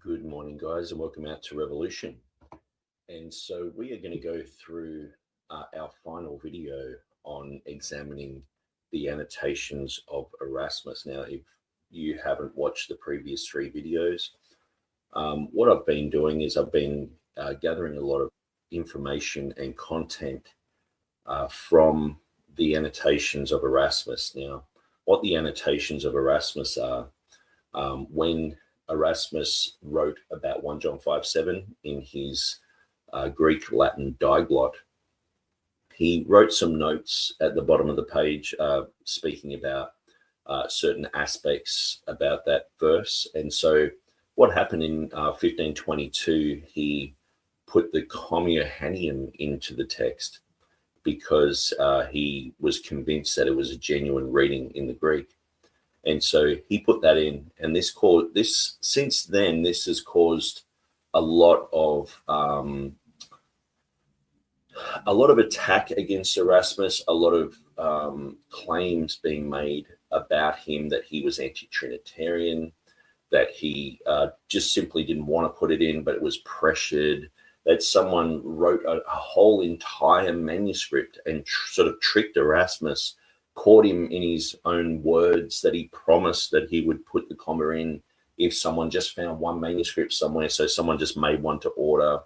Good morning, guys, and welcome out to Revolution. And so we are going to go through our final video on examining the annotations of Erasmus. Now, if you haven't watched the previous three videos, what I've been doing is I've been gathering a lot of information and content from the annotations of Erasmus. Now, what the annotations of Erasmus are, when Erasmus wrote about 1 John 5:7 in his Greek Latin diglot, he wrote some notes at the bottom of the page speaking about certain aspects about that verse. And so what happened in 1522, he put the Johannine into the text because he was convinced that it was a genuine reading in the Greek. And so he put that in, and since then, this has caused a lot of attack against Erasmus, a lot of claims being made about him that he was anti-Trinitarian, that he just simply didn't want to put it in, but it was pressured, that someone wrote a whole entire manuscript and sort of tricked Erasmus, caught him in his own words, that he promised that he would put the comma in if someone just found one manuscript somewhere. So someone just made one to order.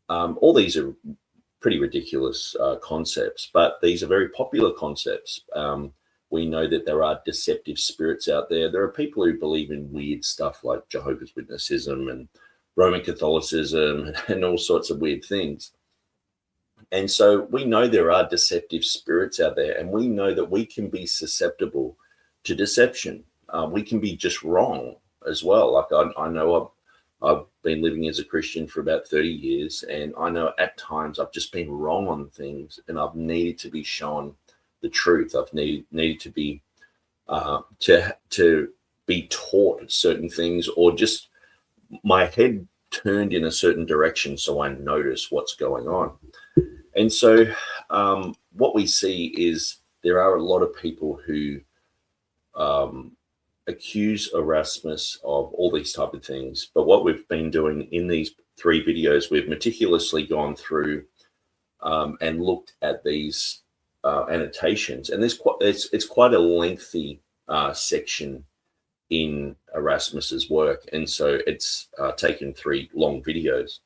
All these are pretty ridiculous concepts, but these are very popular concepts. We know that there are deceptive spirits out there. There are people who believe in weird stuff like Jehovah's Witnessism and Roman Catholicism and all sorts of weird things. And so we know there are deceptive spirits out there, and we know that we can be susceptible to deception. We can be just wrong as well. Like I know I've been living as a Christian for about 30 years, and I know at times I've just been wrong on things, and I've needed to be shown the truth. I've needed to be to be taught certain things, or just my head turned in a certain direction so I notice what's going on. And so what we see is there are a lot of people who accuse Erasmus of all these type of things. But what we've been doing in these three videos, we've meticulously gone through and looked at these annotations. And it's quite a lengthy section in Erasmus's work. And so it's taken three long videos.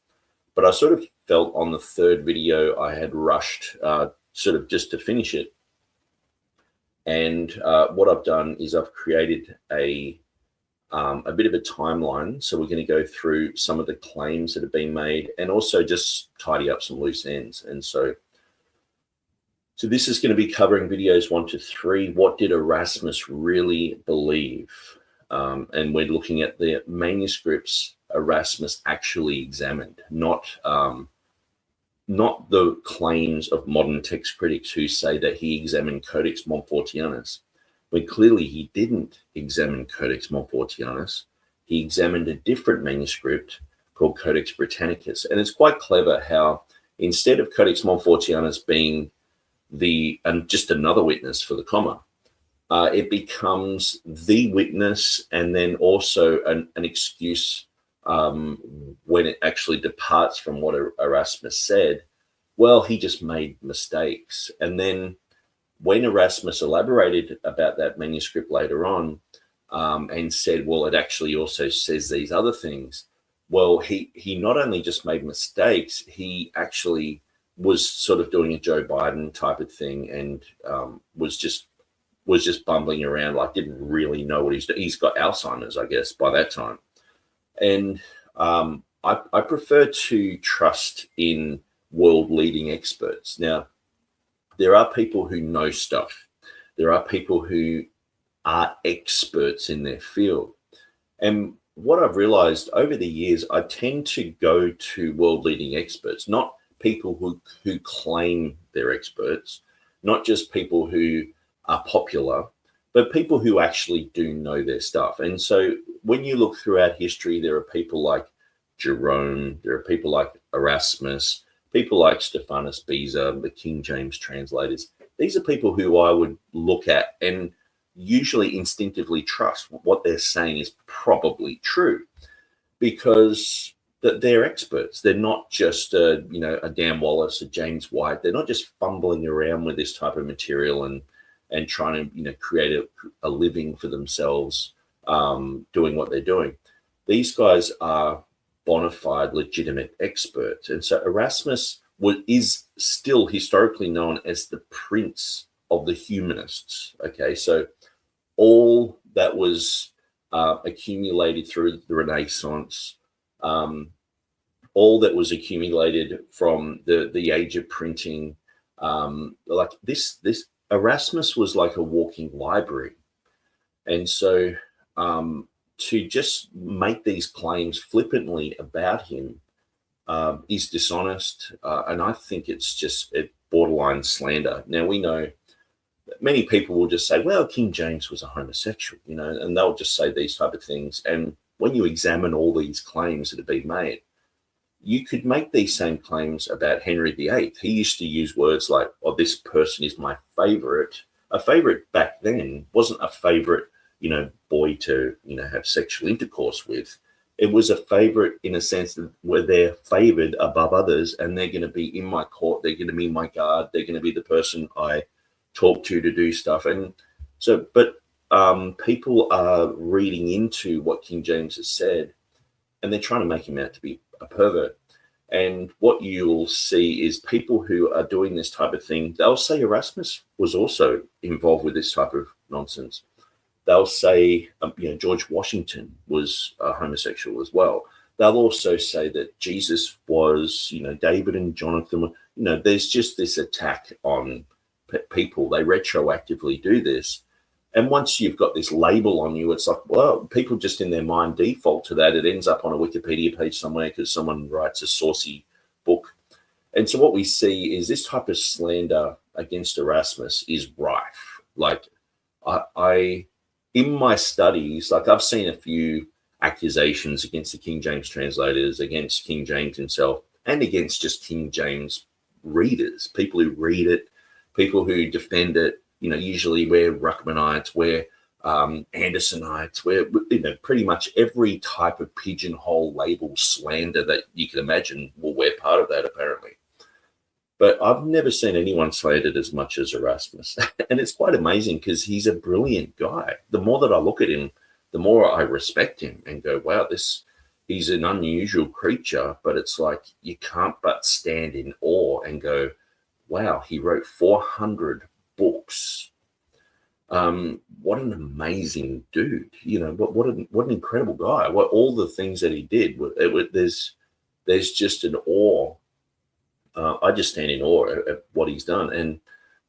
But I sort of felt on the third video I had rushed sort of just to finish it. And what I've done is I've created a bit of a timeline. So we're going to go through some of the claims that have been made and also just tidy up some loose ends. And so this is going to be covering videos 1 to 3. What did Erasmus really believe? And we're looking at the manuscripts Erasmus actually examined, not the claims of modern text critics who say that he examined Codex Montfortianus, when clearly he didn't examine Codex Montfortianus. He examined a different manuscript called Codex Britannicus. And it's quite clever how instead of Codex Montfortianus being just another witness for the comma, it becomes the witness and then also an excuse when it actually departs from what Erasmus said. Well, he just made mistakes. And then when Erasmus elaborated about that manuscript later on and said, well, it actually also says these other things. Well, he not only just made mistakes, he actually was sort of doing a Joe Biden type of thing and was just bumbling around, like didn't really know what he's doing. He's got Alzheimer's, I guess, by that time. And I prefer to trust in world-leading experts. Now, there are people who know stuff. There are people who are experts in their field. And what I've realized over the years, I tend to go to world-leading experts, not people who claim they're experts, not just people who are popular, but people who actually do know their stuff. And so when you look throughout history, there are people like Jerome, there are people like Erasmus, people like Stephanus Beza, the King James translators. These are people who I would look at and usually instinctively trust what they're saying is probably true. because they're experts. They're not just a Dan Wallace, a James White. They're not just fumbling around with this type of material and trying to create a living for themselves, doing what they're doing. These guys are bona fide, legitimate experts. And so Erasmus is still historically known as the prince of the humanists. Okay, so all that was accumulated through the Renaissance, all that was accumulated from the age of printing, like this Erasmus was like a walking library. And so to just make these claims flippantly about him is dishonest, and I think it's just borderline slander. Now, we know that many people will just say, well, King James was a homosexual, and they'll just say these type of things. And when you examine all these claims that have been made, you could make these same claims about Henry VIII. He used to use words like, oh, this person is my favorite. A favorite back then wasn't a favorite, boy to, have sexual intercourse with. It was a favorite in a sense that where they're favored above others, and they're going to be in my court. They're going to be my guard. They're going to be the person I talk to do stuff. And so, but people are reading into what King James has said, and they're trying to make him out to be a pervert. And what you'll see is people who are doing this type of thing, they'll say Erasmus was also involved with this type of nonsense. They'll say, George Washington was homosexual as well. They'll also say that Jesus was, David and Jonathan. There's just this attack on people. They retroactively do this. And once you've got this label on you, it's like, well, people just in their mind default to that. It ends up on a Wikipedia page somewhere because someone writes a saucy book. And so what we see is this type of slander against Erasmus is rife. Like I in my studies, like I've seen a few accusations against the King James translators, against King James himself, and against just King James readers, people who read it, people who defend it. Usually we're Ruckmanites, we're Andersonites, we're pretty much every type of pigeonhole label slander that you can imagine. Well, we're part of that apparently. But I've never seen anyone slandered as much as Erasmus. And it's quite amazing because he's a brilliant guy. The more that I look at him, the more I respect him and go, wow, he's an unusual creature. But it's like you can't but stand in awe and go, wow, he wrote 400 books. What an amazing dude. What an incredible guy. What all the things that he did. There's just an awe. I just stand in awe at what he's done. And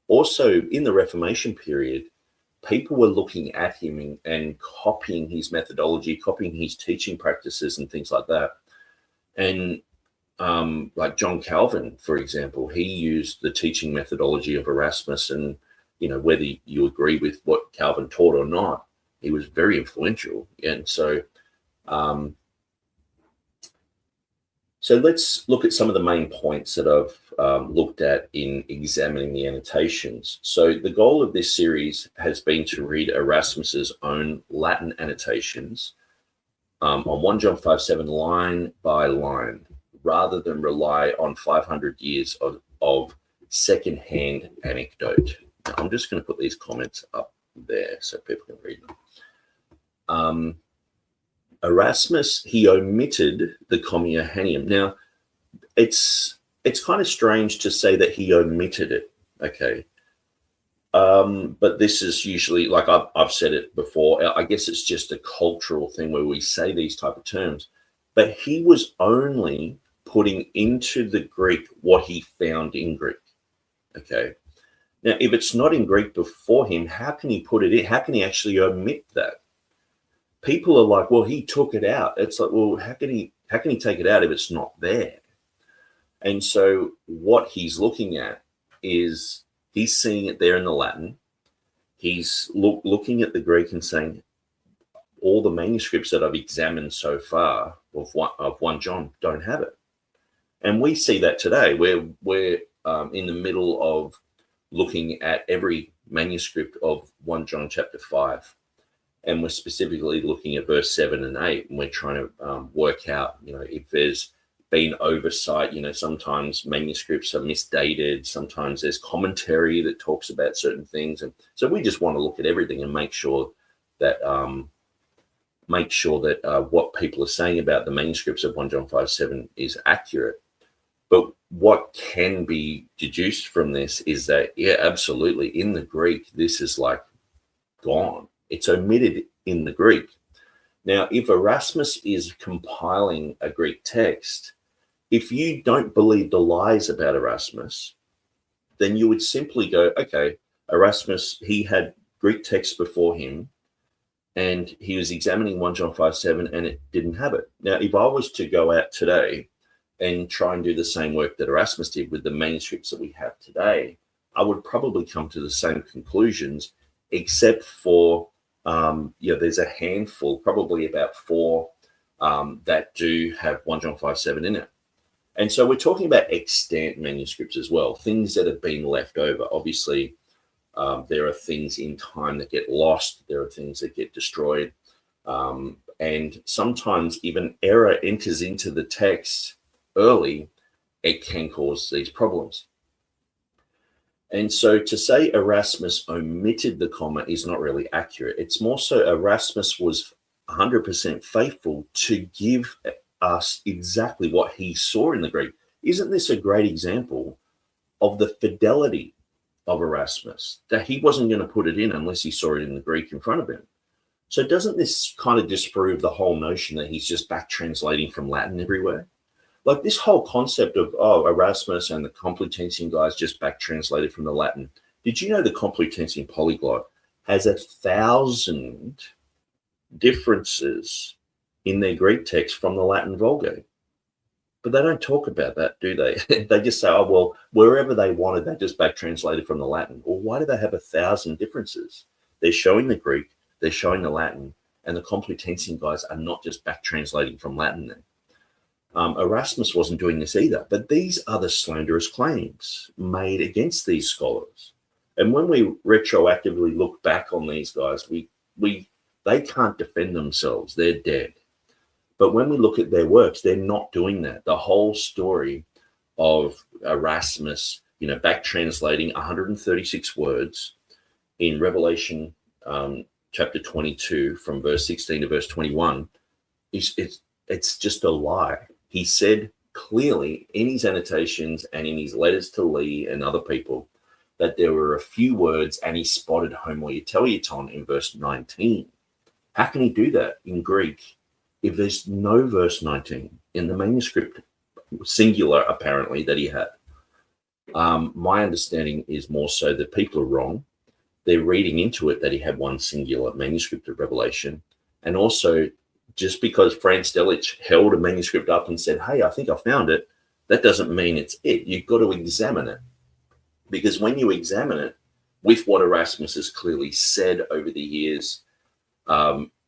also in the Reformation period, people were looking at him and copying his methodology, copying his teaching practices and things like that. And like John Calvin, for example, he used the teaching methodology of Erasmus. And, whether you agree with what Calvin taught or not, he was very influential. And so let's look at some of the main points that I've looked at in examining the annotations. So the goal of this series has been to read Erasmus's own Latin annotations on 1 John 5:7 line by line, rather than rely on 500 years of secondhand anecdote. Now, I'm just going to put these comments up there so people can read them. Erasmus, he omitted the Comma Johanneum. Now, it's kind of strange to say that he omitted it, okay? But this is usually, like I've said it before, I guess it's just a cultural thing where we say these type of terms. But he was only putting into the Greek what he found in Greek, okay? Now, if it's not in Greek before him, how can he put it in? How can he actually omit that? People are like, well, he took it out. It's like, well, how can he take it out if it's not there? And so what he's looking at is he's seeing it there in the Latin. He's looking at the Greek and saying, all the manuscripts that I've examined so far of 1 John don't have it. And we see that today. We're in the middle of looking at every manuscript of 1 John chapter 5. and we're specifically looking at verse 7 and 8, and we're trying to work out, if there's been oversight. Sometimes manuscripts are misdated, sometimes there's commentary that talks about certain things, and so we just want to look at everything and make sure that what people are saying about the manuscripts of 1 John 5:7 is accurate. But what can be deduced from this is that, yeah, absolutely, in the Greek, this is like gone. It's omitted in the Greek. Now, if Erasmus is compiling a Greek text, if you don't believe the lies about Erasmus, then you would simply go, okay, Erasmus, he had Greek texts before him, and he was examining 1 John 5:7, and it didn't have it. Now, if I was to go out today and try and do the same work that Erasmus did with the manuscripts that we have today, I would probably come to the same conclusions, except for, there's a handful, probably about 4, that do have 1 John 5:7 in it. And so we're talking about extant manuscripts as well, things that have been left over. Obviously, there are things in time that get lost. There are things that get destroyed. And sometimes even error enters into the text early, it can cause these problems. And so to say Erasmus omitted the comma is not really accurate. It's more so Erasmus was 100% faithful to give us exactly what he saw in the Greek. Isn't this a great example of the fidelity of Erasmus, that he wasn't going to put it in unless he saw it in the Greek in front of him? So doesn't this kind of disprove the whole notion that he's just back translating from Latin everywhere? Like this whole concept of, Erasmus and the Complutensian guys just back translated from the Latin. Did you know the Complutensian polyglot has 1,000 differences in their Greek text from the Latin Vulgate? But they don't talk about that, do they? They just say, wherever they wanted, they just back translated from the Latin. Well, why do they have 1,000 differences? They're showing the Greek, they're showing the Latin, and the Complutensian guys are not just back translating from Latin then. Erasmus wasn't doing this either, but these are the slanderous claims made against these scholars. And when we retroactively look back on these guys, they can't defend themselves. They're dead. But when we look at their works, they're not doing that. The whole story of Erasmus, back translating 136 words in Revelation chapter 22 from verse 16 to verse 21, it's just a lie. He said clearly in his annotations and in his letters to Lee and other people that there were a few words, and he spotted homoioteliaton in verse 19. How can he do that in Greek if there's no verse 19 in the manuscript, singular apparently, that he had? My understanding is more so that people are wrong. They're reading into it that he had one singular manuscript of Revelation. And also, just because Franz Delitzsch held a manuscript up and said, hey, I think I found it, that doesn't mean it's it. You've got to examine it. Because when you examine it with what Erasmus has clearly said over the years,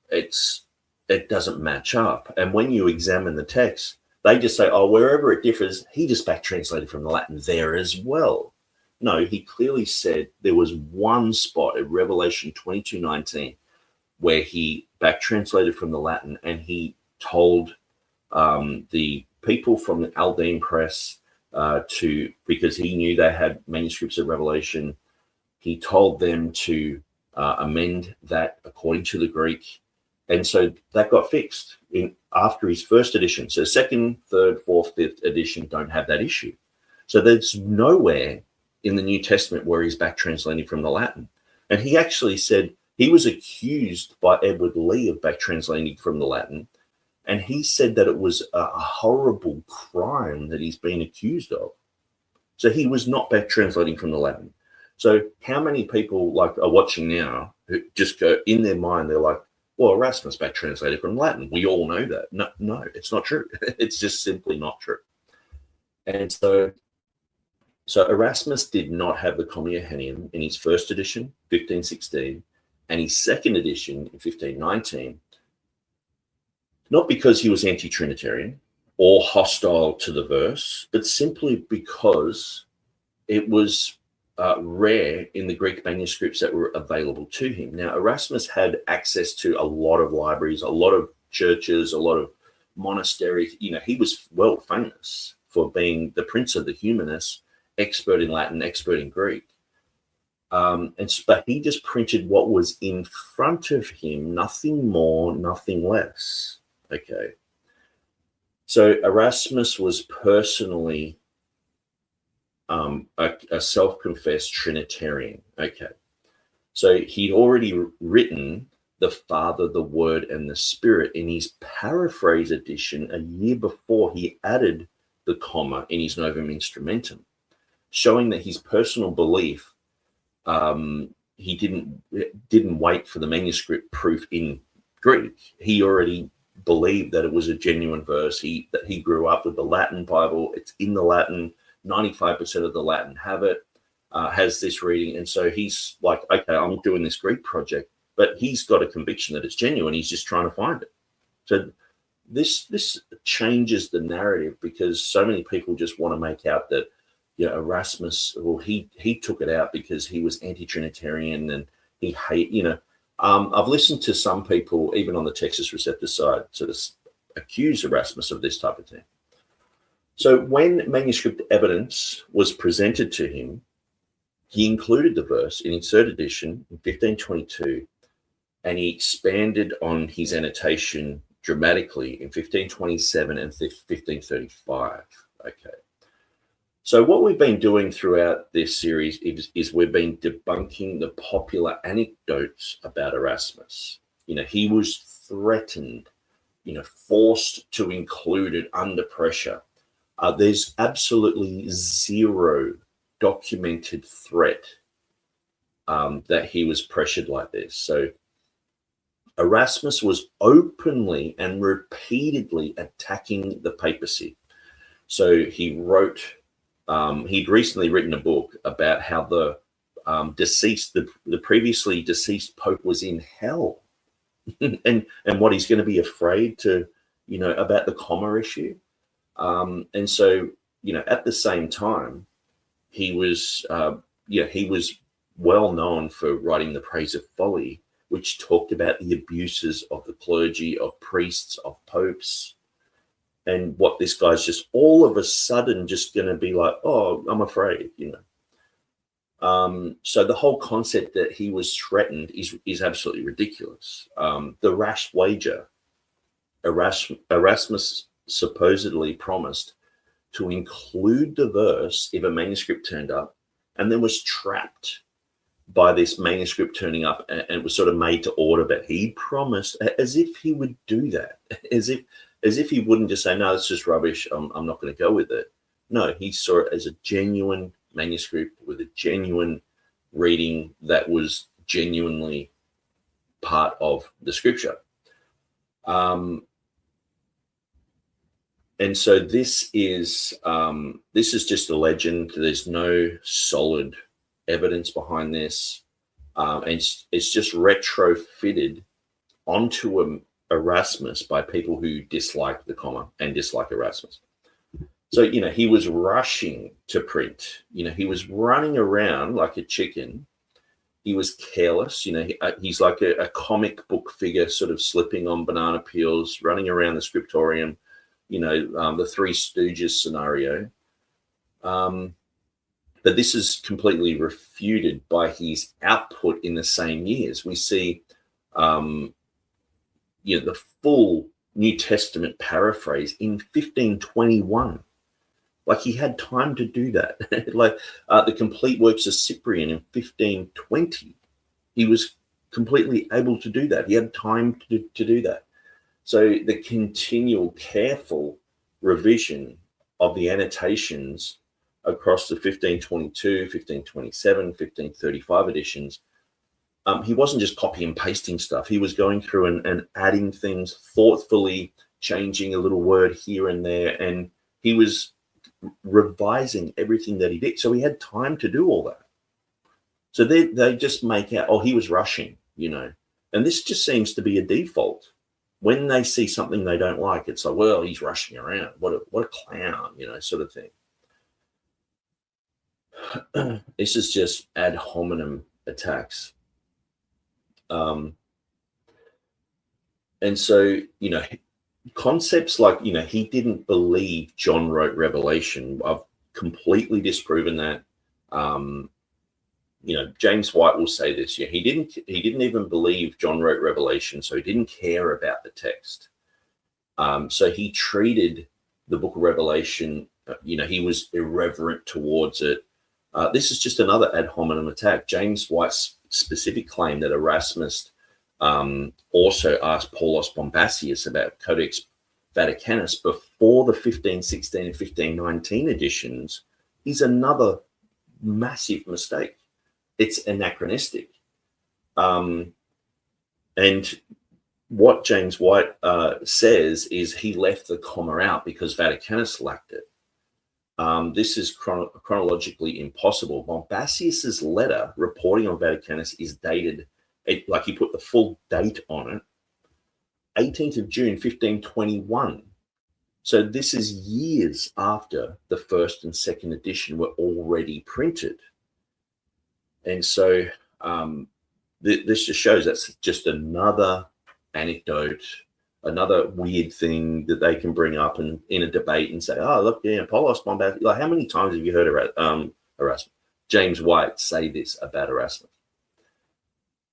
it doesn't match up. And when you examine the text, they just say, wherever it differs, he just back translated from the Latin there as well. No, he clearly said there was one spot at Revelation 22:19 where he back translated from the Latin, and he told the people from the Aldine Press because he knew they had manuscripts of Revelation, he told them to amend that according to the Greek. And so that got fixed after his first edition. So second, third, fourth, fifth edition don't have that issue. So there's nowhere in the New Testament where he's back translating from the Latin. And he actually said he was accused by Edward Lee of back translating from the Latin. And he said that it was a horrible crime that he's been accused of. So he was not back translating from the Latin. So how many people are watching now who just go in their mind, they're like, well, Erasmus back translated from Latin. We all know that. No, it's not true. It's just simply not true. And so Erasmus did not have the Comma Johannine in his first edition, 1516, and his second edition in 1519, not because he was anti-Trinitarian or hostile to the verse, but simply because it was rare in the Greek manuscripts that were available to him. Now, Erasmus had access to a lot of libraries, a lot of churches, a lot of monasteries. He was well famous for being the prince of the humanists, expert in Latin, expert in Greek. But he just printed what was in front of him, nothing more, nothing less. Okay. So Erasmus was personally a self-confessed Trinitarian. Okay. So he'd already written the Father, the Word, and the Spirit in his paraphrase edition a year before he added the comma in his Novum Instrumentum, showing that his personal belief, he didn't wait for the manuscript proof in Greek. He already believed that it was a genuine verse. That he grew up with the Latin Bible. It's in the Latin. 95% of the Latin have it, has this reading. And so he's like, okay, I'm doing this Greek project, but he's got a conviction that it's genuine. He's just trying to find it. So this changes the narrative, because so many people just want to make out that, Erasmus, well, he took it out because he was anti-Trinitarian and he I've listened to some people, even on the Texas Receptor side, sort of accuse Erasmus of this type of thing. So when manuscript evidence was presented to him, he included the verse in his third edition in 1522, and he expanded on his annotation dramatically in 1527 and 1535. Okay. So what we've been doing throughout this series is we've been debunking the popular anecdotes about Erasmus. He was threatened, forced to include it under pressure. There's absolutely zero documented threat that he was pressured like this. So Erasmus was openly and repeatedly attacking the papacy. So he wrote, he'd recently written a book about how the previously deceased Pope was in hell and what he's going to be afraid to, about the comma issue. And so, at the same time, he was well known for writing The Praise of Folly, which talked about the abuses of the clergy, of priests, of popes, and what this guy's just all of a sudden just going to be like, oh, I'm afraid, So the whole concept that he was threatened is absolutely ridiculous. The rash wager, Erasmus supposedly promised to include the verse if a manuscript turned up, and then was trapped by this manuscript turning up, and it was sort of made to order. But he promised, as if he would do that, as if he wouldn't just say, no, it's just rubbish, I'm not going to go with it. No, he saw it as a genuine manuscript with a genuine reading that was genuinely part of the scripture. And so this is just a legend. There's no solid evidence behind this. And it's just retrofitted onto Erasmus by people who dislike the comma and dislike Erasmus. So, he was rushing to print. He was running around like a chicken. He was careless. He's like a comic book figure sort of slipping on banana peels, running around the scriptorium. The Three Stooges scenario. But this is completely refuted by his output in the same years. We see, the full New Testament paraphrase in 1521. Like, he had time to do that. Like the complete works of Cyprian in 1520. He was completely able to do that. He had time to do that. So the continual careful revision of the annotations across the 1522, 1527, 1535 editions, he wasn't just copy and pasting stuff. He was going through and adding things thoughtfully, changing a little word here and there, and he was revising everything that he did. So he had time to do all that. So they just make out, oh, he was rushing, and this just seems to be a default. When they see something they don't like, it's like, well, he's rushing around. What a clown, sort of thing. this is just ad hominem attacks. And so, concepts like, he didn't believe John wrote Revelation. I've completely disproven that. James White will say this. Yeah, he didn't even believe John wrote Revelation, so he didn't care about the text. So he treated the book of Revelation, he was irreverent towards it. This is just another ad hominem attack. James White's specific claim that Erasmus also asked Paulus Bombasius about Codex Vaticanus before the 1516 and 1519 editions is another massive mistake. It's anachronistic. And what James White says is he left the comma out because Vaticanus lacked it. This is chronologically impossible. Bombasius's letter reporting on Vaticanus is dated, like he put the full date on it, 18th of June, 1521. So this is years after the first and second edition were already printed. And so this just shows that's just another anecdote, another weird thing that they can bring up in a debate and say, oh, look, yeah, Paulus Bombasius. Like, how many times have you heard Erasmus? James White say this about Erasmus?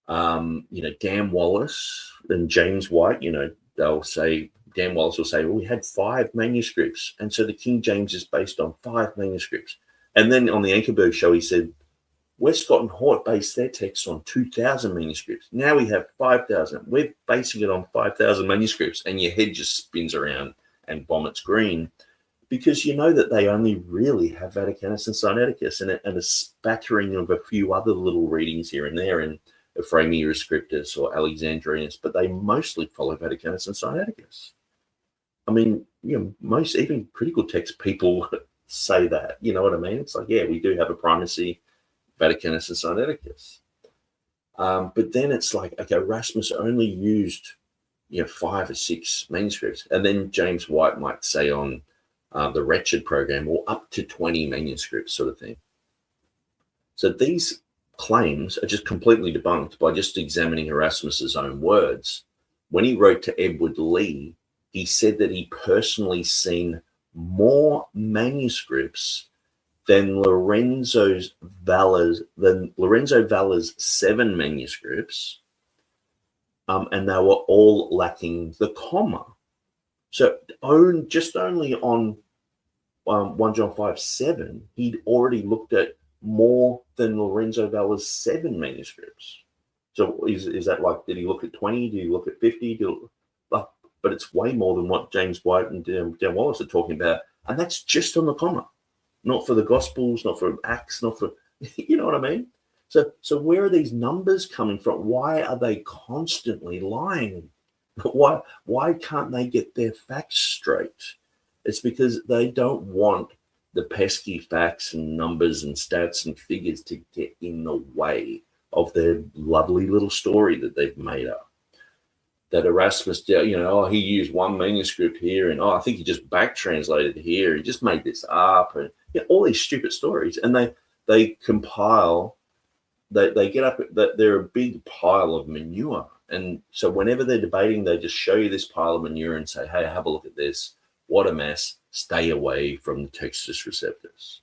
Dan Wallace and James White, they'll say, Dan Wallace will say, well, we had 5 manuscripts. And so the King James is based on 5 manuscripts. And then on the Ankerberg show, he said, Westcott and Hort based their texts on 2,000 manuscripts. Now we have 5,000. We're basing it on 5,000 manuscripts. And your head just spins around and vomits green, because you know that they only really have Vaticanus and Sinaiticus and a spattering of a few other little readings here and there in Ephraemi Rescriptus or Alexandrinus, but they mostly follow Vaticanus and Sinaiticus. I mean, most even critical text people say that. You know what I mean? It's like, yeah, we do have a primacy, Vaticanus and Sinaiticus. But then it's like, okay, Erasmus only used 5 or 6 manuscripts. And then James White might say on the Wretched program, or up to 20 manuscripts sort of thing. So these claims are just completely debunked by just examining Erasmus's own words. When he wrote to Edward Lee, he said that he personally seen more manuscripts than Lorenzo Vala's 7 manuscripts, and they were all lacking the comma. So just only on 1 John 5:7, he'd already looked at more than Lorenzo Vala's 7 manuscripts. So is that like, did he look at 20? Did he look at 50? But it's way more than what James White and Dan Wallace are talking about, and that's just on the comma. Not for the Gospels, not for Acts, not for, you know what I mean? So where are these numbers coming from? Why are they constantly lying? Why can't they get their facts straight? It's because they don't want the pesky facts and numbers and stats and figures to get in the way of their lovely little story that they've made up. That Erasmus, he used 1 manuscript here, and I think he just back translated here. He just made this up, and all these stupid stories. And they compile, they get up, they're a big pile of manure. And so whenever they're debating, they just show you this pile of manure and say, hey, have a look at this. What a mess. Stay away from the Textus Receptus.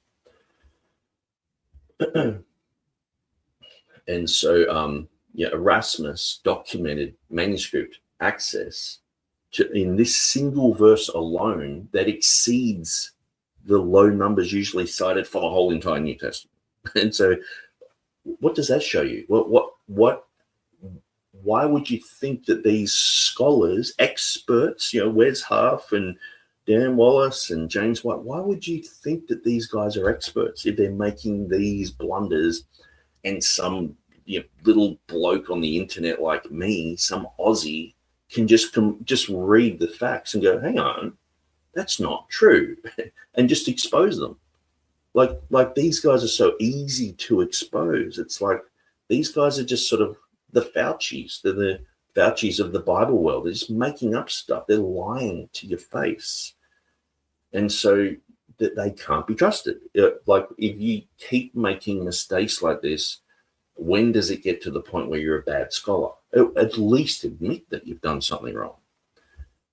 And so, Erasmus documented manuscript access in this single verse alone that exceeds the low numbers usually cited for the whole entire New Testament. And so what does that show you? Why would you think that these scholars, experts, Wes Huff and Dan Wallace and James White, why would you think that these guys are experts if they're making these blunders, and some little bloke on the internet like me, some Aussie, can just read the facts and go, hang on, that's not true, and just expose them. Like these guys are so easy to expose. It's like these guys are just sort of the Faucis. They're the Faucis of the Bible world. They're just making up stuff. They're lying to your face. And so that they can't be trusted. Like, if you keep making mistakes like this, when does it get to the point where you're a bad scholar? At least admit that you've done something wrong.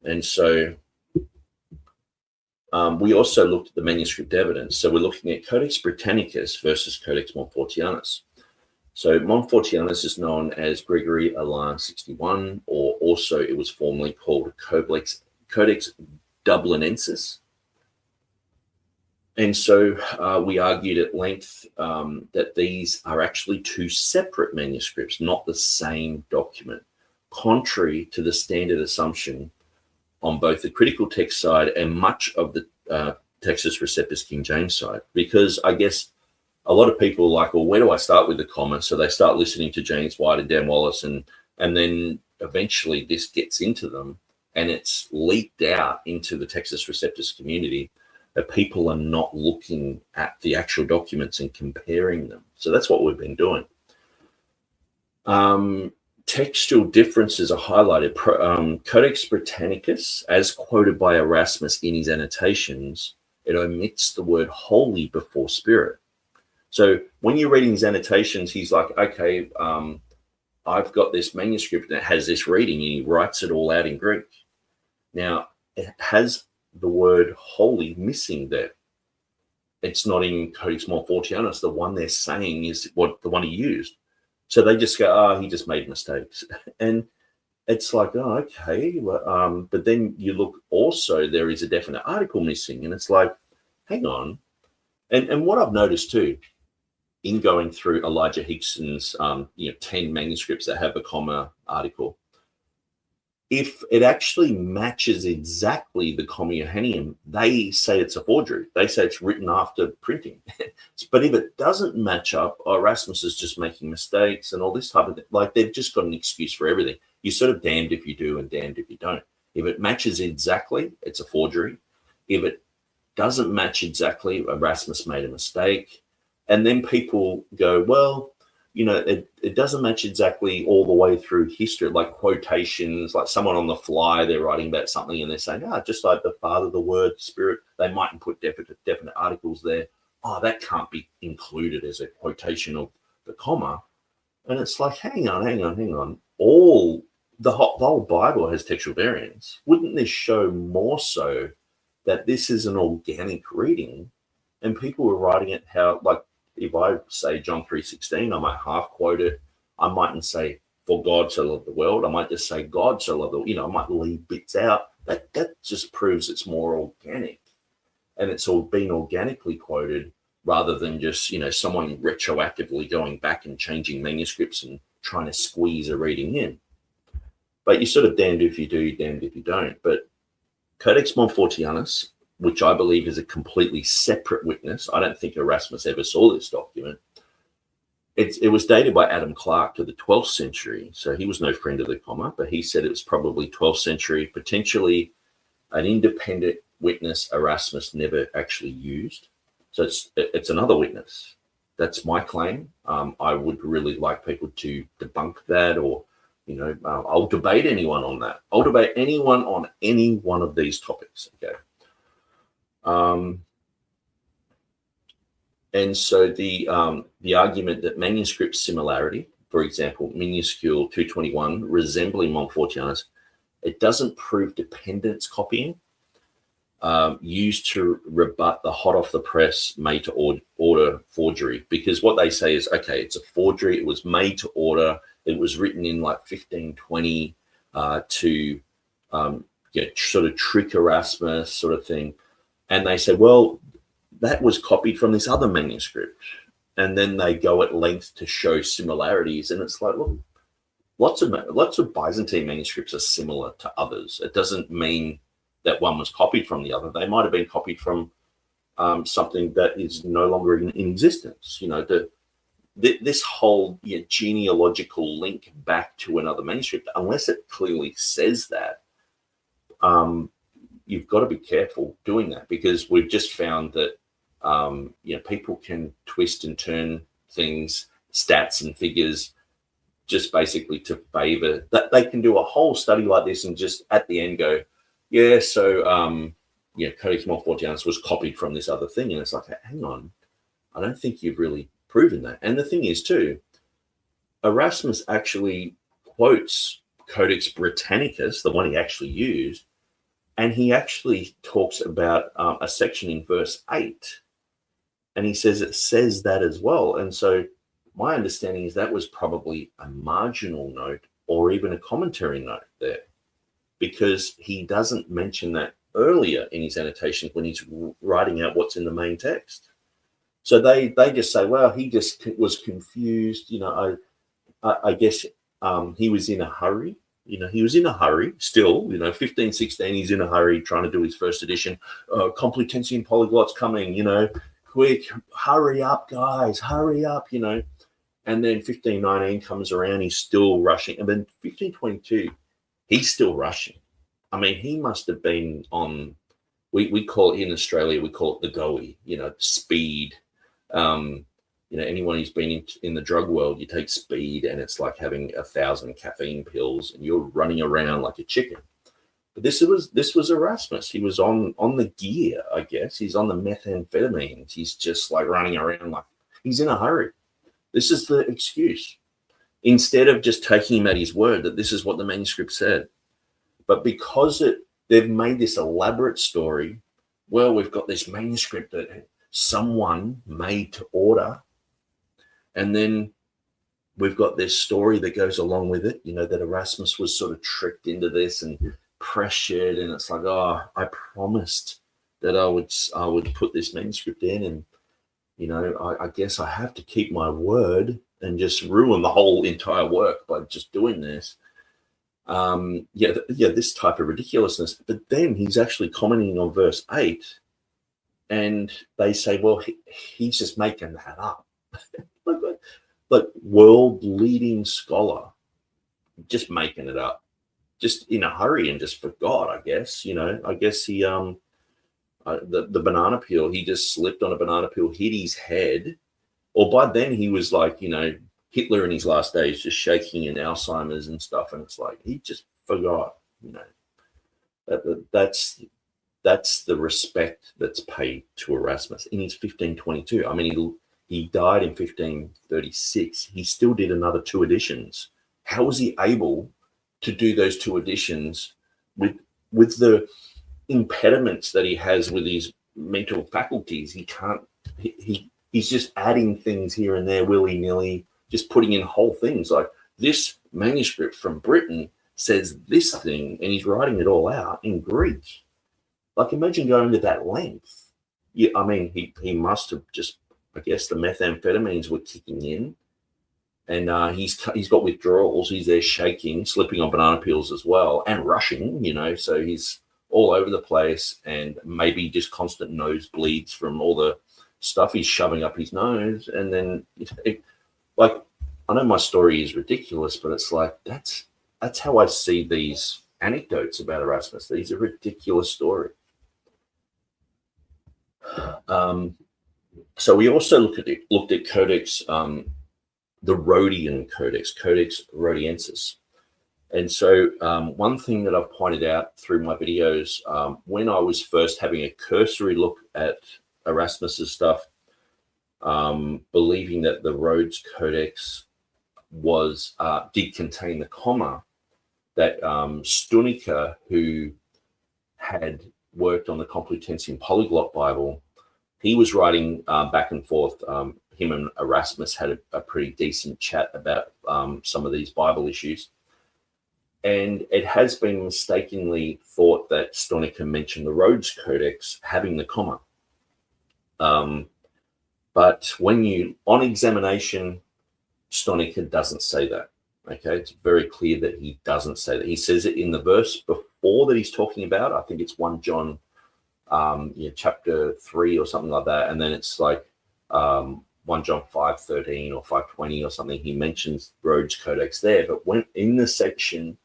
And so we also looked at the manuscript evidence. So we're looking at Codex Britannicus versus Codex Montfortianus. So Montfortianus is known as Gregory Alarm 61, or also it was formerly called Codex Dublinensis. And so we argued at length that these are actually two separate manuscripts, not the same document, contrary to the standard assumption on both the critical text side and much of the Textus Receptus King James side. Because I guess a lot of people are like, well, where do I start with the comma? So they start listening to James White and Dan Wallace, and then eventually this gets into them, and it's leaked out into the Textus Receptus community that people are not looking at the actual documents and comparing them. So that's what we've been doing. Textual differences are highlighted. Codex Britannicus, as quoted by Erasmus in his annotations, it omits the word holy before spirit. So when you're reading his annotations, he's like, okay, I've got this manuscript that has this reading, and he writes it all out in Greek. Now, it has the word holy missing there. It's not in Codex Montfortianus. The one they're saying is the one he used. So they just go, he just made mistakes. And it's like, okay. But then you look also, there is a definite article missing. And it's like, hang on. And what I've noticed too, in going through Elijah Hickson's 10 manuscripts that have a comma article, if it actually matches exactly the Comma Johanneum, they say it's a forgery. They say it's written after printing. But if it doesn't match up, Erasmus is just making mistakes and all this type of thing. Like, they've just got an excuse for everything. You're sort of damned if you do and damned if you don't. If it matches exactly, it's a forgery. If it doesn't match exactly, Erasmus made a mistake. And then people go, well, it doesn't match exactly all the way through history, like quotations, like someone on the fly, they're writing about something and they're saying, just like the Father, the Word, Spirit, they mightn't put definite articles there. That can't be included as a quotation of the comma. And it's like, hang on. The whole Bible has textual variants. Wouldn't this show more so that this is an organic reading? And people were writing it how, like, if I say John 3:16, I might half quote it. I mightn't say, for God so loved the world. I might just say, God so loved the world. I might leave bits out. That just proves it's more organic. And it's all been organically quoted rather than just, someone retroactively going back and changing manuscripts and trying to squeeze a reading in. But you're sort of damned if you do, damned if you don't. But Codex Montfortianus, which I believe is a completely separate witness. I don't think Erasmus ever saw this document. It was dated by Adam Clarke to the 12th century. So he was no friend of the comma, but he said it was probably 12th century, potentially an independent witness Erasmus never actually used. So it's another witness. That's my claim. I would really like people to debunk that, or, I'll debate anyone on that. I'll debate anyone on any one of these topics, okay? And so the argument that manuscript similarity, for example, minuscule 221 resembling Montfortianus, it doesn't prove dependence copying used to rebut the hot off the press made to order forgery. Because what they say is, okay, it's a forgery. It was made to order. It was written in like 1520 to sort of trick Erasmus sort of thing. And they say, well, that was copied from this other manuscript. And then they go at length to show similarities. And it's like, look, lots of Byzantine manuscripts are similar to others. It doesn't mean that one was copied from the other. They might have been copied from something that is no longer in existence. This whole genealogical link back to another manuscript, unless it clearly says that, you've got to be careful doing that, because we've just found that people can twist and turn things, stats and figures, just basically to favor that. They can do a whole study like this and just at the end go, yeah, so Codex Montfortianus was copied from this other thing. And it's like, hang on, I don't think you've really proven that. And the thing is, too, Erasmus actually quotes Codex Britannicus, the one he actually used, and he actually talks about a section in verse 8, and he says it says that as well. And so my understanding is that was probably a marginal note or even a commentary note there, because he doesn't mention that earlier in his annotations when he's writing out what's in the main text. So they just say, well, he just was confused. I guess he was in a hurry. He was in a hurry still, 15, 16, he's in a hurry trying to do his first edition. Complutensian polyglots coming, quick, hurry up, guys, hurry up, And then 1519 comes around, he's still rushing. And then 1522, he's still rushing. I mean, he must have been on, we call it in Australia, we call it the GOE, speed. Anyone who's been in the drug world, you take speed and it's like having 1,000 caffeine pills and you're running around like a chicken. But this was Erasmus. He was on the gear, I guess. He's on the methamphetamines. He's just like running around like he's in a hurry. This is the excuse. Instead of just taking him at his word that this is what the manuscript said. But because they've made this elaborate story, well, we've got this manuscript that someone made to order. And then we've got this story that goes along with it, that Erasmus was sort of tricked into this and pressured. And it's like, I promised that I would put this manuscript in. And, I guess I have to keep my word and just ruin the whole entire work by just doing this. This type of ridiculousness. But then he's actually commenting on verse 8. And they say, well, he's just making that up. like world-leading scholar, just making it up, just in a hurry and just forgot, I guess. I guess he, the banana peel, he just slipped on a banana peel, hit his head. Or by then he was like, Hitler in his last days, just shaking in Alzheimer's and stuff. And it's like, he just forgot, That's the respect that's paid to Erasmus in his 1522. I mean, he died in 1536. He still did another 2 editions. How was he able to do those 2 editions with the impediments that he has with his mental faculties? He can't. He's just adding things here and there willy-nilly, just putting in whole things like this manuscript from Britain says this thing, and he's writing it all out in Greek. Like, imagine going to that length. Yeah, I mean, he must have just, I guess the methamphetamines were kicking in, and he's got withdrawals. He's there shaking, slipping on banana peels as well, and rushing, so he's all over the place, and maybe just constant nosebleeds from all the stuff he's shoving up his nose. And then, I know my story is ridiculous, but it's like, that's how I see these anecdotes about Erasmus. These are ridiculous stories. So we also looked at Codex, the Rhodian Codex, Codex Rhodiensis. And so one thing that I've pointed out through my videos, when I was first having a cursory look at Erasmus's stuff, believing that the Rhodes Codex did contain the comma, that Stunica, who had worked on the Complutensian Polyglot Bible, he was writing back and forth. Him and Erasmus had a pretty decent chat about some of these Bible issues. And it has been mistakenly thought that Stunica mentioned the Rhodes Codex having the comma. But on examination, Stunica doesn't say that. Okay, it's very clear that he doesn't say that. He says it in the verse before that he's talking about. I think it's 1 John chapter 3 or something like that. And then it's like 1 John 5:13 or 5:20 or something. He mentions Rhodes Codex there. But when in the section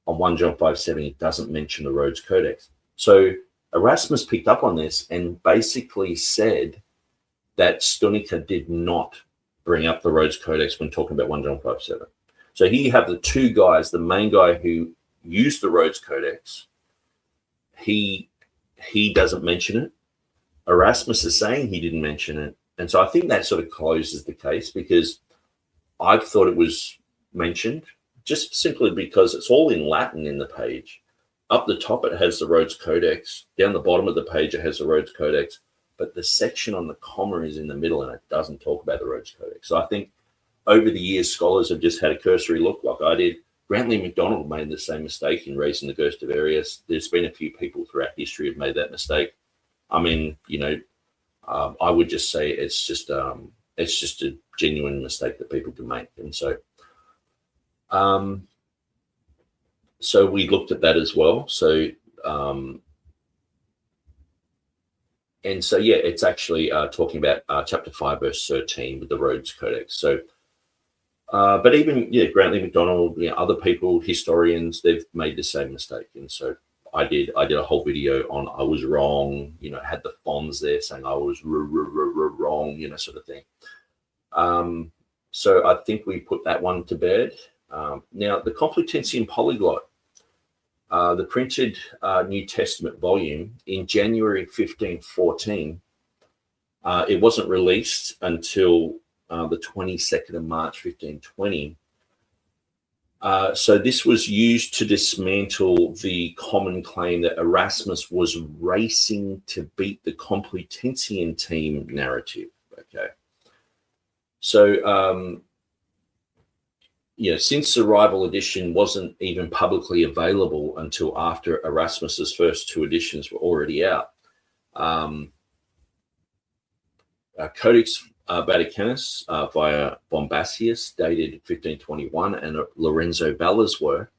on 1 John 5:7, he doesn't mention the Rhodes Codex. So Erasmus picked up on this and basically said that Stunica did not bring up the Rhodes Codex when talking about 1 John 5:7. So here you have the 2 guys, the main guy who used the Rhodes Codex. He he doesn't mention it. Erasmus is saying he didn't mention it. And so I think that sort of closes the case, because I thought it was mentioned just simply because it's all in Latin in the page. Up the top, it has the Rhodes Codex. Down the bottom of the page, it has the Rhodes Codex. But the section on the comma is in the middle, and it doesn't talk about the Rhodes Codex. So I think over the years, scholars have just had a cursory look like I did. Grantley MacDonald made the same mistake in raising the Ghost of Arius. There's been a few people throughout history who have made that mistake. I mean, I would just say it's just a genuine mistake that people can make. And so, so we looked at that as well. So, and so, yeah, it's actually talking about chapter 5, verse 13 with the Rhodes Codex. So, but even, Grantley MacDonald, other people, historians, they've made the same mistake. And so I did a whole video on I was wrong, had the fonts there saying I was wrong, sort of thing. So I think we put that one to bed. Now, the Complutensian Polyglot, the printed New Testament volume in January 1514, it wasn't released until the 22nd of March 1520. So this was used to dismantle the common claim that Erasmus was racing to beat the Complutensian team narrative. Okay. So, since the rival edition wasn't even publicly available until after Erasmus's first 2 editions were already out, Codex Vaticanus via Bombasius, dated 1521, and Lorenzo Valla's work,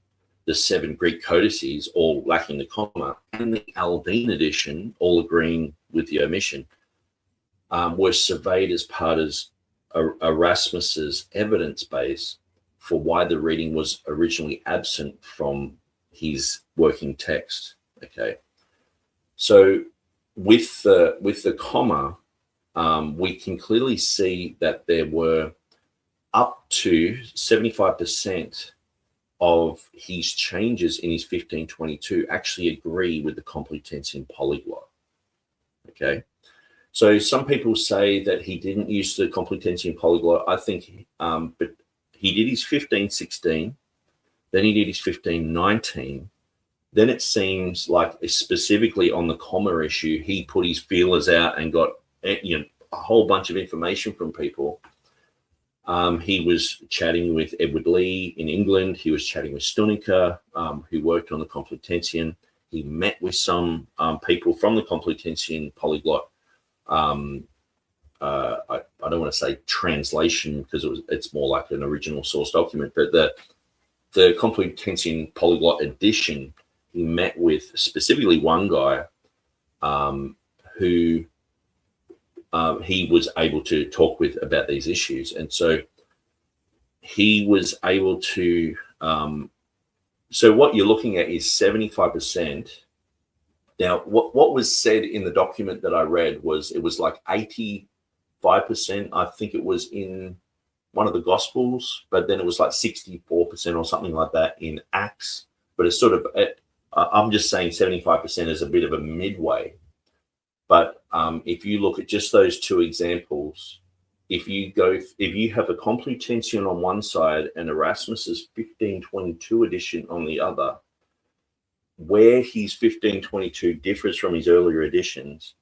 the 7 Greek codices, all lacking the comma, and the Aldine edition, all agreeing with the omission, were surveyed as part of Erasmus's evidence base for why the reading was originally absent from his working text. Okay, so with the comma, we can clearly see that there were up to 75% of his changes in his 1522 actually agree with the Complutensian Polyglot. Okay, so some people say that he didn't use the Complutensian Polyglot. I think, but he did his 1516, then he did his 1519. Then it seems like, specifically on the comma issue, he put his feelers out and got a whole bunch of information from people. He was chatting with Edward Lee in England. He was chatting with Stunica, who worked on the Complutensian. He met with some people from the Complutensian Polyglot. I don't want to say translation, because it's more like an original source document, but the Complutensian Polyglot edition, he met with specifically one guy who he was able to talk with about these issues. And so he was able to, so what you're looking at is 75%. Now, what was said in the document that I read was, it was like 85%. I think it was in one of the Gospels, but then it was like 64% or something like that in Acts. But it's sort of, I'm just saying 75% is a bit of a midway. But if you look at just those 2 examples, if you have a Complutensian on one side and Erasmus's 1522 edition on the other, where his 1522 differs from his earlier editions,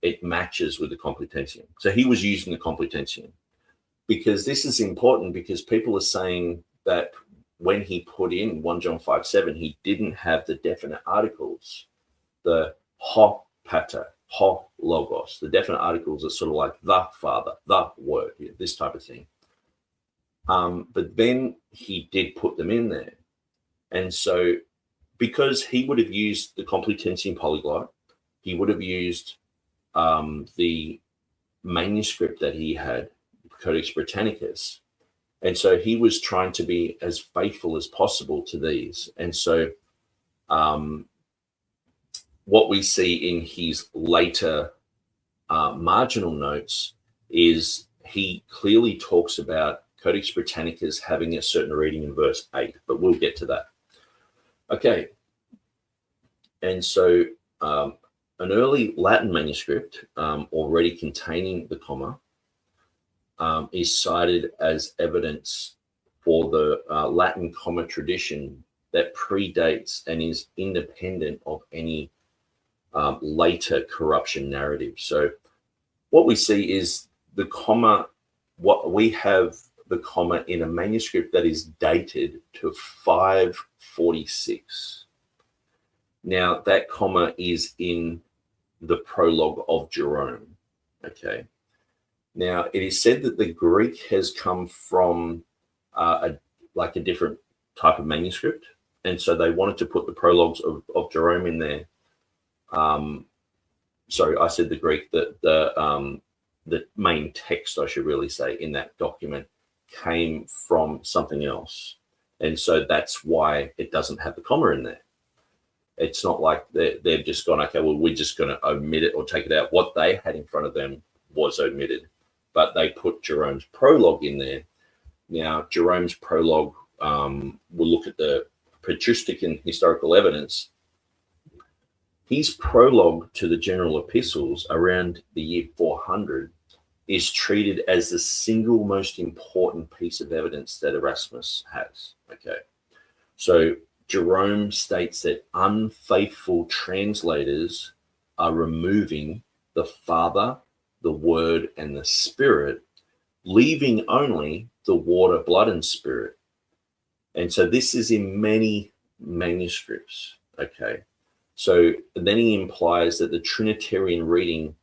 it matches with the Complutensian. So he was using the Complutensian, because this is important, because people are saying that when he put in 1 John 5:7, he didn't have the definite articles, the ho pater, ho logos. The definite articles are sort of like the Father, the Word, this type of thing. But then he did put them in there. And so, because he would have used the Complutensian Polyglot, he would have used the manuscript that he had, Codex Britannicus. And so he was trying to be as faithful as possible to these. And so what we see in his later marginal notes is he clearly talks about Codex Britannicus having a certain reading in verse 8, but we'll get to that. Okay. And so an early Latin manuscript already containing the comma is cited as evidence for the Latin comma tradition that predates and is independent of any later corruption narrative. So what we see is the comma, what we have the comma in a manuscript that is dated to 546. Now that comma is in the prologue of Jerome. Okay. Now it is said that the Greek has come from a different type of manuscript, and so they wanted to put the prologues of Jerome in there. Sorry, I said the Greek. The main text, I should really say, in that document came from something else, and so that's why it doesn't have the comma in there. It's not like they've just gone, okay, well, we're just going to omit it or take it out. What they had in front of them was omitted, but they put Jerome's prologue in there. Now, Jerome's prologue, we'll look at the patristic and historical evidence. His prologue to the general epistles around the year 400 is treated as the single most important piece of evidence that Erasmus has. Okay, so Jerome states that unfaithful translators are removing the Father, the Word, and the Spirit, leaving only the water, blood, and Spirit. And so this is in many manuscripts. Okay, so then he implies that the Trinitarian reading,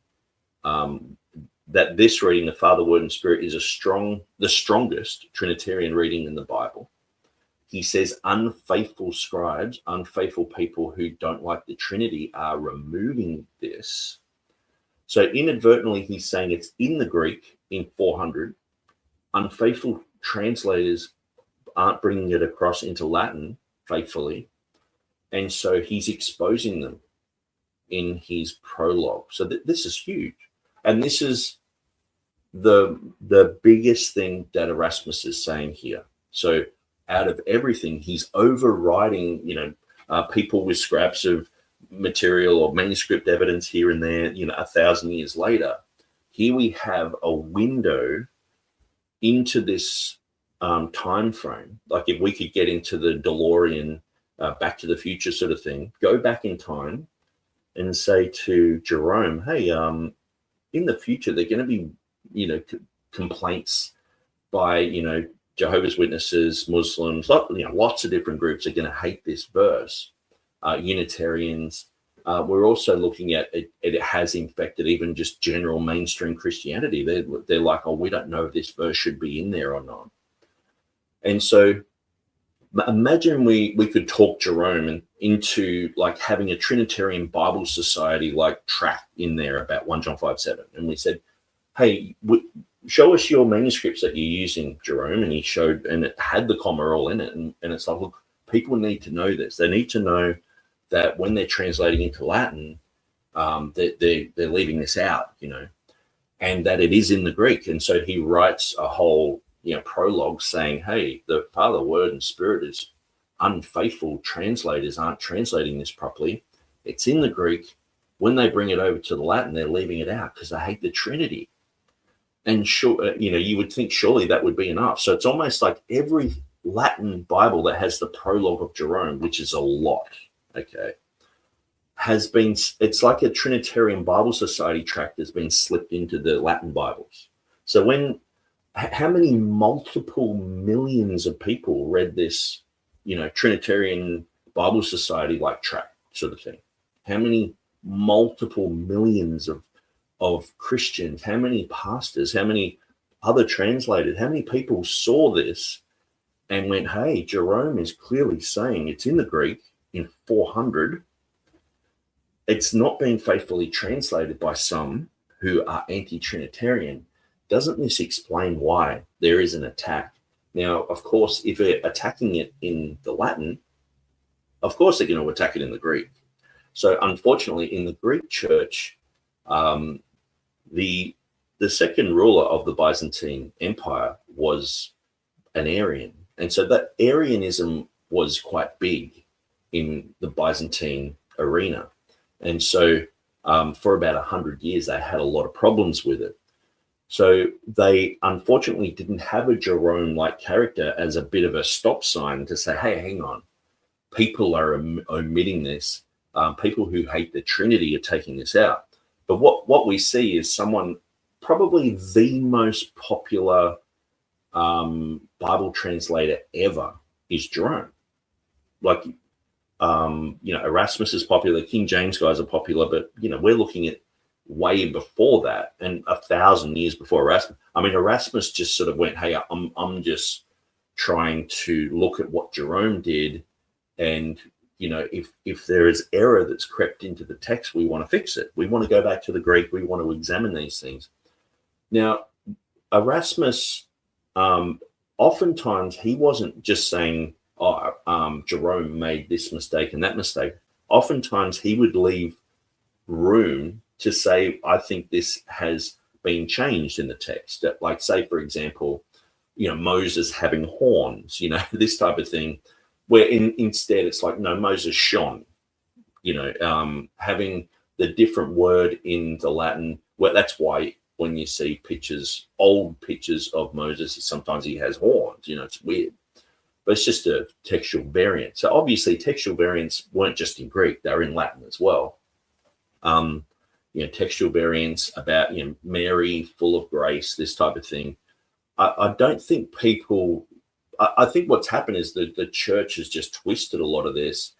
that this reading, the Father, Word, and Spirit, is the strongest Trinitarian reading in the Bible. He says unfaithful scribes, unfaithful people who don't like the Trinity are removing this. So inadvertently, he's saying it's in the Greek in 400. Unfaithful translators aren't bringing it across into Latin faithfully. And so he's exposing them in his prologue. So this is huge. And this is the biggest thing that Erasmus is saying here. So out of everything, he's overriding, people with scraps of material or manuscript evidence here and there, 1,000 years later. Here we have a window into this time frame. Like if we could get into the DeLorean, Back to the Future sort of thing, go back in time and say to Jerome, hey, in the future, there are going to be, complaints by, Jehovah's Witnesses, Muslims, lots of different groups are going to hate this verse. Unitarians. We're also looking at it. It has infected even just general mainstream Christianity. They're like, oh, we don't know if this verse should be in there or not. And so imagine we could talk Jerome into like having a Trinitarian Bible Society like track in there about 1 John 5:7. And we said, hey, show us your manuscripts that you're using, Jerome. And he showed, and it had the comma all in it. And it's like, look, people need to know this. They need to know that when they're translating into Latin, they're leaving this out, and that it is in the Greek. And so he writes a whole, prologue saying, hey, the Father, Word, and Spirit is unfaithful. Translators aren't translating this properly. It's in the Greek. When they bring it over to the Latin, they're leaving it out because they hate the Trinity. And sure, you would think surely that would be enough. So it's almost like every Latin Bible that has the prologue of Jerome, which is a lot, okay, it's like a Trinitarian Bible Society tract has been slipped into the Latin Bibles. So how many multiple millions of people read this, Trinitarian Bible Society like tract sort of thing? How many multiple millions of Christians, how many pastors, how many other translators, how many people saw this and went, hey, Jerome is clearly saying it's in the Greek in 400. It's not being faithfully translated by some who are anti-Trinitarian. Doesn't this explain why there is an attack? Now, of course, if they're attacking it in the Latin, of course they're going to attack it in the Greek. So unfortunately, in the Greek church, the second ruler of the Byzantine Empire was an Arian. And so that Arianism was quite big in the Byzantine arena. And so For about 100 years, they had a lot of problems with it. So they unfortunately didn't have a Jerome-like character as a bit of a stop sign to say, hey, hang on, people are omitting this. People who hate the Trinity are taking this out. But what we see is someone, probably the most popular Bible translator ever is Jerome. Like, Erasmus is popular, King James guys are popular, but, we're looking at way before that, and 1,000 years before Erasmus. I mean, Erasmus just sort of went, hey, I'm just trying to look at what Jerome did, and if there is error that's crept into the text, we want to fix it. We want to go back to the Greek. We want to examine these things. Now, Erasmus, oftentimes he wasn't just saying, Jerome made this mistake and that mistake. Oftentimes he would leave room to say, I think this has been changed in the text. Like, say, for example, Moses having horns, this type of thing, where instead it's like, no, Moses shone, having the different word in the Latin. Well, that's why when you see old pictures of Moses, sometimes he has horns, it's weird. But it's just a textual variant. So obviously textual variants weren't just in Greek, they were in Latin as well. Textual variants about, Mary full of grace, this type of thing. I don't think people, I think what's happened is that the church has just twisted a lot of this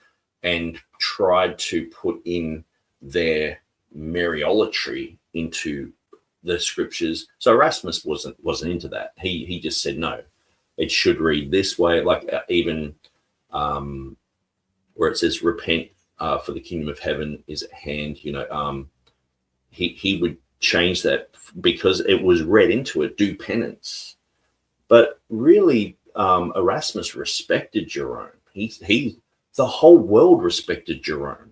and tried to put in their Mariolatry into the scriptures. So Erasmus wasn't into that. He just said, no, it should read this way. Like even where it says repent, for the kingdom of heaven is at hand, he would change that because it was read into it, do penance. But really, Erasmus respected Jerome. The whole world respected Jerome.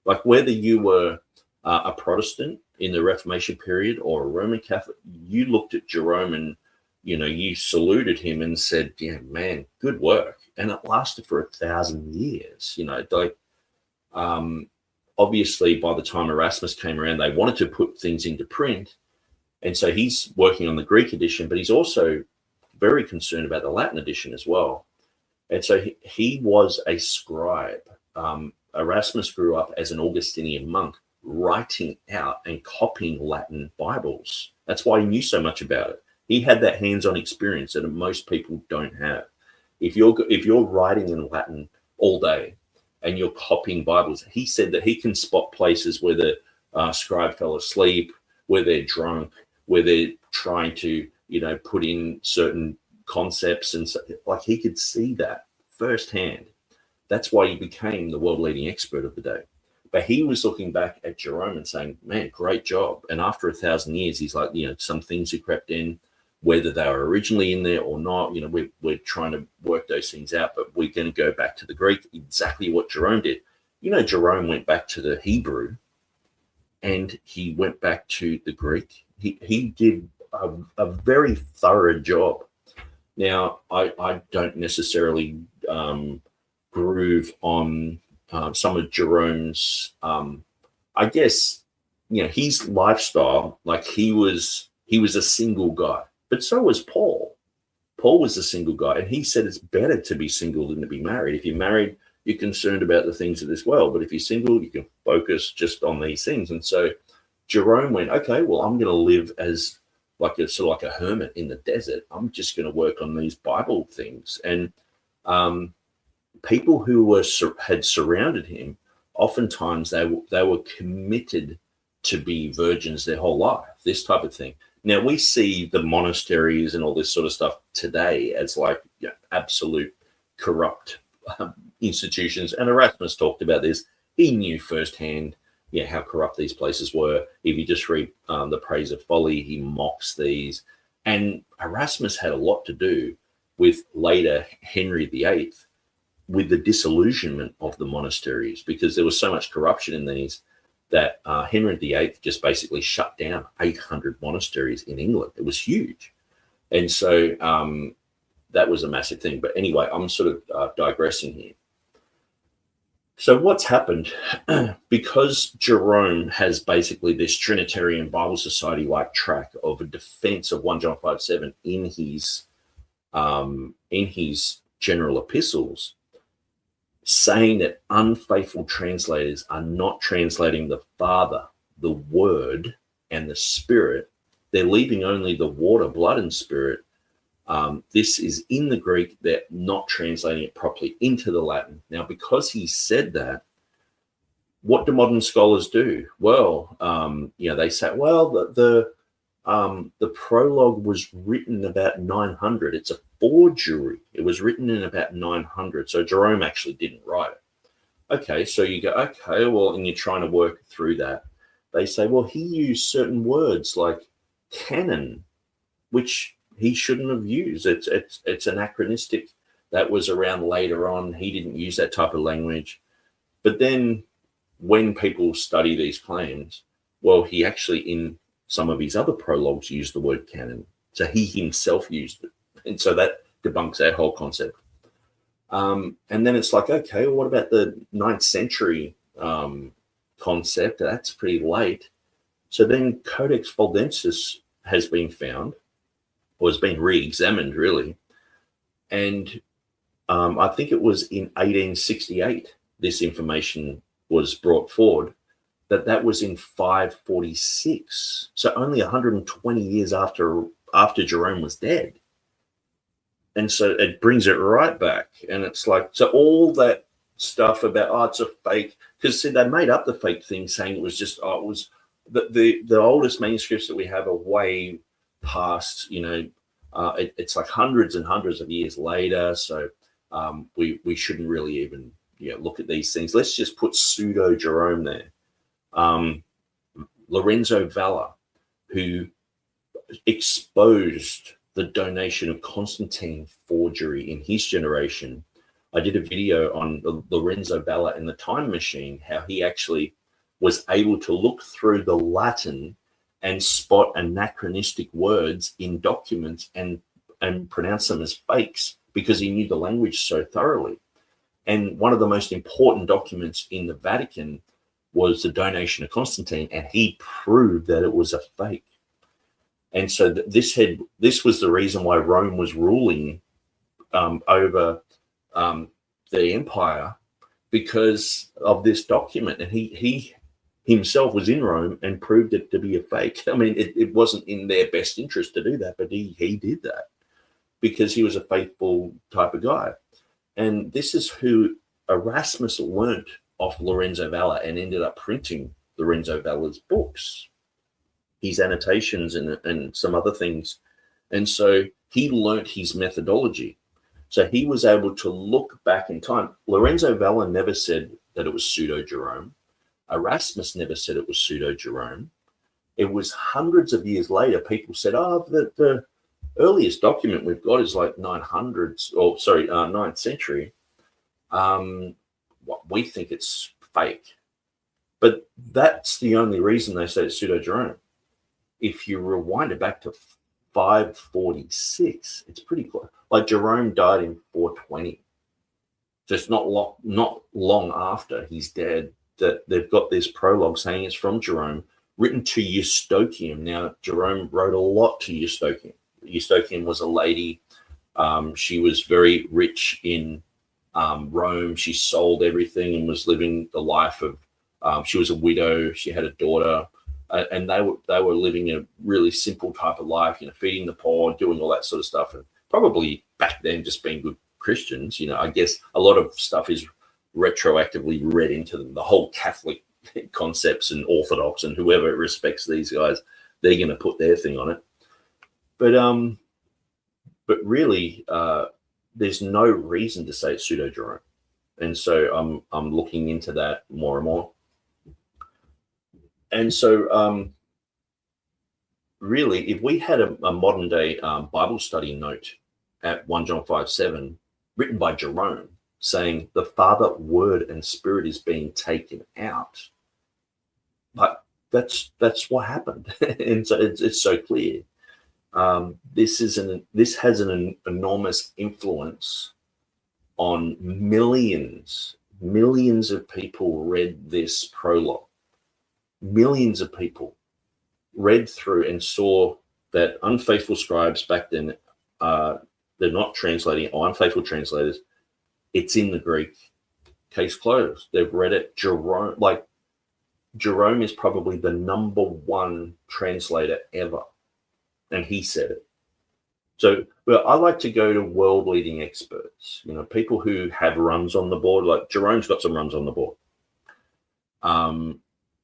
Like, whether you were a Protestant in the Reformation period or a Roman Catholic, you looked at Jerome and, you saluted him and said, yeah, man, good work. And it lasted for 1,000 years, obviously, by the time Erasmus came around, they wanted to put things into print. And so he's working on the Greek edition, but he's also very concerned about the Latin edition as well. And so he was a scribe. Erasmus grew up as an Augustinian monk, writing out and copying Latin Bibles. That's why he knew so much about it. He had that hands-on experience that most people don't have. If you're writing in Latin all day, and you're copying Bibles, he said that he can spot places where the scribe fell asleep, where they're drunk, where they're trying to, put in certain concepts. And so, like, he could see that firsthand. That's why he became the world-leading expert of the day. But he was looking back at Jerome and saying, man, great job. And after 1,000 years, he's like, some things have crept in, whether they were originally in there or not, we're trying to work those things out, but we're going to go back to the Greek, exactly what Jerome did. Jerome went back to the Hebrew and he went back to the Greek. He did a very thorough job. Now, I don't necessarily groove on some of Jerome's, I guess, his lifestyle. Like, he was a single guy. But so was Paul. Paul was a single guy, and he said it's better to be single than to be married. If you're married, you're concerned about the things of this world. But if you're single, you can focus just on these things. And so Jerome went, okay, well, I'm going to live as like a hermit in the desert. I'm just going to work on these Bible things. And people who had surrounded him, oftentimes they were committed to be virgins their whole life, this type of thing. Now, we see the monasteries and all this sort of stuff today as like absolute corrupt institutions. And Erasmus talked about this. He knew firsthand how corrupt these places were. If you just read The Praise of Folly, he mocks these. And Erasmus had a lot to do with later Henry VIII, with the disillusionment of the monasteries, because there was so much corruption in these that Henry VIII just basically shut down 800 monasteries in England. It was huge. And so that was a massive thing. But anyway, I'm sort of digressing here. So what's happened? Because Jerome has basically this Trinitarian Bible Society-like track of a defense of 1 John 5:7 in his general epistles, saying that unfaithful translators are not translating the Father, the Word, and the Spirit. They're leaving only the water, blood, and Spirit. This is in the Greek. They're not translating it properly into the Latin. Now, because he said that, what do modern scholars do? Well, they say, well, the prologue was written about 900. It's a forgery. It was written in about 900. So Jerome actually didn't write it. Okay, so you go, okay, well, and you're trying to work through that. They say, well, he used certain words like canon, which he shouldn't have used. It's anachronistic. That was around later on. He didn't use that type of language. But then when people study these claims, well, he actually in some of his other prologues used the word canon. So he himself used it. And so that debunks that whole concept. And then it's like, okay, well, what about the 9th century concept? That's pretty late. So then Codex Valdensis has been found, or has been re-examined, really. And I think it was in 1868 this information was brought forward, that was in 546. So only 120 years after Jerome was dead. And so it brings it right back. And it's like, so all that stuff about, oh, it's a fake, because see, they made up the fake thing saying it was just, oh, it was the oldest manuscripts that we have are way past, it's like hundreds and hundreds of years later. So we shouldn't really even look at these things. Let's just put pseudo Jerome there. Lorenzo Valla, who exposed the donation of Constantine forgery in his generation. I did a video on Lorenzo Valla and the Time Machine, how he actually was able to look through the Latin and spot anachronistic words in documents and pronounce them as fakes because he knew the language so thoroughly. And one of the most important documents in the Vatican was the donation of Constantine, and he proved that it was a fake. And so this was the reason why Rome was ruling over the empire, because of this document. And he himself was in Rome and proved it to be a fake. I mean, it wasn't in their best interest to do that, but he did that because he was a faithful type of guy. And this is who Erasmus learnt off Lorenzo Valla and ended up printing Lorenzo Valla's books, his annotations and some other things. And so he learnt his methodology. So he was able to look back in time. Lorenzo Valla never said that it was pseudo-Jerome. Erasmus never said it was pseudo-Jerome. It was hundreds of years later, people said, oh, the earliest document we've got is like 9th century. We think it's fake. But that's the only reason they say it's pseudo-Jerome. If you rewind it back to 546, it's pretty close. Like Jerome died in 420. So it's not long after he's dead that they've got this prologue saying it's from Jerome, written to Eustochium. Now, Jerome wrote a lot to Eustochium. Eustochium was a lady. She was very rich in Rome. She sold everything and was living the life of, she was a widow. She had a daughter. And they were living a really simple type of life, feeding the poor, doing all that sort of stuff. And probably back then just being good Christians, I guess a lot of stuff is retroactively read into them. The whole Catholic concepts and Orthodox and whoever respects these guys, they're going to put their thing on it. But really, there's no reason to say it's pseudo-Jerome. And so I'm looking into that more and more. And so really, if we had a modern day Bible study note at 1 John 5:7 written by Jerome saying the Father, Word, and Spirit is being taken out, but that's what happened. And so it's so clear. This has an enormous influence on millions millions of people read this prologue. Millions of people read through and saw that unfaithful scribes back then, they're not translating, or unfaithful translators, it's in the Greek. Case closed. They've read it. Jerome is probably the #1 translator ever, and he said it. So, well, I like to go to world-leading experts, people who have runs on the board. Like Jerome's got some runs on the board.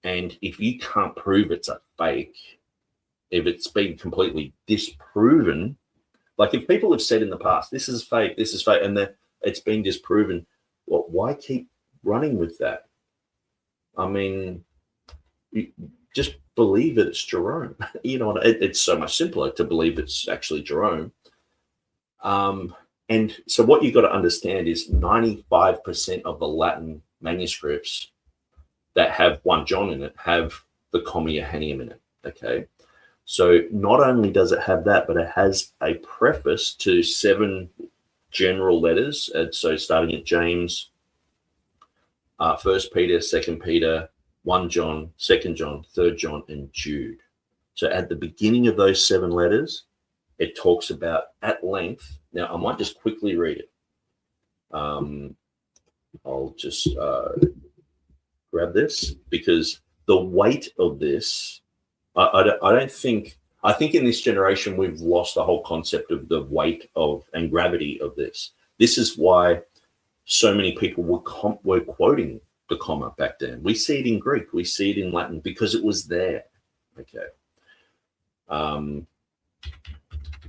And if you can't prove it's a fake, if it's been completely disproven, like if people have said in the past, this is fake, and then it's been disproven, well, why keep running with that? I mean, you just believe that it's Jerome. It's so much simpler to believe it's actually Jerome. And so what you've got to understand is 95% of the Latin manuscripts that have 1 John in it have the comma Johannine in it, okay? So not only does it have that, but it has a preface to 7 general letters. And so starting at James, 1 Peter, 2 Peter, 1 John, 2 John, 3 John, and Jude. So at the beginning of those 7 letters, it talks about at length. Now, I might just quickly read it. I'll just grab this, because the weight of this, I think in this generation, we've lost the whole concept of the weight of and gravity of this. This is why so many people were quoting the comma back then. We see it in Greek, we see it in Latin, because it was there. Okay.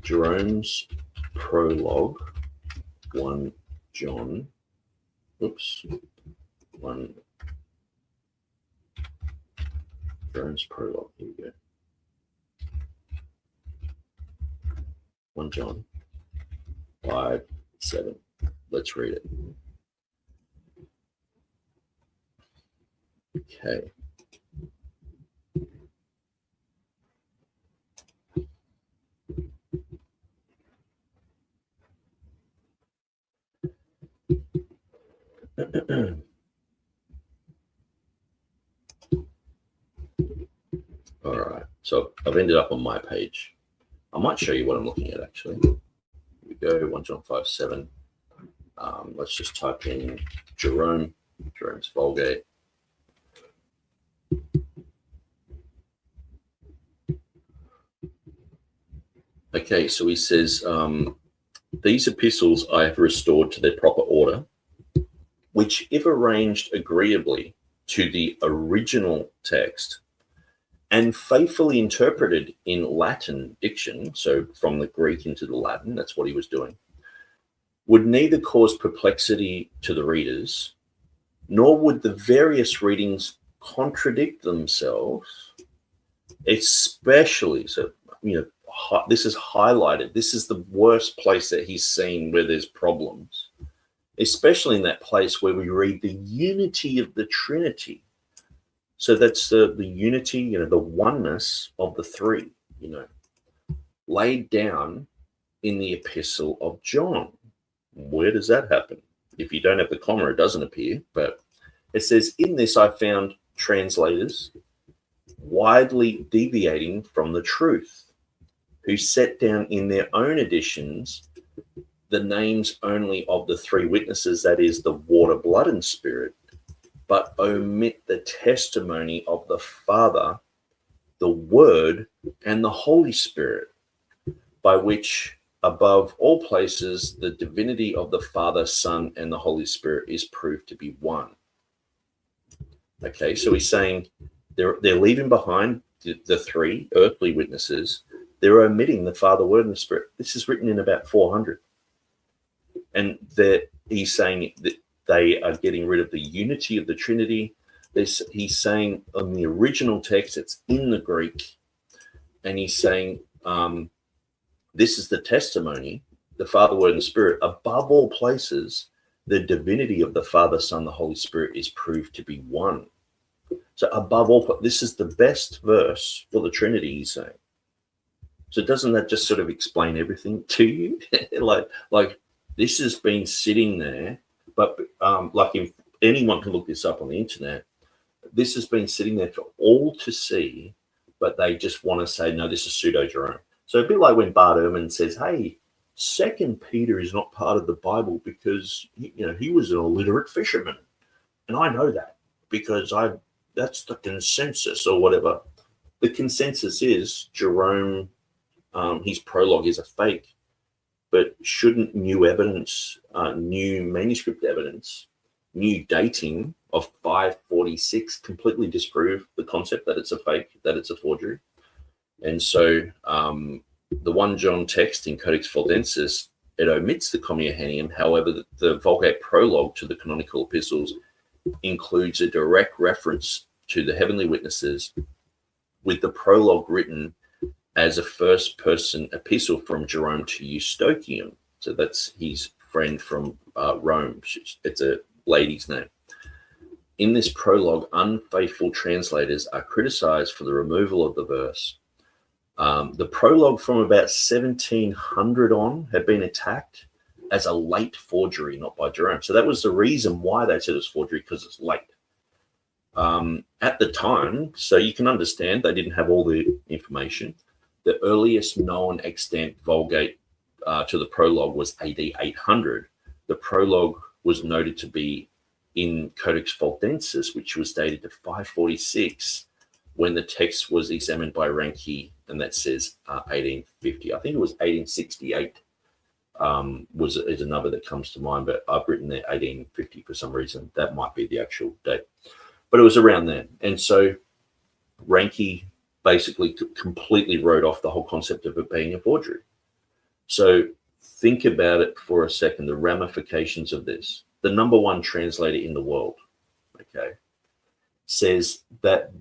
Jerome's prologue, 1 John, 1 Jerome's prologue, here we go. 1 John 5:7. Let's read it. Okay. All right. So I've ended up on my page. I might show you what I'm looking at, actually. Here we go, 1 John 5:7. Let's just type in Jerome's Vulgate. Okay, so he says, these epistles I have restored to their proper order, which, if arranged agreeably to the original text and faithfully interpreted in Latin diction, so from the Greek into the Latin, that's what he was doing, would neither cause perplexity to the readers, nor would the various readings contradict themselves, especially, so, this is highlighted. This is the worst place that he's seen where there's problems, especially in that place where we read the unity of the Trinity. So that's the unity, the oneness of the three, laid down in the epistle of John. Where does that happen? If you don't have the comma, it doesn't appear. But it says, in this I found translators widely deviating from the truth, who set down in their own editions the names only of the 3 witnesses, that is, the water, blood, and spirit, but omit the testimony of the Father, the Word, and the Holy Spirit, by which, above all places, the divinity of the Father, Son, and the Holy Spirit is proved to be one. Okay, so he's saying they're leaving behind the 3 earthly witnesses. They're omitting the Father, Word, and the Spirit. This is written in about 400. And he's saying that they are getting rid of the unity of the Trinity. He's saying on the original text, it's in the Greek. And he's saying this is the testimony, the Father, Word, and Spirit. Above all places, the divinity of the Father, Son, the Holy Spirit is proved to be one. So above all, this is the best verse for the Trinity, he's saying. So doesn't that just sort of explain everything to you? like this has been sitting there, but like anyone can look this up on the internet. This has been sitting there for all to see, but they just want to say, no, this is pseudo Jerome. So a bit like when Bart Ehrman says, hey, Second Peter is not part of the Bible because he was an illiterate fisherman, and I know that because that's the consensus or whatever. The consensus is Jerome, his prologue is a fake, but shouldn't new evidence, new manuscript evidence, new dating of 546 completely disprove the concept that it's a fake, that it's a forgery? And so the 1 John text in Codex Valdensis, it omits the Comma Johannine. However, the Vulgate prologue to the canonical epistles includes a direct reference to the heavenly witnesses, with the prologue written as a first-person epistle from Jerome to Eustochium. So that's his friend from Rome. It's a lady's name. In this prologue, unfaithful translators are criticized for the removal of the verse. The prologue from about 1700 on had been attacked as a late forgery, not by Jerome. So that was the reason why they said it's forgery, because it's late. At the time, so you can understand they didn't have all the information. The earliest known extant Vulgate to the prologue was AD 800. The prologue was noted to be in Codex Valdensis, which was dated to 546, when the text was examined by Ranke, and that says 1850. I think it was 1868 is a number that comes to mind, but I've written there 1850 for some reason. That might be the actual date, but it was around then. And so Ranke basically completely wrote off the whole concept of it being a forgery. So think about it for a second, the ramifications of this. The number one translator in the world, okay, says that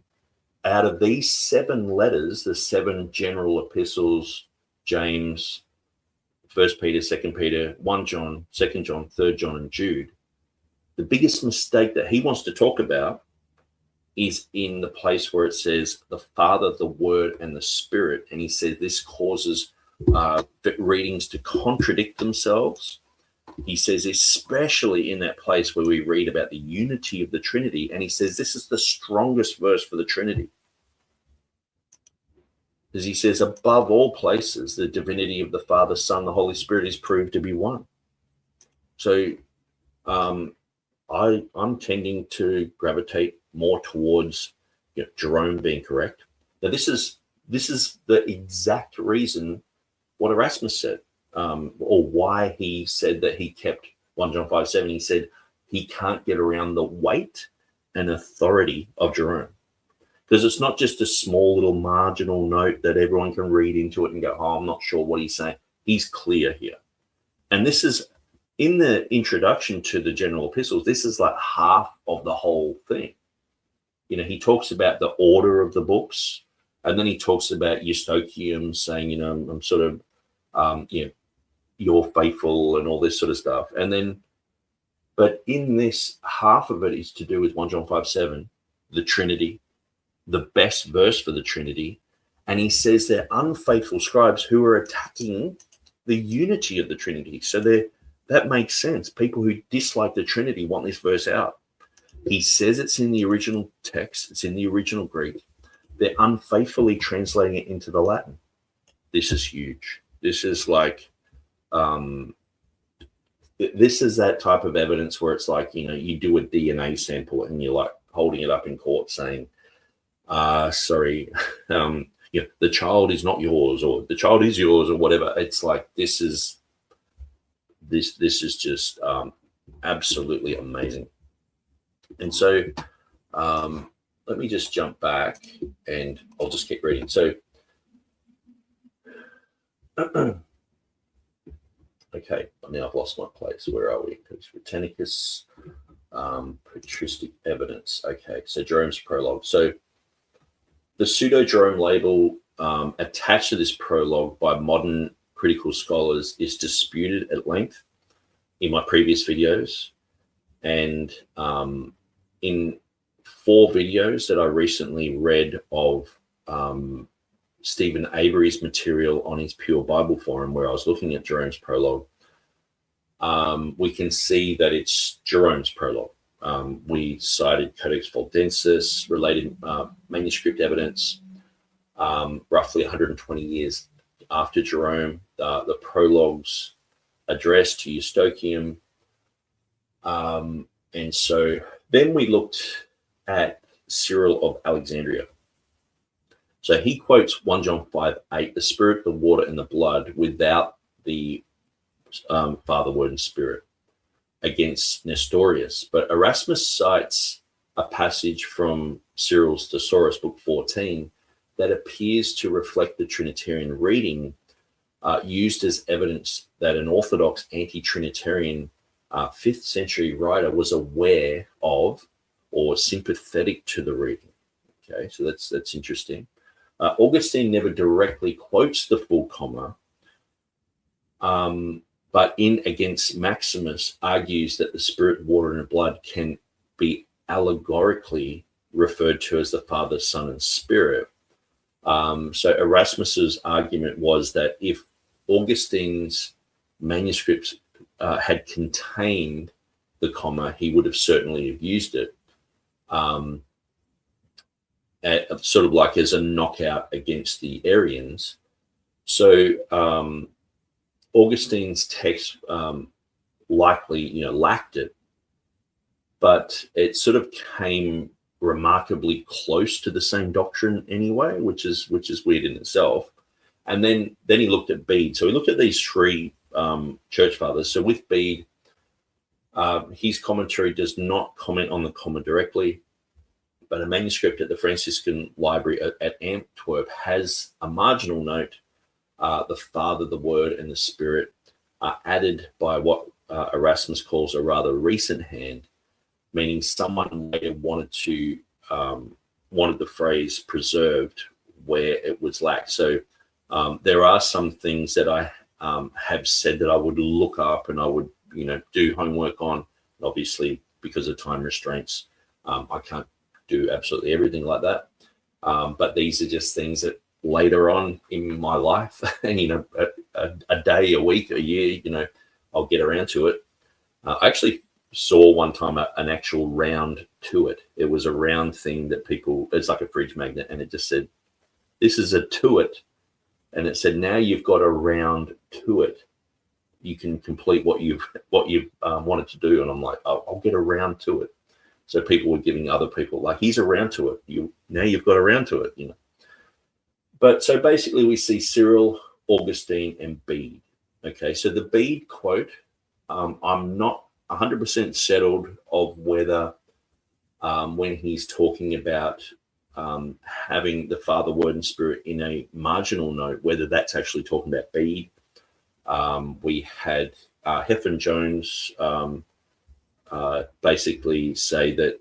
out of these 7 letters, the 7 general epistles, James, 1 Peter, 2 Peter, 1 John, 2 John, 3 John, and Jude, the biggest mistake that he wants to talk about is in the place where it says the Father, the Word, and the Spirit. And he says this causes readings to contradict themselves. He says, especially in that place where we read about the unity of the Trinity, and he says this is the strongest verse for the Trinity. As he says, above all places, the divinity of the Father, Son, the Holy Spirit is proved to be one. So I'm tending to gravitate more towards Jerome being correct. Now, this is the exact reason what Erasmus said. Or why he said that he kept 1 John 5:7. He said he can't get around the weight and authority of Jerome, because it's not just a small little marginal note that everyone can read into it and go, oh, I'm not sure what he's saying. He's clear here. And this is in the introduction to the general epistles. This is like half of the whole thing. He talks about the order of the books, and then he talks about Eustochium saying, I'm sort of, you're faithful and all this sort of stuff. And then, but in this, half of it is to do with 1 John 5:7, the Trinity, the best verse for the Trinity. And he says they're unfaithful scribes who are attacking the unity of the Trinity. So that makes sense. People who dislike the Trinity want this verse out. He says it's in the original text. It's in the original Greek. They're unfaithfully translating it into the Latin. This is huge. This is like, this is that type of evidence where it's like, you do a DNA sample and you're like holding it up in court saying, sorry, the child is not yours, or the child is yours, or whatever. It's like, this is just absolutely amazing. And so let me just jump back and I'll just keep reading. So okay, now I've lost my place. Where are we? Britannicus, patristic evidence. Okay, so Jerome's prologue. So the pseudo-Jerome label attached to this prologue by modern critical scholars is disputed at length in my previous videos. And in 4 videos that I recently read of Stephen Avery's material on his Pure Bible Forum, where I was looking at Jerome's prologue, we can see that it's Jerome's prologue. We cited Codex Valdensis, related manuscript evidence, roughly 120 years after Jerome, the prologues address to Eustochium. And so then we looked at Cyril of Alexandria. So he quotes 1 John 5:8, the Spirit, the water, and the blood, without the Father, Word, and Spirit, against Nestorius. But Erasmus cites a passage from Cyril's Thesaurus, book 14, that appears to reflect the Trinitarian reading, used as evidence that an Orthodox anti-Trinitarian 5th century writer was aware of or sympathetic to the reading. Okay, so that's interesting. Augustine never directly quotes the full comma, but in Against Maximus argues that the Spirit, water, and blood can be allegorically referred to as the Father, Son, and Spirit. So Erasmus's argument was that if Augustine's manuscripts had contained the comma, he would have certainly have used it, sort of like as a knockout against the Arians. So Augustine's text likely, lacked it, but it sort of came remarkably close to the same doctrine anyway, which is weird in itself. And then he looked at Bede. So he looked at these three church fathers. So with Bede, his commentary does not comment on the comma directly, but a manuscript at the Franciscan Library at Antwerp has a marginal note. The Father, the Word, and the Spirit are added by what Erasmus calls a rather recent hand, meaning someone later wanted the phrase preserved where it was lacked. So there are some things that I have said that I would look up and I would, do homework on. Obviously, because of time restraints, I can't do absolutely everything like that. But these are just things that later on in my life, and a day, a week, a year, I'll get around to it. I actually saw one time an actual round to it. It was a round thing that it's like a fridge magnet, and it just said, "This is a to it," and it said, "Now you've got a round to it. You can complete what you've wanted to do." And I'm like, I'll get around to it. So people were giving other people like, "He's around to it. Now you've got around to it." But so basically we see Cyril, Augustine, and Bede. Okay, so the Bede quote, I'm not 100% settled of whether when he's talking about having the Father, Word, and Spirit in a marginal note, whether that's actually talking about Bede. We had Heffern Jones basically say that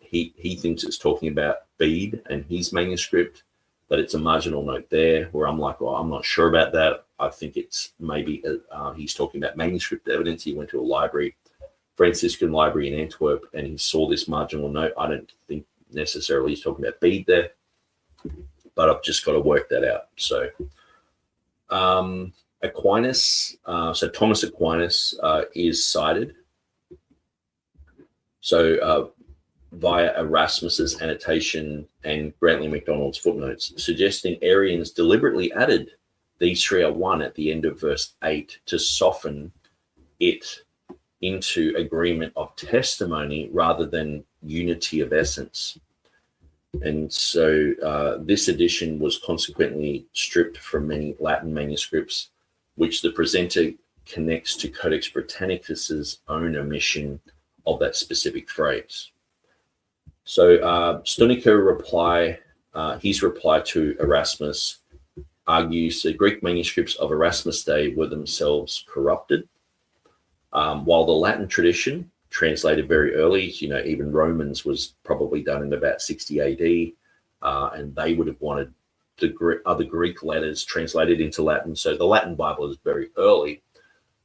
he thinks it's talking about Bede and his manuscript, but it's a marginal note there, where I'm like, well, I'm not sure about that. I think it's maybe he's talking about manuscript evidence. He went to a library, Franciscan library in Antwerp, and he saw this marginal note. I don't think necessarily he's talking about Bede there, but I've just got to work that out. So Aquinas, so Thomas Aquinas is cited. So via Erasmus's annotation and Grantley MacDonald's footnotes, suggesting Arians deliberately added these three are one at the end of verse 8 to soften it into agreement of testimony rather than unity of essence. And so this edition was consequently stripped from many Latin manuscripts, which the presenter connects to Codex Britannicus's own omission of that specific phrase. So Stonica his reply to Erasmus argues the Greek manuscripts of Erasmus' day were themselves corrupted, while the Latin tradition, translated very early, even Romans was probably done in about 60 AD, and they would have wanted the other Greek letters translated into Latin. So the Latin Bible is very early.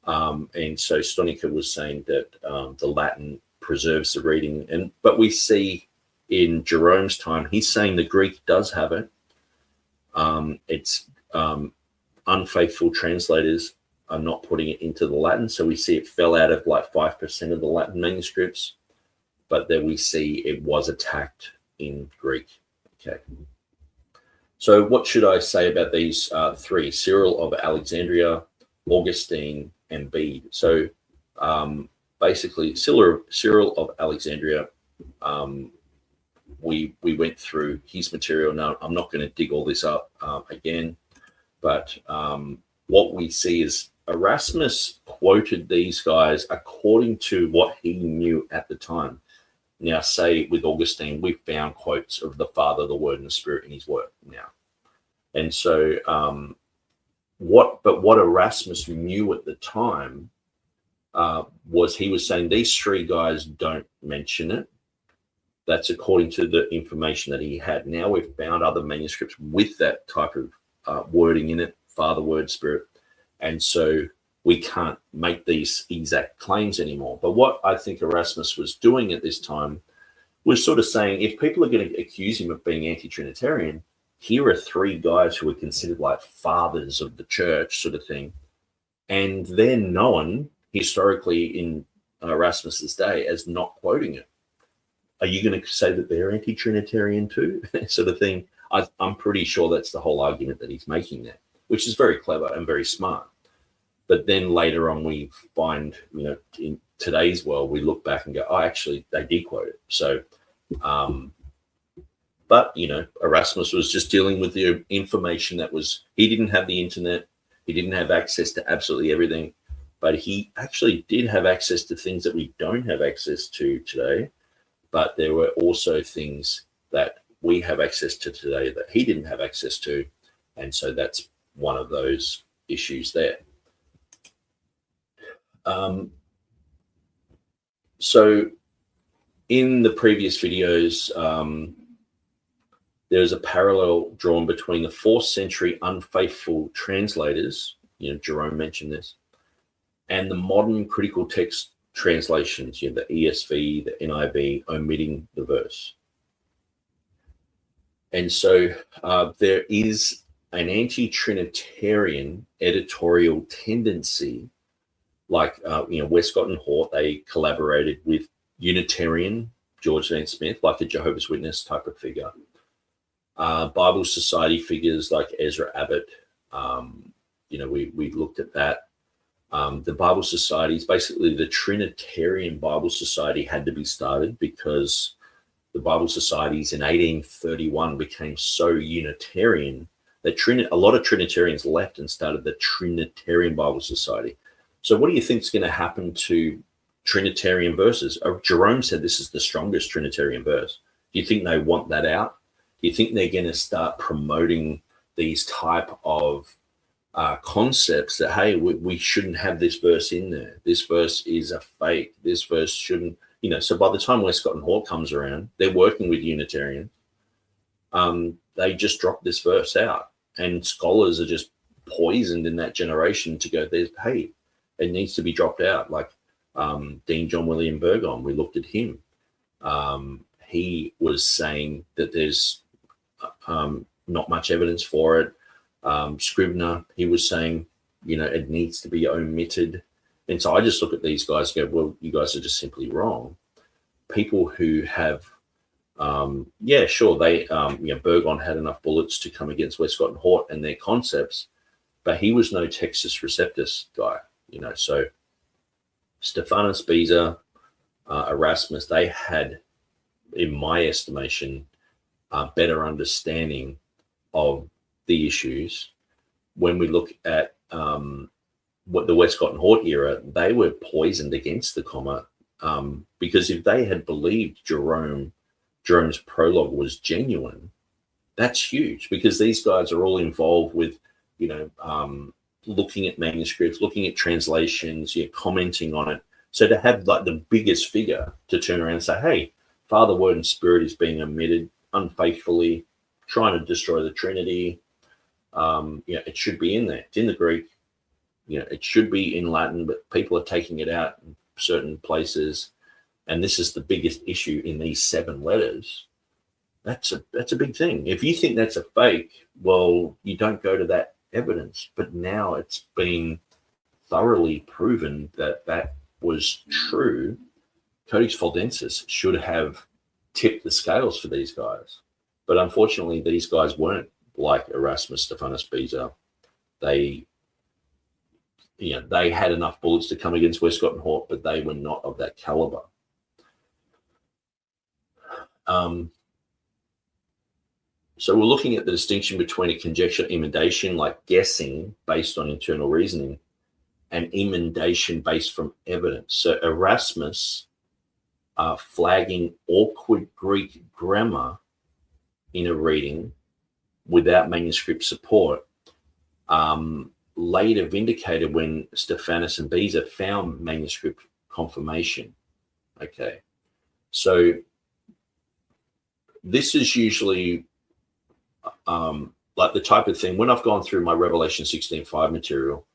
And so Stonica was saying that the Latin preserves the reading. But we see in Jerome's time, he's saying the Greek does have it. It's unfaithful translators are not putting it into the Latin. So we see it fell out of like 5% of the Latin manuscripts. but then we see it was attacked in Greek. Okay. So what should I say about these three? Cyril of Alexandria, Augustine, and Bede. So basically, Cyril of Alexandria, we went through his material. Now, I'm not going to dig all this up again, but what we see is Erasmus quoted these guys according to what he knew at the time. Now, say with Augustine, we found quotes of the Father, the Word, and the Spirit in his work now. And so what Erasmus knew at the time was he was saying these three guys don't mention it. That's according to the information that he had. Now we've found other manuscripts with that type of wording in it, Father, Word, Spirit. And so we can't make these exact claims anymore. But what I think Erasmus was doing at this time was sort of saying, if people are going to accuse him of being anti-Trinitarian, here are three guys who are considered like fathers of the church sort of thing. And they're known historically in Erasmus's day as not quoting it. Are you going to say that they're anti-Trinitarian too? Sort of thing. I'm pretty sure that's the whole argument that he's making there, which is very clever and very smart. But then later on, we find, in today's world, we look back and go, oh, actually, they did quote it. So, but, Erasmus was just dealing with the information he didn't have the internet. He didn't have access to absolutely everything, but he actually did have access to things that we don't have access to today. But there were also things that we have access to today that he didn't have access to. And so that's one of those issues there. So in the previous videos, there's a parallel drawn between the 4th century unfaithful translators, Jerome mentioned this, and the modern critical text translations, the ESV, the NIV, omitting the verse. And so there is an anti-Trinitarian editorial tendency, like, Westcott and Hort, they collaborated with Unitarian George Van Smith, like a Jehovah's Witness type of figure. Bible Society figures like Ezra Abbott, we looked at that. The Bible Societies, basically the Trinitarian Bible Society had to be started because the Bible Societies in 1831 became so Unitarian that a lot of Trinitarians left and started the Trinitarian Bible Society. So what do you think is going to happen to Trinitarian verses? Jerome said this is the strongest Trinitarian verse. Do you think they want that out? Do you think they're going to start promoting these type of concepts that, hey, we shouldn't have this verse in there. This verse is a fake. This verse shouldn't, so by the time Westcott and Hort comes around, they're working with Unitarians. They just drop this verse out, and scholars are just poisoned in that generation to go, hey, it needs to be dropped out. Like Dean John William Burgon, we looked at him. He was saying that there's not much evidence for it. Scribner, he was saying, it needs to be omitted. And so I just look at these guys and go, well, you guys are just simply wrong. People who have, Burgon had enough bullets to come against Westcott and Hort and their concepts, but he was no Textus Receptus guy, so Stephanus, Beza, Erasmus, they had, in my estimation, a better understanding of the issues. When we look at what the Westcott and Hort era, they were poisoned against the comma, because if they had believed Jerome's prologue was genuine, that's huge, because these guys are all involved with, looking at manuscripts, looking at translations, commenting on it. So to have like the biggest figure to turn around and say, hey, Father, Word, and Spirit is being omitted unfaithfully, trying to destroy the Trinity. It should be in there. It's in the Greek. It should be in Latin, but people are taking it out in certain places. And this is the biggest issue in these 7 letters. That's a big thing. If you think that's a fake, well, you don't go to that evidence. But now it's been thoroughly proven that that was true. Codex Valdensis should have tipped the scales for these guys. But unfortunately, these guys weren't like Erasmus, Stephanus, Beza. They had enough bullets to come against Westcott and Hort, but they were not of that caliber. So we're looking at the distinction between a conjecture emendation, like guessing based on internal reasoning, and emendation based from evidence. So Erasmus flagging awkward Greek grammar in a reading without manuscript support, later vindicated when Stephanus and Beza found manuscript confirmation. Okay, so this is usually like the type of thing, when I've gone through my Revelation 16:5 material,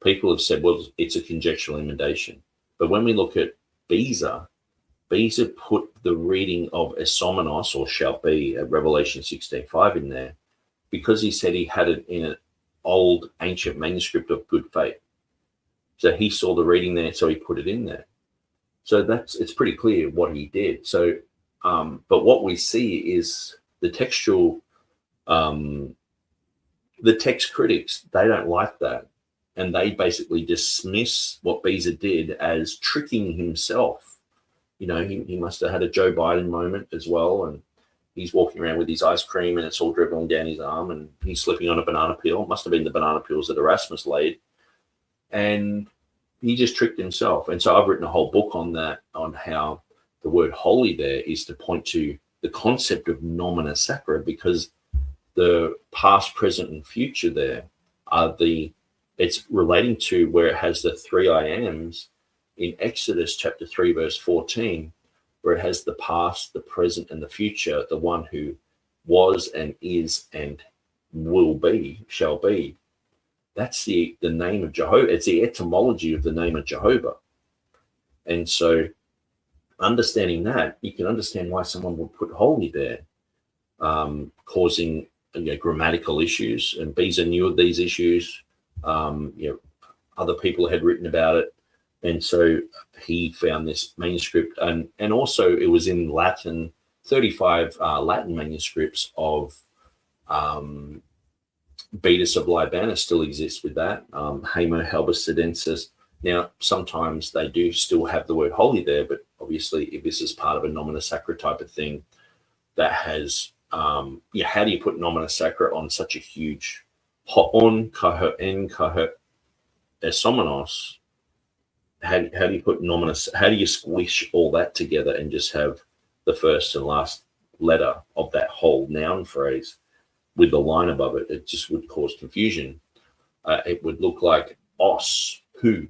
people have said, well, it's a conjectural emendation. But when we look at Beza put the reading of esomenos, or shall be, at Revelation 16:5 in there, because he said he had it in an old ancient manuscript of good faith. So he saw the reading there, so he put it in there. So it's pretty clear what he did. So, but what we see is the textual, the text critics, they don't like that. And they basically dismiss what Beza did as tricking himself. You know, he must have had a Joe Biden moment as well. And he's walking around with his ice cream and it's all dribbling down his arm, and he's slipping on a banana peel. It must have been the banana peels that Erasmus laid. And he just tricked himself. And so I've written a whole book on that, on how the word holy there is to point to the concept of nomina sacra, because the past, present, and future there are it's relating to where it has the three I ams in Exodus chapter 3, verse 14, where it has the past, the present, and the future, the one who was and is and will be, shall be. That's the name of Jehovah. It's the etymology of the name of Jehovah. And so understanding that, you can understand why someone would put holy there, causing grammatical issues. And Beza knew of these issues. Other people had written about it. And so he found this manuscript, and also it was in Latin. 35 Latin manuscripts of Beatus of Libanus still exists with that. Haemo Halbersidensis. Now, sometimes they do still have the word holy there, but obviously if this is part of a nomina sacra type of thing, that has, how do you put nomina sacra on such a huge hoon kaho en kaho esomenos? How do you put nomina? How do you squish all that together and just have the first and last letter of that whole noun phrase with the line above it? It just would cause confusion. It would look like os, who,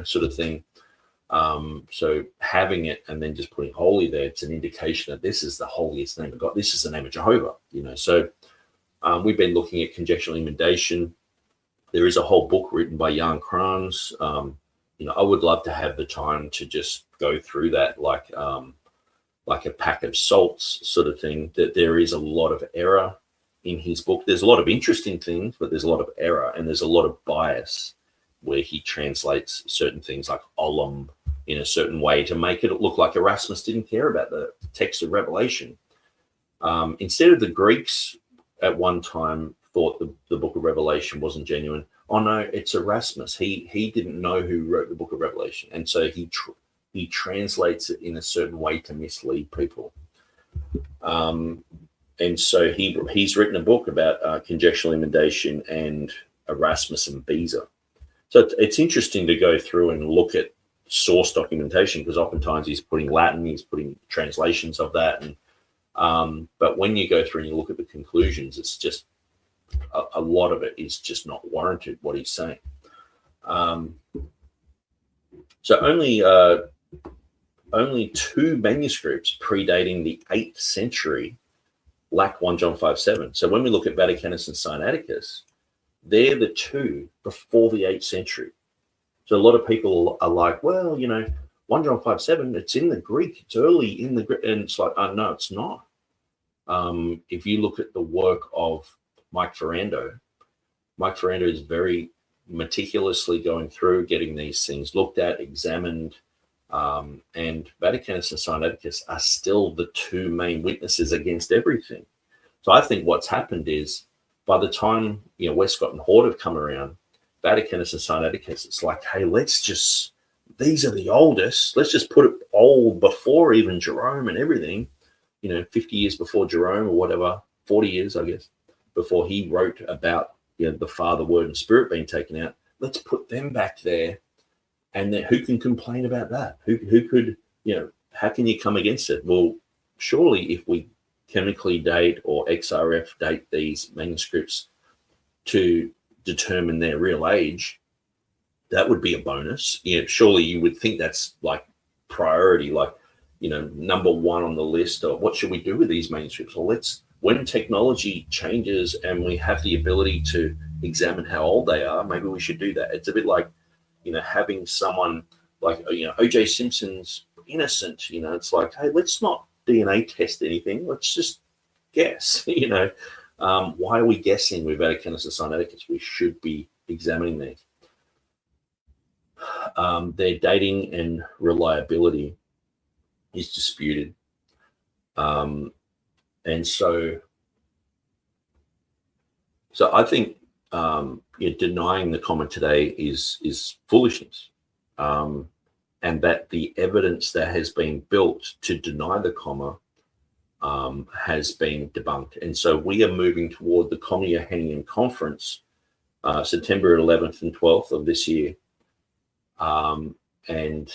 sort of thing. So having it and then just putting holy there, it's an indication that this is the holiest name of God. This is the name of Jehovah. So we've been looking at conjectural emendation. There is a whole book written by Jan Kranz. I would love to have the time to just go through that like a pack of salts sort of thing. That there is a lot of error in his book. There's a lot of interesting things, but there's a lot of error, and there's a lot of bias where he translates certain things like olim in a certain way to make it look like Erasmus didn't care about the text of Revelation. Instead of the Greeks at one time thought the book of Revelation wasn't genuine. Oh no, it's Erasmus. He didn't know who wrote the book of Revelation, and so he translates it in a certain way to mislead people. And so he's written a book about conjectural emendation and Erasmus and Beza. So it's interesting to go through and look at source documentation, because oftentimes he's putting Latin, he's putting translations of that, and but when you go through and you look at the conclusions, it's just a lot of it is just not warranted what he's saying. So only two manuscripts predating the 8th century lack 1 John 5:7. So when we look at Vaticanus and Sinaiticus, they're the two before the 8th century. So a lot of people are like, well, 1 John 5:7, it's in the Greek, it's early in the Greek, and it's like, no, it's not. If you look at the work of Mike Ferrando is very meticulously going through, getting these things looked at, examined, And Vaticanus and Sinaiticus are still the two main witnesses against everything. So I think what's happened is by the time, Westcott and Hort have come around, Vaticanus and Sinaiticus, it's like, hey, these are the oldest. Let's just put it old before even Jerome and everything, 50 years before Jerome or whatever, 40 years, I guess, before he wrote about, the Father, Word, and Spirit being taken out. Let's put them back there. And then who can complain about that? Who could, how can you come against it? Well, surely if we chemically date or XRF date these manuscripts to determine their real age, that would be a bonus. Surely you would think that's like priority, like, number one on the list of what should we do with these manuscripts? Well, when technology changes and we have the ability to examine how old they are, maybe we should do that. It's a bit like, having someone like, O.J. Simpson's innocent, it's like, hey, let's not DNA test anything. Let's just guess, why are we guessing with Vaticanus and Sinaiticus? We should be examining these. Their dating and reliability is disputed. And so I think denying the comma today is foolishness, and that the evidence that has been built to deny the comma has been debunked. And so we are moving toward the Comma Johannine Conference, September 11th and 12th of this year. And,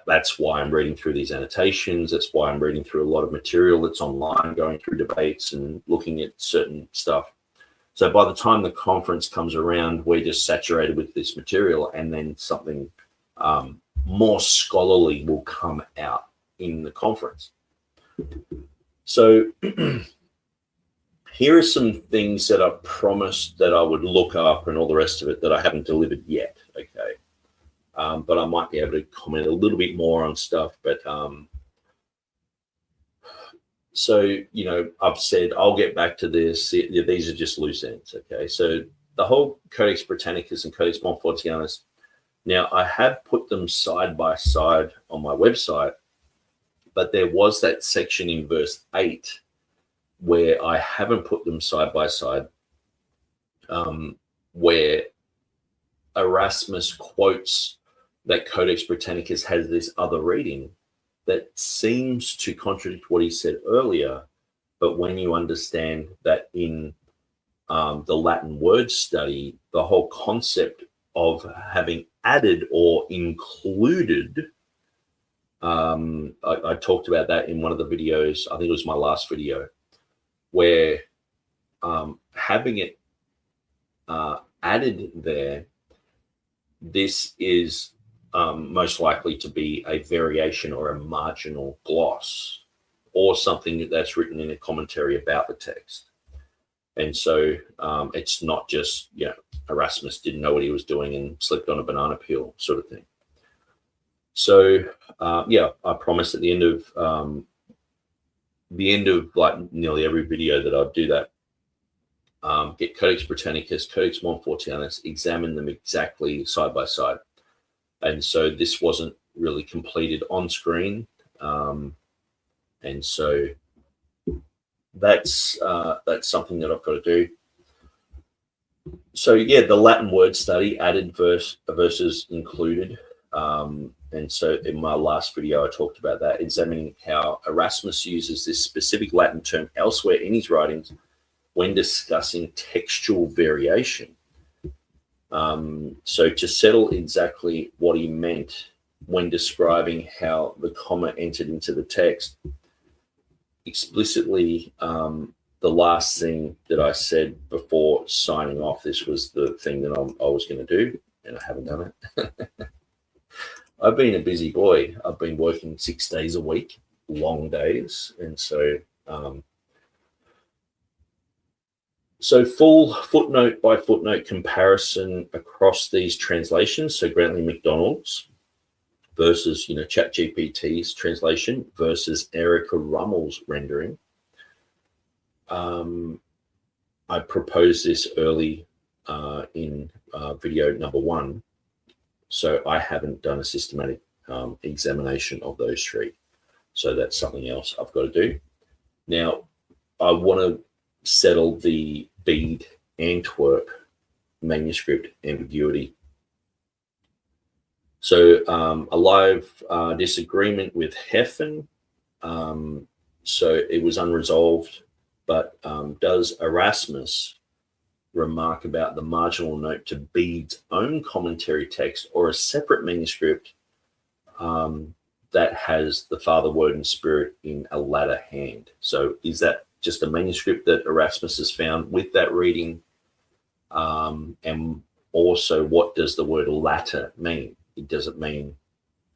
that's why I'm reading through these annotations. That's why I'm reading through a lot of material that's online, going through debates and looking at certain stuff. So by the time the conference comes around, we're just saturated with this material, and then something more scholarly will come out in the conference. So here are some things that I promised that I would look up and all the rest of it that I haven't delivered yet, okay? But I might be able to comment a little bit more on stuff. But so, I've said I'll get back to this. These are just loose ends, okay? So the whole Codex Britannicus and Codex Montfortianus, now I have put them side by side on my website, but there was that section in verse 8 where I haven't put them side by side, where Erasmus quotes that Codex Britannicus has this other reading that seems to contradict what he said earlier. But when you understand that in the Latin word study, the whole concept of having added or included, I talked about that in one of the videos, I think it was my last video, where having it added there, this is most likely to be a variation or a marginal gloss or something that's written in a commentary about the text. And so it's not just, Erasmus didn't know what he was doing and slipped on a banana peel sort of thing. So, I promise at the end of like nearly every video that I'll do that. Get Codex Britannicus, Codex Montfortianus, examine them exactly side by side. And so this wasn't really completed on screen. And so that's something that I've got to do. So the Latin word study, added verses included. And so in my last video, I talked about that, examining how Erasmus uses this specific Latin term elsewhere in his writings when discussing textual variation. So to settle exactly what he meant when describing how the comma entered into the text, explicitly, the last thing that I said before signing off, this was the thing that I was going to do, and I haven't done it. I've been a busy boy. I've been working 6 days a week, long days. And so, full footnote by footnote comparison across these translations. So Grantley MacDonald's versus, ChatGPT's translation versus Erica Rummel's rendering. I proposed this early in video number 1. So I haven't done a systematic examination of those three. So that's something else I've got to do. Now, I want to settle the Bede Antwerp manuscript ambiguity. So a live disagreement with Heffen. So it was unresolved, but does Erasmus remark about the marginal note to Bede's own commentary text or a separate manuscript that has the Father, Word, and Spirit in a latter hand? So is that just a manuscript that Erasmus has found with that reading? And also, what does the word latter mean? It doesn't mean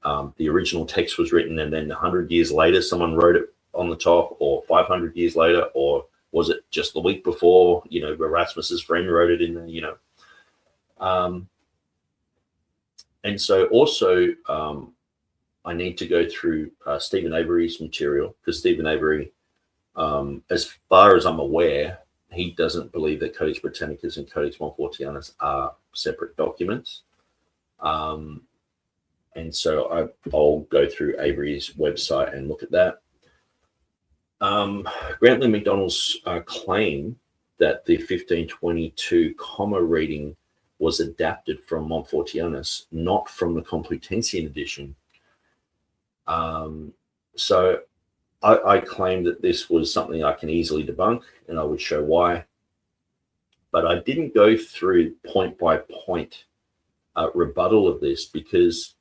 the original text was written and then 100 years later someone wrote it on the top, or 500 years later, or was it just the week before, Erasmus's friend wrote it in there, and so also I need to go through Stephen Avery's material, because Stephen Avery, as far as I'm aware, he doesn't believe that Codex Britannicus and Codex Montfortianus are separate documents. And so I'll go through Avery's website and look at that. Grantley MacDonald's claim that the 1522 comma reading was adapted from Montfortianus, not from the Complutensian edition. So I claim that this was something I can easily debunk, and I would show why. But I didn't go through point by point rebuttal of this, because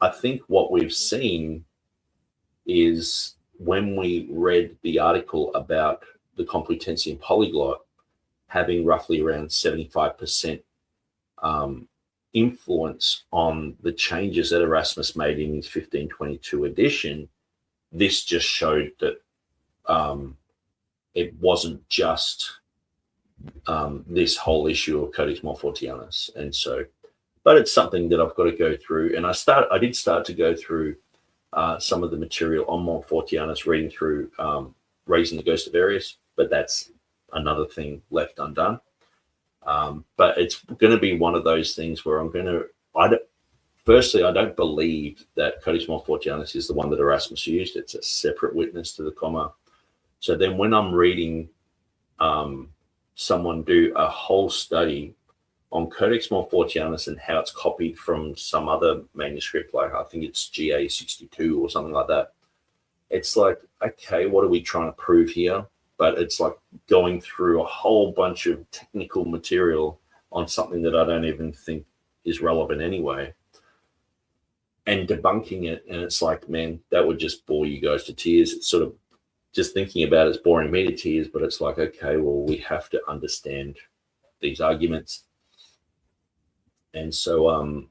I think what we've seen is, when we read the article about the Complutensian polyglot having roughly around 75% influence on the changes that Erasmus made in his 1522 edition, this just showed that it wasn't just this whole issue of Codex Montfortianus. And so, but it's something that I've got to go through. And I did start to go through some of the material on Montfortianus, reading through Raising the Ghost of Arius, but that's another thing left undone. But it's going to be one of those things where firstly, I don't believe that Codex Montfortianus is the one that Erasmus used. It's a separate witness to the comma. So then when I'm reading someone do a whole study on Codex Montfortianus and how it's copied from some other manuscript, like I think it's GA62 or something like that, it's like, okay, what are we trying to prove here? But it's like going through a whole bunch of technical material on something that I don't even think is relevant anyway, and debunking it. And it's like, man, that would just bore you guys to tears. It's sort of, just thinking about it's boring me to tears, but it's like, okay, well, we have to understand these arguments. And so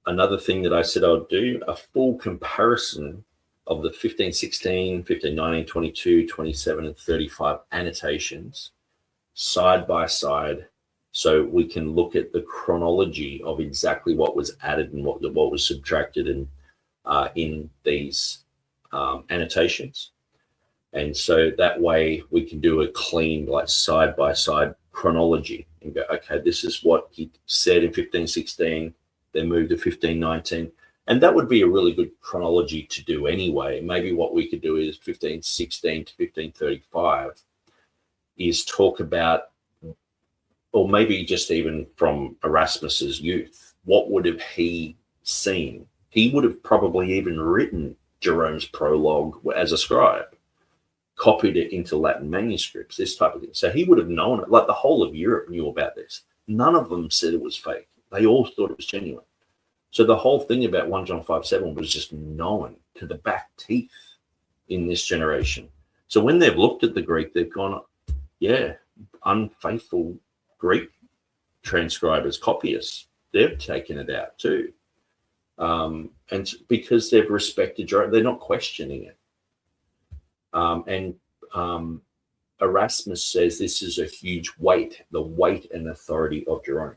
another thing that I said I'll do, a full comparison of the 1516, 1519, 22, 27, and 35 annotations side by side, so we can look at the chronology of exactly what was added and what was subtracted in these annotations. And so that way we can do a clean, like, side by side chronology and go, okay, this is what he said in 1516, then moved to 1519. And that would be a really good chronology to do anyway. Maybe what we could do is 1516 to 1535 is talk about, or maybe just even from Erasmus's youth, what would have he seen? He would have probably even written Jerome's prologue as a scribe, copied it into Latin manuscripts, this type of thing. So he would have known it. Like, the whole of Europe knew about this. None of them said it was fake. They all thought it was genuine. So the whole thing about 1 John 5:7 was just known to the back teeth in this generation. So when they've looked at the Greek, they've gone, yeah, unfaithful Greek transcribers, copyists, they've taken it out too. And because they've respected Jerome, they're not questioning it. Erasmus says this is a huge weight, the weight and authority of Jerome.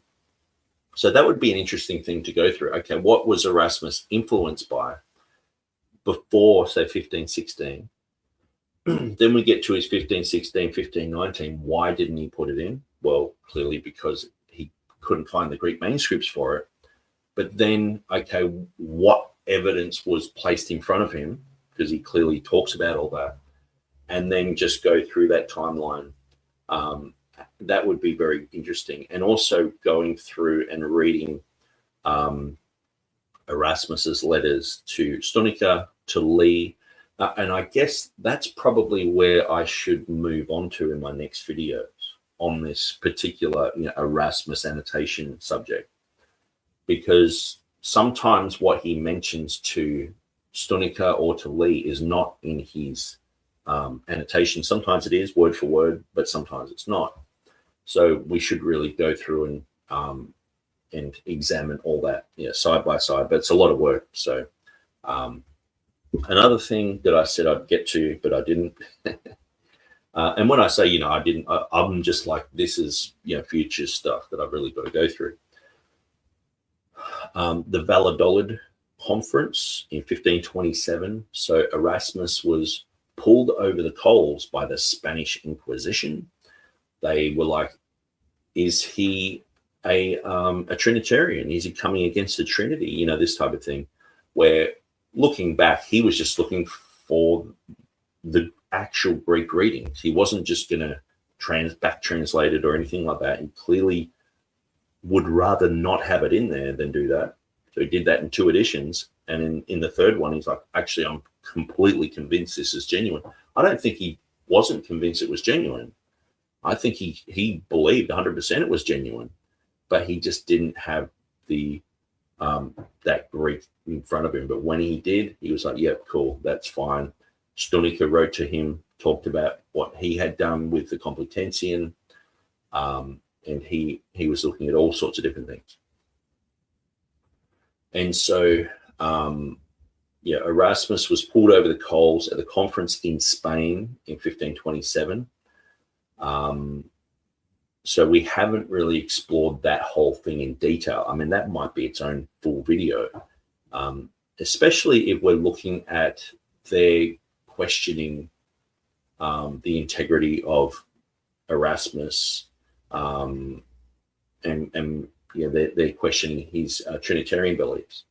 So that would be an interesting thing to go through. Okay, what was Erasmus influenced by before, say, 1516? Then we get to his 1516, 1519. Why didn't he put it in? Well, clearly because he couldn't find the Greek manuscripts for it. But then, okay, what evidence was placed in front of him? Because he clearly talks about all that. And then just go through that timeline. That would be very interesting. And also going through and reading Erasmus's letters to Stonica, to Lee. And I guess that's probably where I should move on to in my next videos on this particular Erasmus annotation subject. Because sometimes what he mentions to Stonica or to Lee is not in his annotation. Sometimes it is word for word, but sometimes it's not. So we should really go through and examine all that side by side, but it's a lot of work. So another thing that I said I'd get to, but I didn't. And when I say, I didn't, I'm just like, this is, future stuff that I've really got to go through. The Valladolid Conference in 1527. So Erasmus was pulled over the coals by the Spanish Inquisition. They were like, is he a Trinitarian? Is he coming against the Trinity? This type of thing, where looking back, he was just looking for the actual Greek readings. He wasn't just going to back translate it or anything like that. He clearly would rather not have it in there than do that. So he did that in 2 editions. And in the third one, he's like, actually, I'm completely convinced this is genuine. I don't think he wasn't convinced it was genuine. I think he believed 100% it was genuine, but he just didn't have the that Greek in front of him. But when he did, he was like, yeah, cool, that's fine. Stonica wrote to him, talked about what he had done with the Complutensian, and he was looking at all sorts of different things. And so, Erasmus was pulled over the coals at the conference in Spain in 1527. So we haven't really explored that whole thing in detail. I mean, that might be its own full video, especially if we're looking at their questioning the integrity of Erasmus, and they're questioning his Trinitarian beliefs.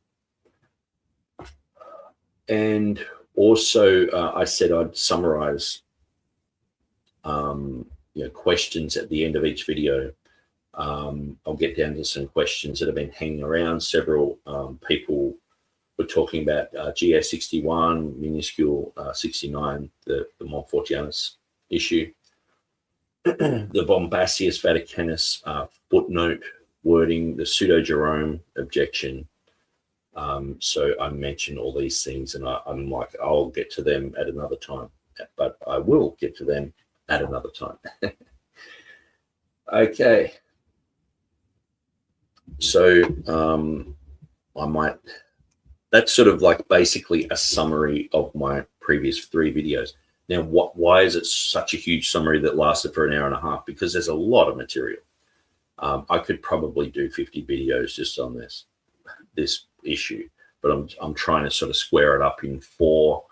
And also, I said I'd summarize questions at the end of each video. I'll get down to some questions that have been hanging around. Several people were talking about GA 61, minuscule 69, the Montfortianus issue, the Bombastius Vaticanus footnote wording, the pseudo-Jerome objection. So I mentioned all these things, and I'm like, I'll get to them at another time, but I will get to them at another time. Okay. So that's sort of like basically a summary of my previous 3 videos. Now, why is it such a huge summary that lasted for an hour and a half? Because there's a lot of material. I could probably do 50 videos just on this issue, but I'm trying to sort of square it up in 4,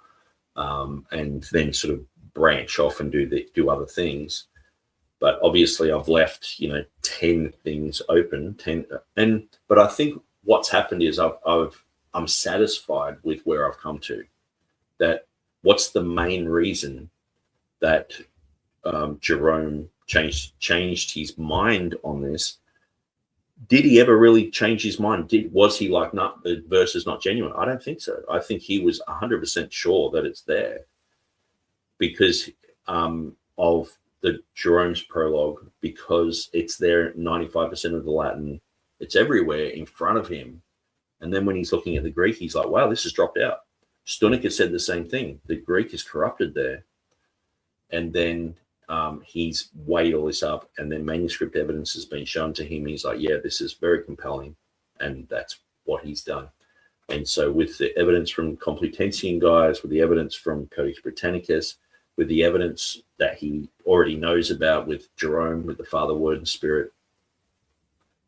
and then sort of branch off and do other things. But obviously I've left 10 things open, but I think what's happened is I'm satisfied with where I've come to. That what's the main reason that Jerome changed his mind on this? Did he ever really change his mind? Was he like, no, the verse is not genuine? I don't think so. I think he was 100% sure that it's there, because of the Jerome's prologue, because it's there 95% of the Latin. It's everywhere in front of him. And then when he's looking at the Greek, he's like, wow, this has dropped out. Stonica said the same thing. The Greek is corrupted there. And then he's weighed all this up, and then manuscript evidence has been shown to him. He's like, yeah, this is very compelling. And that's what he's done. And so with the evidence from Complutensian guys, with the evidence from Codex Britannicus, with the evidence that he already knows about with Jerome, with the Father, Word, and Spirit.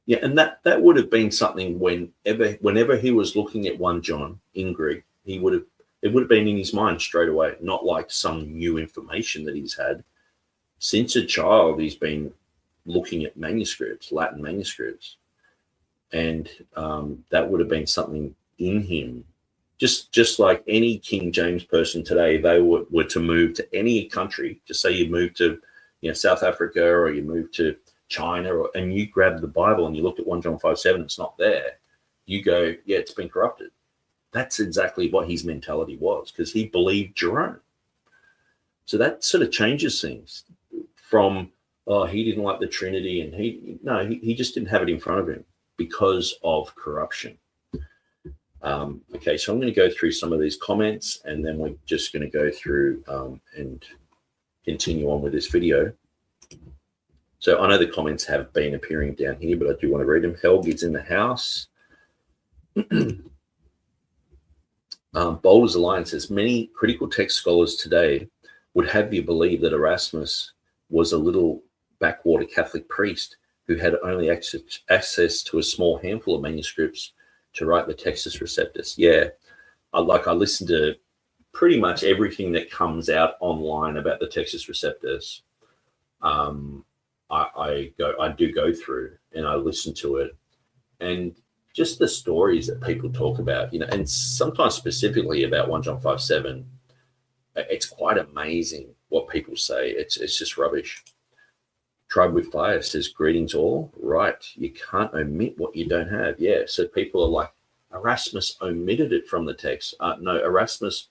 Yeah, and that would have been something whenever he was looking at 1 John in Greek, it would have been in his mind straight away, not like some new information that he's had. Since a child, he's been looking at manuscripts, Latin manuscripts. And that would have been something in him. Just like any King James person today, they were to move to any country. Just say you move to, South Africa, or you move to China, and you grab the Bible and you look at 1 John 5:7, it's not there. You go, yeah, it's been corrupted. That's exactly what his mentality was, because he believed Jerome. So that sort of changes things from, he didn't like the Trinity, and he just didn't have it in front of him because of corruption. Okay, so I'm going to go through some of these comments, and then we're just going to go through and continue on with this video. So I know the comments have been appearing down here, but I do want to read them. Helga's in the house. Boulders Alliance says, many critical text scholars today would have you believe that Erasmus was a little backwater Catholic priest who had only access to a small handful of manuscripts to write the Textus Receptus. Yeah, I listen to pretty much everything that comes out online about the Textus Receptus. I do go through and I listen to it, and just the stories that people talk about, and sometimes specifically about 1 John 5:7, it's quite amazing what people say. It's just rubbish. Tribe with Fire says, greetings all. Right, you can't omit what you don't have. Yeah, so people are like, Erasmus omitted it from the text. No, Erasmus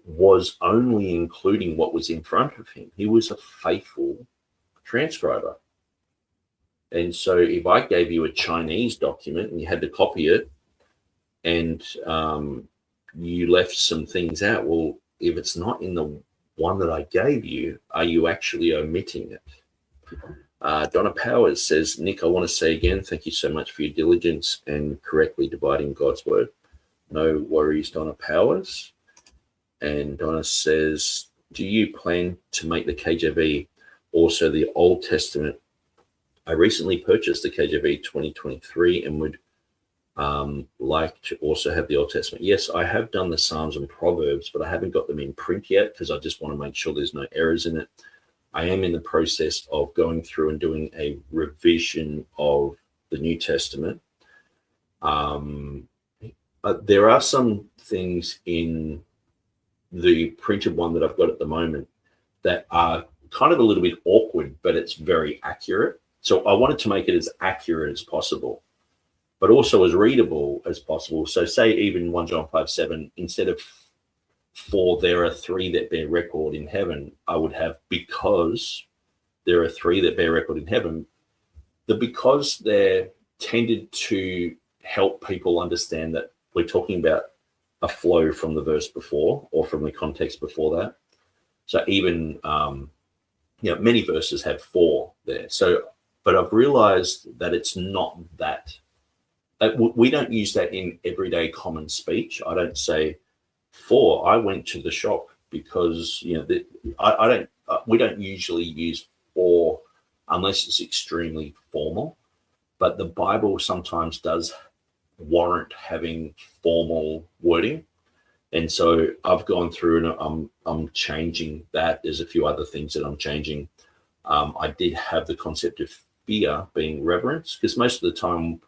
was only including what was in front of him. He was a faithful transcriber. And so if I gave you a Chinese document and you had to copy it, and you left some things out, well, if it's not in the one that I gave you, are you actually omitting it? Donna Powers says, Nick, I want to say again, thank you so much for your diligence and correctly dividing God's word. No worries, Donna Powers. And Donna says, do you plan to make the KJV also the Old Testament? I recently purchased the KJV 2023 and would like to also have the Old Testament. Yes, I have done the Psalms and Proverbs, but I haven't got them in print yet because I just want to make sure there's no errors in it. I am in the process of going through and doing a revision of the New Testament. There are some things in the printed one that I've got at the moment that are kind of a little bit awkward, but it's very accurate. So I wanted to make it as accurate as possible, but also as readable as possible. So say even 1 John 5:7, instead of for there are 3 that bear record in heaven, I would have because there are 3 that bear record in heaven. The because they're tended to help people understand that we're talking about a flow from the verse before or from the context before that. So even, many verses have 4 there. So, but I've realized that it's not that. We don't use that in everyday common speech. I don't say, for I went to the shop, because we don't usually use for unless it's extremely formal, but the Bible sometimes does warrant having formal wording, and so I've gone through and I'm changing that. There's a few other things that I'm changing. I did have the concept of fear being reverence, because most of the time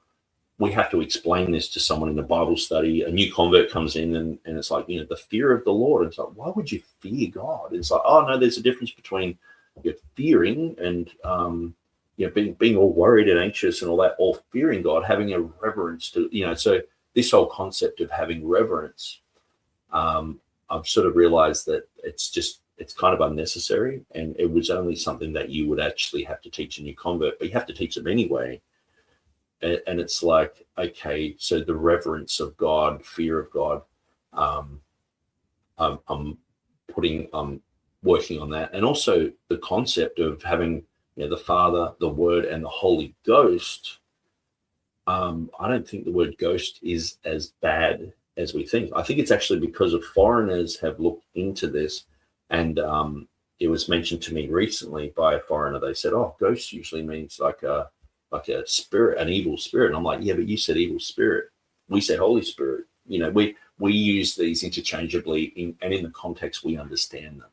we have to explain this to someone in a Bible study. A new convert comes in and it's like, the fear of the Lord. It's like, why would you fear God? It's like, oh no, there's a difference between fearing and being all worried and anxious and all that, or fearing God, having a reverence to, so this whole concept of having reverence, I've sort of realized that it's kind of unnecessary, and it was only something that you would actually have to teach a new convert, but you have to teach them anyway. And it's like, okay, so the reverence of God, fear of God, I'm working on that. And also the concept of having, the Father, the Word, and the Holy Ghost. I don't think the word ghost is as bad as we think. I think it's actually because of foreigners have looked into this, and it was mentioned to me recently by a foreigner. They said, oh, ghost usually means like a spirit, an evil spirit. And I'm like, yeah, but you said evil spirit. We said Holy Spirit. We use these interchangeably, and in the context we understand them.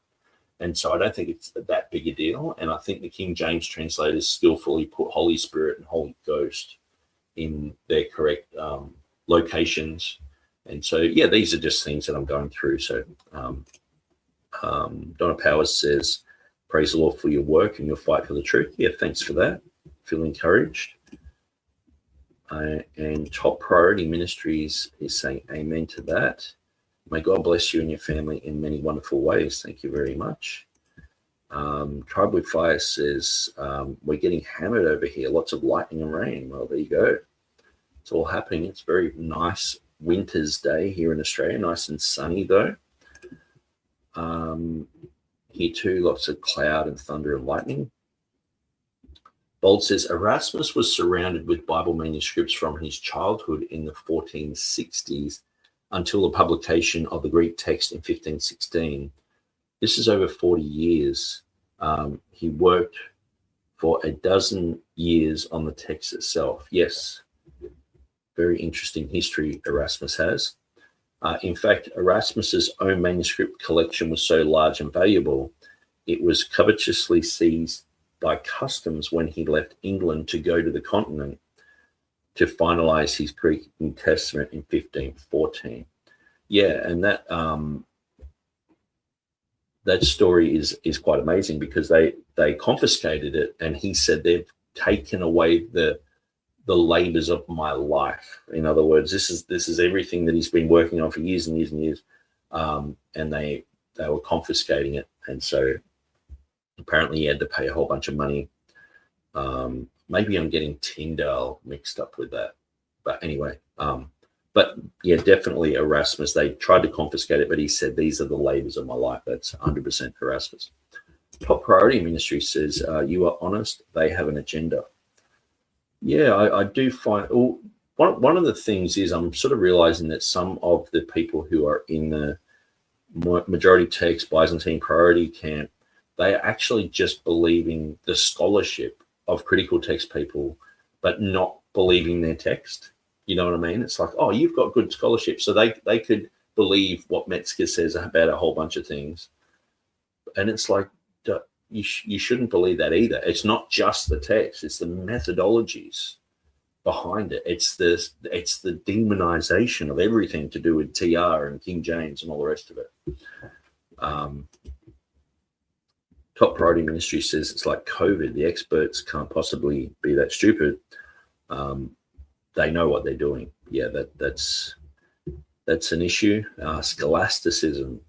And so I don't think it's that big a deal. And I think the King James translators skillfully put Holy Spirit and Holy Ghost in their correct locations. And so, yeah, these are just things that I'm going through. So Donna Powers says, praise the Lord for your work and your fight for the truth. Yeah, thanks for that. Feel encouraged. And Top Priority Ministries is saying amen to that. May God bless you and your family in many wonderful ways. Thank you very much. Tribe with Fire says, we're getting hammered over here. Lots of lightning and rain. Well, there you go. It's all happening. It's a very nice winter's day here in Australia. Nice and sunny, though. Here, too, lots of cloud and thunder and lightning. Bold says, Erasmus was surrounded with Bible manuscripts from his childhood in the 1460s until the publication of the Greek text in 1516. This is over 40 years. He worked for a dozen years on the text itself. Yes, very interesting history Erasmus has. In fact, Erasmus's own manuscript collection was so large and valuable, it was covetously seized by customs when he left England to go to the continent to finalize his Greek New Testament in 1514. Yeah, and that story is quite amazing because they confiscated it, and he said they've taken away the labors of my life. In other words, this is everything that he's been working on for years and years and years, and they were confiscating it, and so apparently he had to pay a whole bunch of money. Maybe I'm getting Tyndale mixed up with that, but anyway. But yeah, definitely Erasmus. They tried to confiscate it, but he said, these are the labors of my life. That's 100% Erasmus. Top Priority Ministry says, you are honest. They have an agenda. Yeah, I do find, one of the things is I'm sort of realizing that some of the people who are in the majority text Byzantine priority camp, they are actually just believing the scholarship of critical text people, but not believing their text. You know what I mean? It's like, oh, you've got good scholarship. So they could believe what Metzger says about a whole bunch of things. And it's like, you shouldn't believe that either. It's not just the text. It's the methodologies behind it. It's the demonization of everything to do with TR and King James and all the rest of it. Top Priority Ministry says it's like COVID. The experts can't possibly be that stupid. They know what they're doing. Yeah, that's an issue. Scholasticism.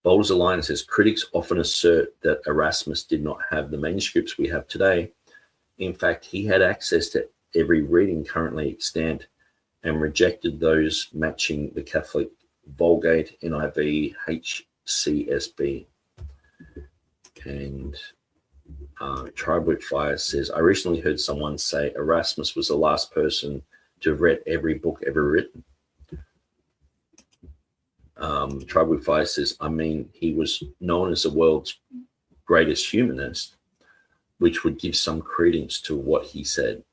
Boulders Alliance says critics often assert that Erasmus did not have the manuscripts we have today. In fact, he had access to every reading currently extant and rejected those matching the Catholic Vulgate, NIV, HCSB. And Tribe with Fire says, I recently heard someone say Erasmus was the last person to have read every book ever written. Tribe with Fire says, I mean, he was known as the world's greatest humanist, which would give some credence to what he said,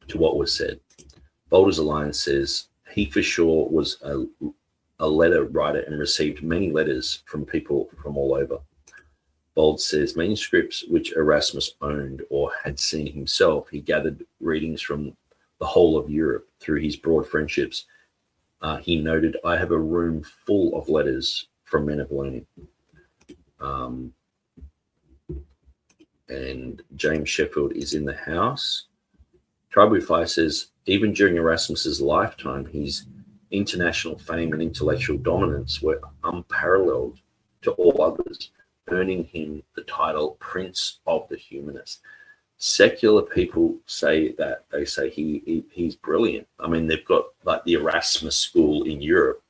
to what was said. Boulders Alliance says, he for sure was a letter writer and received many letters from people from all over. Bold says, manuscripts which Erasmus owned or had seen himself, he gathered readings from the whole of Europe through his broad friendships. He noted, I have a room full of letters from men of learning. And James Sheffield is in the house. Tribe Fire says, even during Erasmus's lifetime, his international fame and intellectual dominance were unparalleled to all others, earning him the title Prince of the Humanists. Secular people say that. They say he's brilliant. I mean, they've got like the Erasmus School in Europe.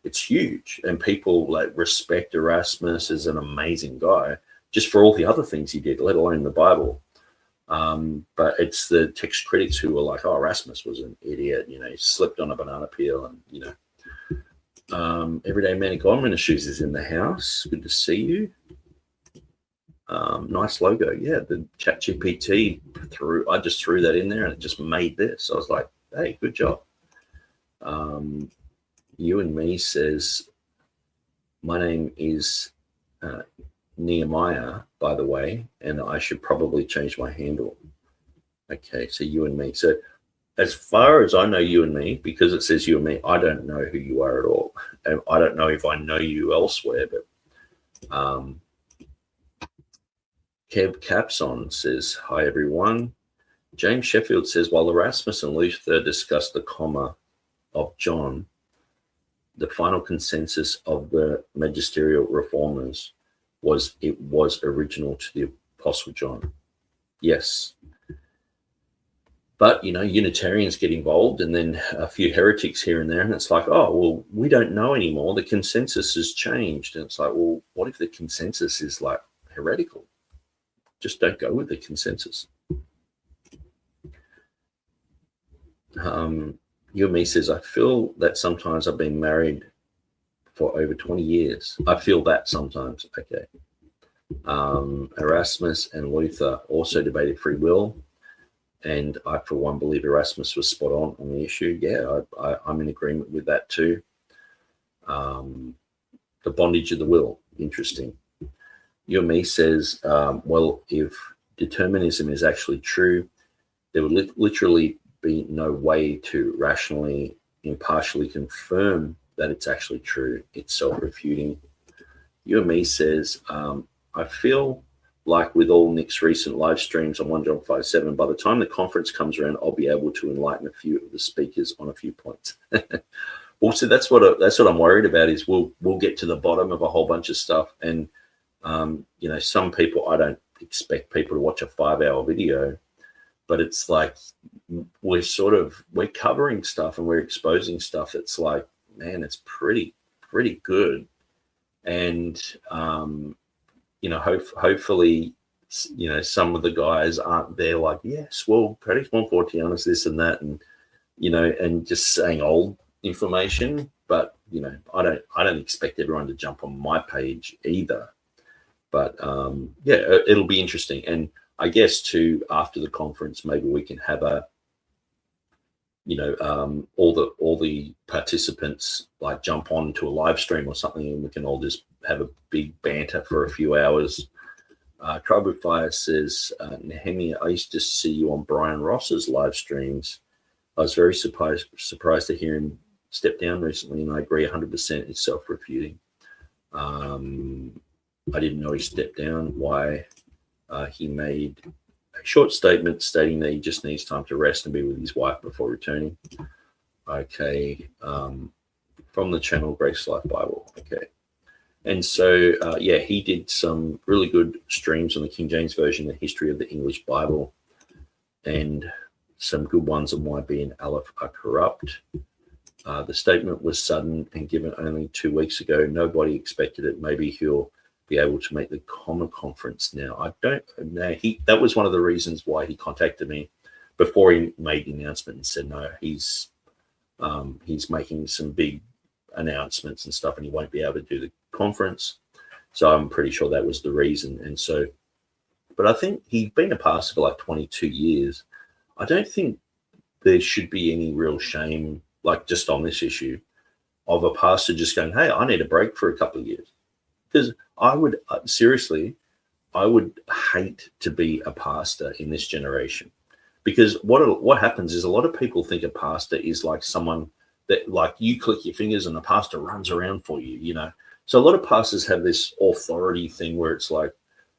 It's huge, and people like respect Erasmus as an amazing guy just for all the other things he did, let alone the Bible. But it's the text critics who are like, oh, Erasmus was an idiot, you know, he slipped on a banana peel, and you know. Everyday Man of God Ministries is in the house. Good to see you. Nice logo. Yeah, the ChatGPT I just threw that in there and it just made this. I was like, hey, good job. You and Me says, my name is Nehemiah, by the way, and I should probably change my handle. Okay, so you and me. So as far as I know you and me, because it says you and me, I don't know who you are at all. And I don't know if I know you elsewhere, but Kev Capson says, hi, everyone. James Sheffield says, while Erasmus and Luther discussed the comma of John, the final consensus of the magisterial reformers was it was original to the Apostle John. Yes. But, Unitarians get involved and then a few heretics here and there. And it's like, oh, well, we don't know anymore. The consensus has changed. And it's like, well, what if the consensus is like heretical? Just don't go with the consensus. You and me says, I feel that sometimes I've been married for over 20 years. I feel that sometimes. Okay. Erasmus and Luther also debated free will. And I, for one, believe Erasmus was spot on the issue. Yeah, I'm in agreement with that too. The bondage of the will, interesting. You and me says, well, if determinism is actually true, there would literally be no way to rationally, impartially confirm that it's actually true. It's self-refuting. You and me says, I feel like with all Nick's recent live streams on 1 John 5:7, by the time the conference comes around, I'll be able to enlighten a few of the speakers on a few points. Well, so that's what I'm worried about is we'll get to the bottom of a whole bunch of stuff. And, some people, I don't expect people to watch a 5-hour video, but it's like we're covering stuff and we're exposing stuff. It's like, man, it's pretty good. And, hopefully, some of the guys aren't there like, yes, well, Codex Montfortianus, this and that, and, and just saying old information. But, I don't expect everyone to jump on my page either. But, it'll be interesting. And I guess too, after the conference, maybe we can have all the participants like jump on to a live stream or something, and we can all just have a big banter for a few hours. Tribe of Fire says, Nehemiah, I used to see you on Brian Ross's live streams. I was very surprised to hear him step down recently, and I agree 100%. It's self-refuting. I didn't know he stepped down. Why? He made a short statement stating that he just needs time to rest and be with his wife before returning. Okay. From the channel Grace Life Bible. Okay. And so, he did some really good streams on the King James Version, the history of the English Bible, and some good ones on why B and Aleph are corrupt. The statement was sudden and given only 2 weeks ago. Nobody expected it. Maybe he'll be able to make the Comma conference now. I don't know. That was one of the reasons why he contacted me before he made the announcement and said, no, he's making some big announcements and stuff, and he won't be able to do the conference. So I'm pretty sure that was the reason. And so, but I think he's been a pastor for like 22 years. I don't think there should be any real shame, like just on this issue, of a pastor just going, hey, I need a break for a couple of years. Because I would hate to be a pastor in this generation, because what happens is a lot of people think a pastor is like someone that like you click your fingers and the pastor runs around for you, So a lot of pastors have this authority thing where it's like,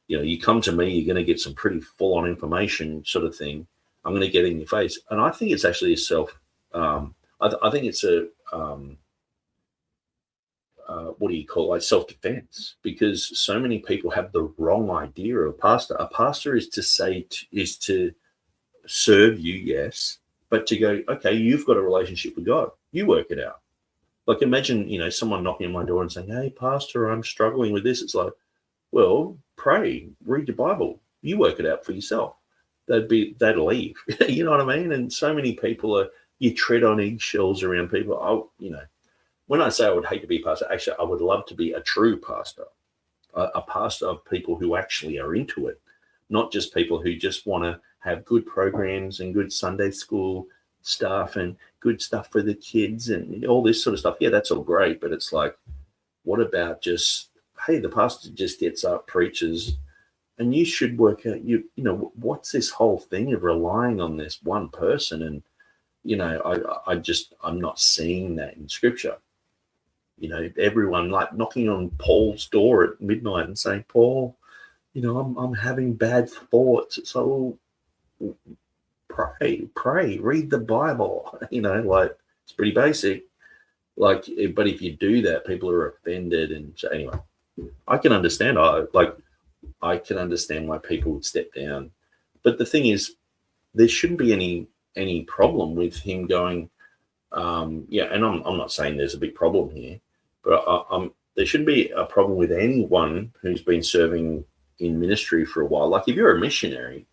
you come to me, you're going to get some pretty full on information sort of thing. I'm going to get in your face. And I think it's actually I think it's a, like self-defense, because so many people have the wrong idea of a pastor. A pastor is to serve you, yes, but to go, okay, you've got a relationship with God. You work it out. Like imagine, someone knocking on my door and saying, hey, pastor, I'm struggling with this. It's like, well, pray, read your Bible. You work it out for yourself. They'd leave. You know what I mean? And so many people you tread on eggshells around people. When I say I would hate to be a pastor, actually, I would love to be a true pastor, a pastor of people who actually are into it, not just people who just want to have good programs and good Sunday school stuff and good stuff for the kids and all this sort of stuff. Yeah, that's all great. But it's like, what about just, hey, the pastor just gets up, preaches, And you should work out, what's this whole thing of relying on this one person? And, I'm not seeing that in scripture. Everyone like knocking on Paul's door at midnight and saying, Paul, I'm having bad thoughts. So pray, read the Bible, like it's pretty basic. Like, but if you do that, people are offended. And so anyway, I can understand. I can understand why people would step down. But the thing is, there shouldn't be any problem with him going, and I'm not saying there's a big problem here, but there shouldn't be a problem with anyone who's been serving in ministry for a while. Like if you're a missionary,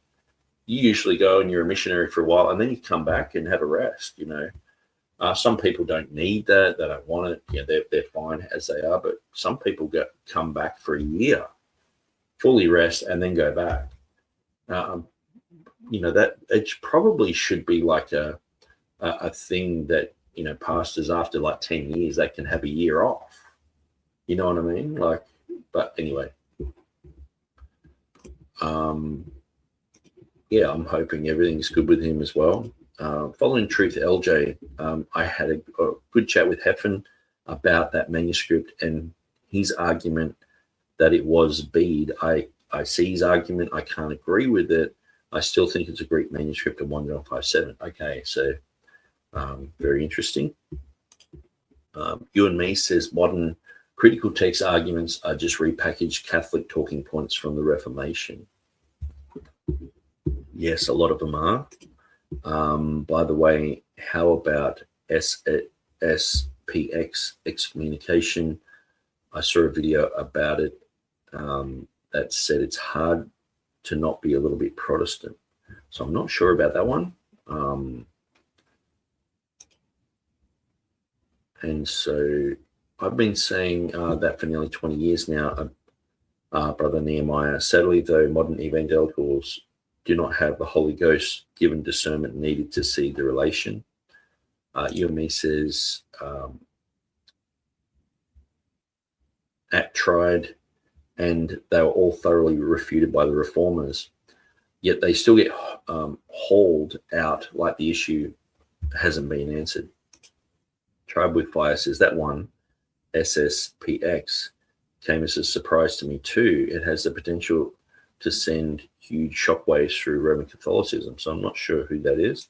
you usually go and you're a missionary for a while and then you come back and have a rest, Some people don't need that. They don't want it. They're fine as they are. But some people come back for a year, fully rest, and then go back. That it probably should be like a thing that, pastors after like 10 years, they can have a year off. You know what I mean? Like, but anyway, I'm hoping everything's good with him as well. Following Truth LJ, I had a good chat with Heffen about that manuscript and his argument that it was bead. I see his argument. I can't agree with it. I still think it's a Greek manuscript of 1 John 5:7. Okay, so very interesting. You and Me says modern critical text arguments are just repackaged Catholic talking points from the Reformation. Yes, a lot of them are. By the way, how about SPX excommunication? I saw a video about it that said it's hard to not be a little bit Protestant. So I'm not sure about that one. And so I've been saying that for nearly 20 years now, Brother Nehemiah. Sadly, though, modern evangelicals do not have the Holy Ghost given discernment needed to see the relation. You and Me says, tried, and they were all thoroughly refuted by the reformers, yet they still get hauled out like the issue hasn't been answered. Tribe with Fire says that one, SSPX, came as a surprise to me too. It has the potential to send huge shockwaves through Roman Catholicism. So I'm not sure who that is.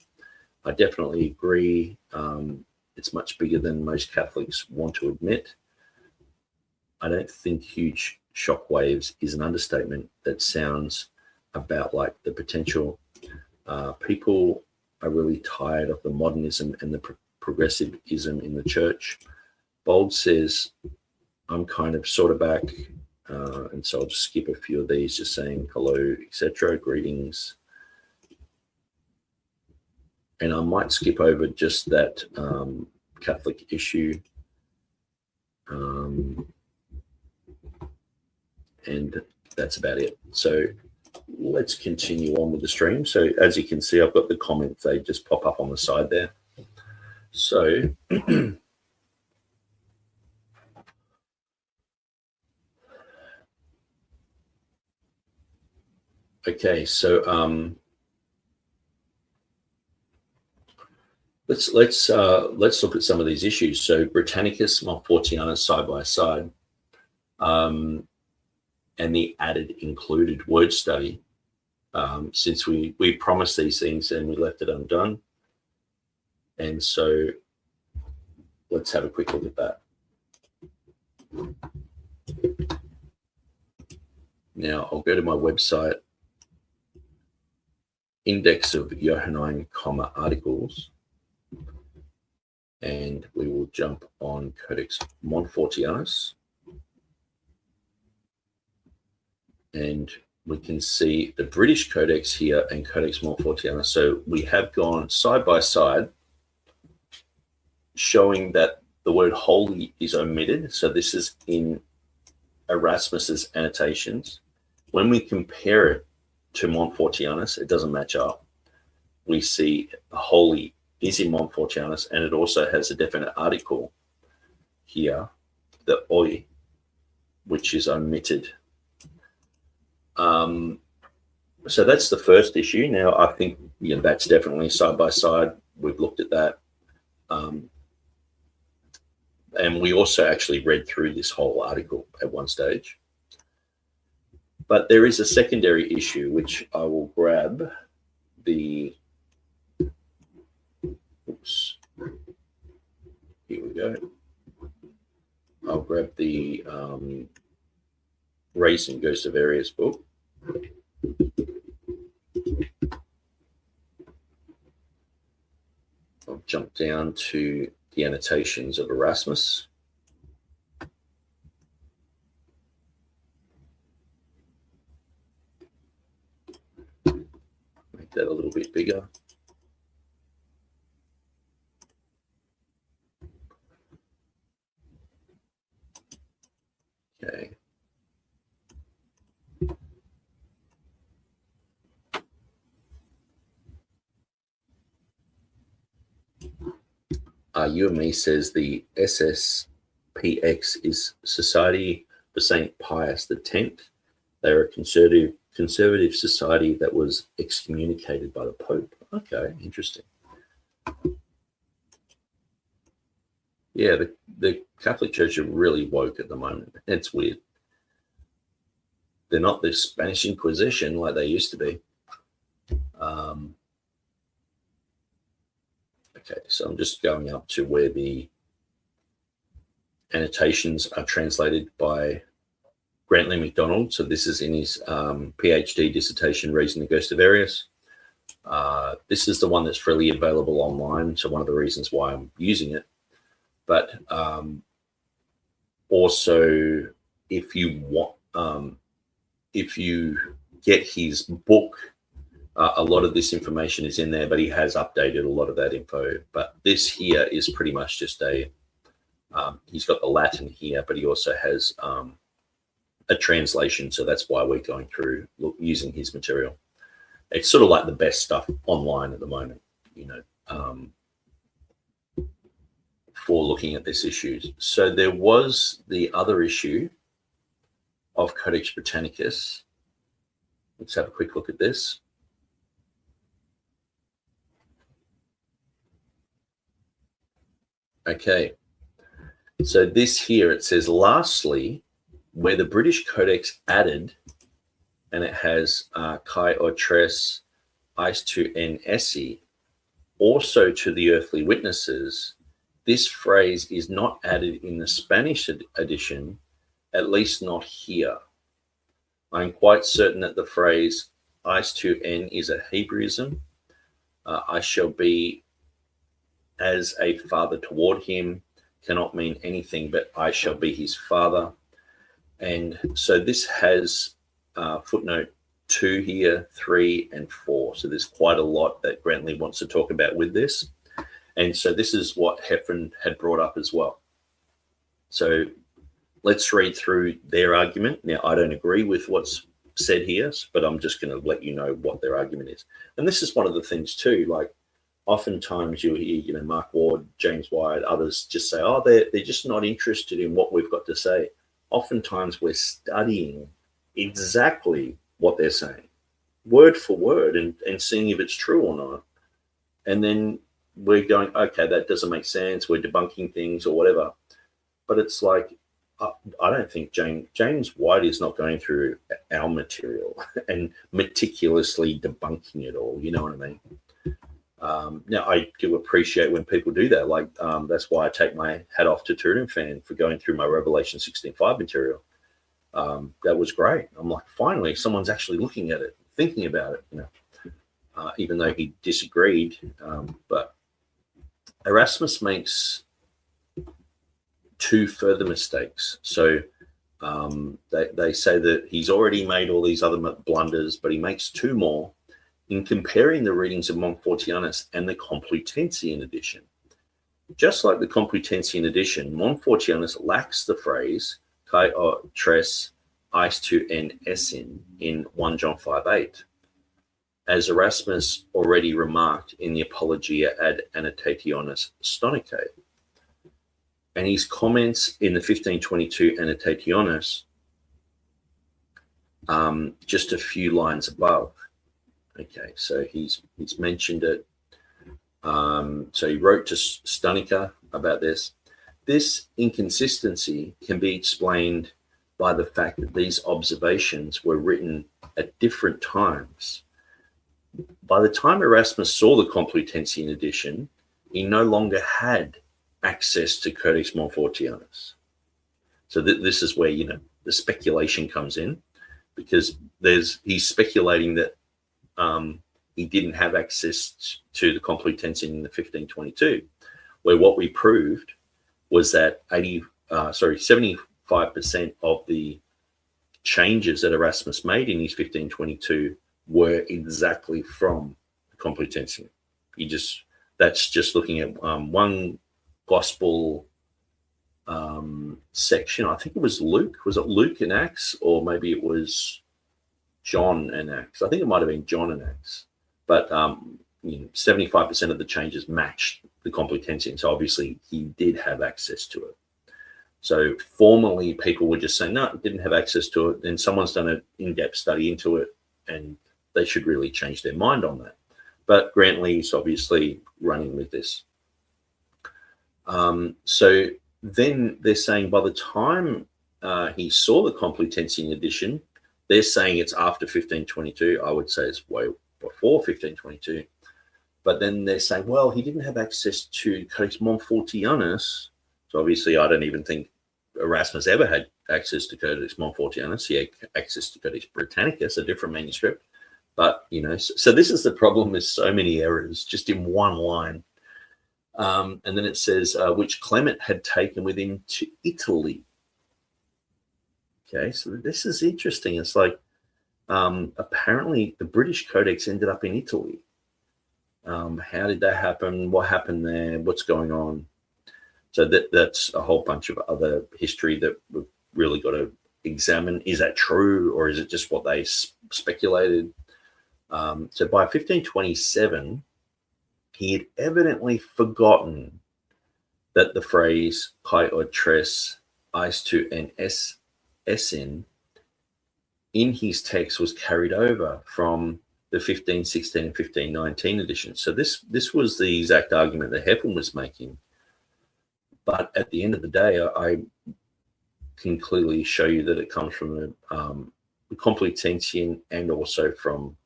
I definitely agree. It's much bigger than most Catholics want to admit. I don't think huge shockwaves is an understatement. That sounds about like the potential. People are really tired of the modernism and the progressivism in the church. Bold says, I'm kind of sort of back. And so I'll just skip a few of these, just saying hello, etc. Greetings. And I might skip over just that Catholic issue. And that's about it. So let's continue on with the stream. So as you can see, I've got the comments. They just pop up on the side there. So okay, so let's look at some of these issues. So Britannicus, Montfortianus side by side, and the added included word study. Since we promised these things and we left it undone, and so let's have a quick look at that. Now I'll go to my website, index of Johannine Comma articles, and we will jump on Codex Montfortianus, and we can see the British Codex here and Codex Montfortianus. So we have gone side by side, showing that the word holy is omitted. So this is in Erasmus's annotations. When we compare it to Montfortianus, it doesn't match up. We see holy is in Montfortianus, and it also has a definite article here, the oi, which is omitted. So that's the first issue. Now, I think that's definitely side by side. We've looked at that. And we also actually read through this whole article at one stage. But there is a secondary issue, which I will grab the, oops, here we go. I'll grab the Raising Ghosts of Arius book. I'll jump down to the annotations of Erasmus. Make that a little bit bigger. Okay. You and Me says the SSPX is Society for St. Pius X. They're a conservative society that was excommunicated by the Pope. Okay, interesting. Yeah, the Catholic Church are really woke at the moment. It's weird. They're not the Spanish Inquisition like they used to be. Okay, so I'm just going up to where the annotations are translated by Grantley MacDonald. So this is in his PhD dissertation, Raising the Ghost of Arius. This is the one that's freely available online, so one of the reasons why I'm using it. But also, if you want, if you get his book, a lot of this information is in there, but he has updated a lot of that info. But this here is pretty much just a, he's got the Latin here, but he also has a translation. So that's why we're going through using his material. It's sort of like the best stuff online at the moment, for looking at this issue. So there was the other issue of Codex Britannicus. Let's have a quick look at this. Okay, so this here, it says, lastly, where the British Codex added, and it has kai or tres, eis to en esse, also to the earthly witnesses, this phrase is not added in the Spanish edition, at least not here. I'm quite certain that the phrase eis to en is a Hebraism. I shall be as a father toward him cannot mean anything but I shall be his father. And so this has footnote 2 here, 3 and 4. So there's quite a lot that Grantley wants to talk about with this. And so this is what Heffron had brought up as well. So let's read through their argument. Now, I don't agree with what's said here, but I'm just going to let you know what their argument is. And this is one of the things too, like, oftentimes you'll hear, Mark Ward, James Wyatt, others just say, oh, they're just not interested in what we've got to say. Oftentimes we're studying exactly what they're saying, word for word, and seeing if it's true or not. And then we're going, okay, that doesn't make sense. We're debunking things or whatever. But it's like, I don't think James White is not going through our material and meticulously debunking it all. You know what I mean? Now, I do appreciate when people do that. Like, that's why I take my hat off to Turin for going through my Revelation 16:5 material. That was great. I'm like, finally, someone's actually looking at it, thinking about it, even though he disagreed. But Erasmus makes 2 further mistakes. So they say that he's already made all these other blunders, but he makes 2 more in comparing the readings of Montfortianus and the Complutensian edition. Just like the Complutensian edition, Montfortianus lacks the phrase kai o tres eis to en essin in 1 John 5:8, as Erasmus already remarked in the Apologia ad Annotationis Stonicae. And his comments in the 1522 Annotationis just a few lines above. Okay, so he's mentioned it. So he wrote to Stunica about this. This inconsistency can be explained by the fact that these observations were written at different times. By the time Erasmus saw the Complutensian edition, he no longer had access to Codex Montfortianus. So this is where, the speculation comes in, because he's speculating that he didn't have access to the Complutensian in the 1522, where what we proved was that 75% of the changes that Erasmus made in his 1522 were exactly from the Complutensian. That's just looking at one gospel section. I think it was Luke. Was it Luke and Acts, or maybe it was John and Acts? I think it might have been John and Acts. But 75% of the changes matched the Complutensian. So obviously he did have access to it. So formerly people were just saying, no, didn't have access to it. Then someone's done an in-depth study into it, and they should really change their mind on that. But Grantley's obviously running with this. So then they're saying by the time he saw the Complutensian edition, they're saying it's after 1522. I would say it's way before 1522. But then they're saying, well, he didn't have access to Codex Montfortianus. So obviously I don't even think Erasmus ever had access to Codex Montfortianus. He had access to Codex Britannicus, a different manuscript. But, so this is the problem with so many errors just in one line. And then it says, which Clement had taken with him to Italy. Okay, so this is interesting. It's like, apparently the British Codex ended up in Italy. How did that happen? What happened there? What's going on? So that's a whole bunch of other history that we've really got to examine. Is that true, or is it just what they speculated? So by 1527, he had evidently forgotten that the phrase kai or tres eis to an essen in his text was carried over from the 1516 and 1519 edition. So this was the exact argument that Heffen was making. But at the end of the day, I can clearly show you that it comes from the Complutensian and also from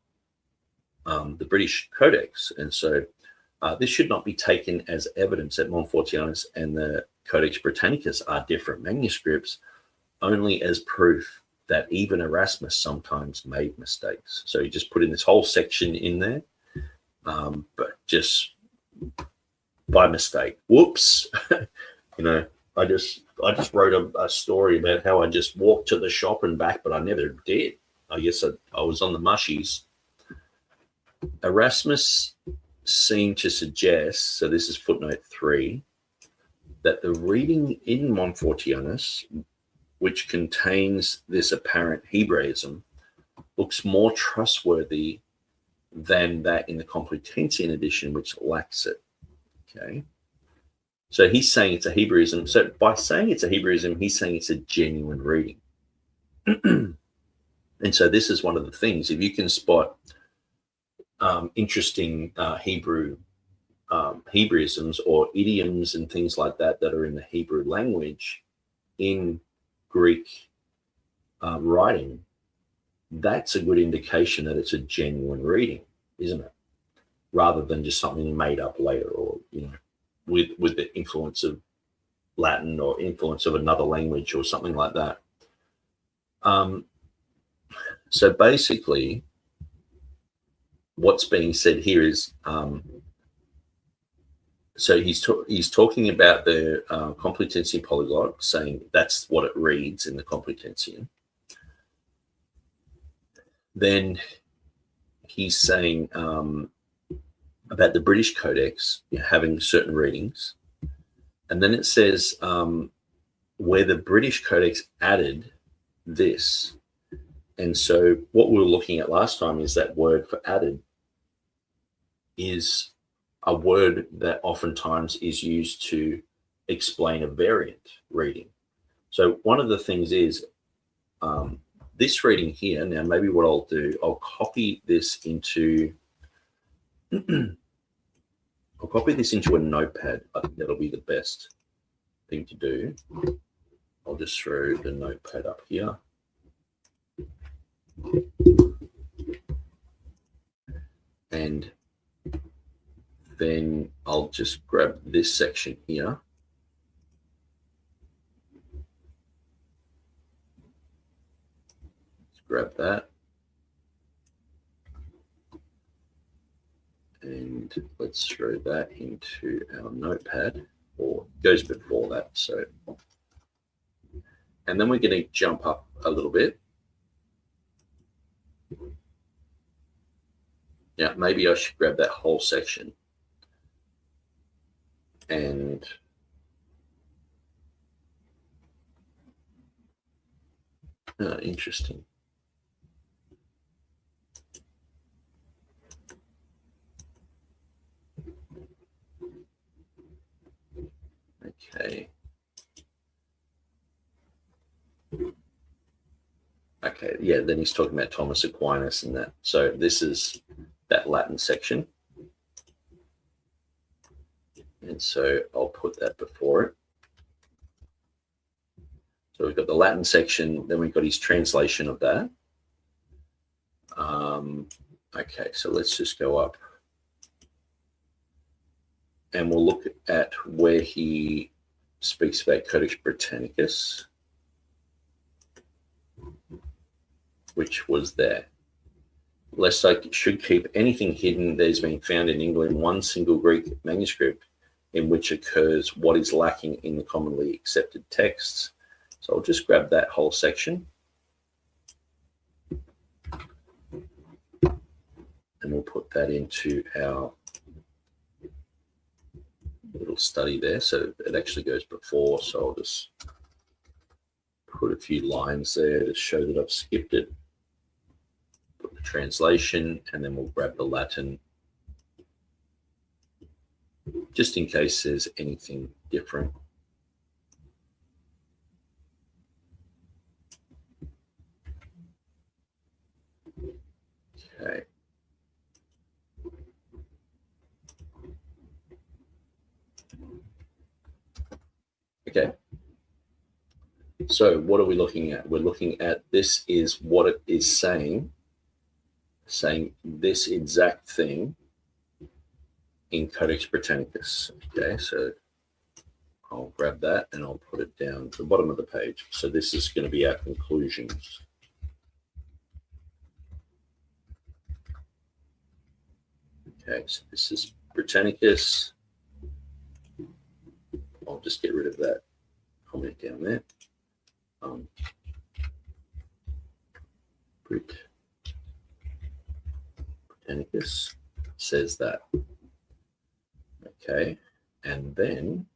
the British Codex. And so this should not be taken as evidence that Montfortianus and the Codex Britannicus are different manuscripts, only as proof that even Erasmus sometimes made mistakes. So he just put in this whole section in there, but just by mistake. Whoops. I just wrote a story about how I just walked to the shop and back, but I never did. I guess I was on the mushies. Erasmus seemed to suggest, so this is footnote 3, that the reading in Montfortianus, which contains this apparent Hebraism, looks more trustworthy than that in the Complutensian edition, which lacks it. Okay. So he's saying it's a Hebraism. So by saying it's a Hebraism, he's saying it's a genuine reading. And so this is one of the things, if you can spot interesting Hebrew Hebraisms or idioms and things like that are in the Hebrew language in Greek writing, that's a good indication that it's a genuine reading, isn't it? Rather than just something made up later, or with the influence of Latin or influence of another language or something like that. So basically, what's being said here is, so he's talking about the Complutensian polyglot, saying that's what it reads in the Complutensian. Then he's saying about the British Codex having certain readings. And then it says where the British Codex added this. And so what we were looking at last time is that word for added is a word that oftentimes is used to explain a variant reading. So one of the things is this reading here, now maybe what I'll do, I'll copy this into I'll copy this into a notepad. I think that'll be the best thing to do. I'll just throw the notepad up here. And then I'll just grab this section here. Let's grab that. And let's throw that into our notepad, or it goes before that. So, and then we're going to jump up a little bit. Now, maybe I should grab that whole section and interesting. Okay. Okay, yeah, then he's talking about Thomas Aquinas and that. So this is that Latin section. And so I'll put that before it. So we've got the Latin section, then we've got his translation of that. Okay, so let's just go up. And we'll look at where he speaks about Codex Britannicus, which was there. Lest I should keep anything hidden, there's been found in England one single Greek manuscript in which occurs what is lacking in the commonly accepted texts. So I'll just grab that whole section. And we'll put that into our little study there. So it actually goes before. So I'll just put a few lines there to show that I've skipped it. Put the translation, and then we'll grab the Latin, just in case there's anything different. Okay. Okay. So what are we looking at? We're looking at this is what it is saying this exact thing in Codex Britannicus. Okay, so I'll grab that and I'll put it down to the bottom of the page. So this is going to be our conclusions. Okay, so this is Britannicus. I'll just get rid of that comment down there. Britannicus says that. Okay, and then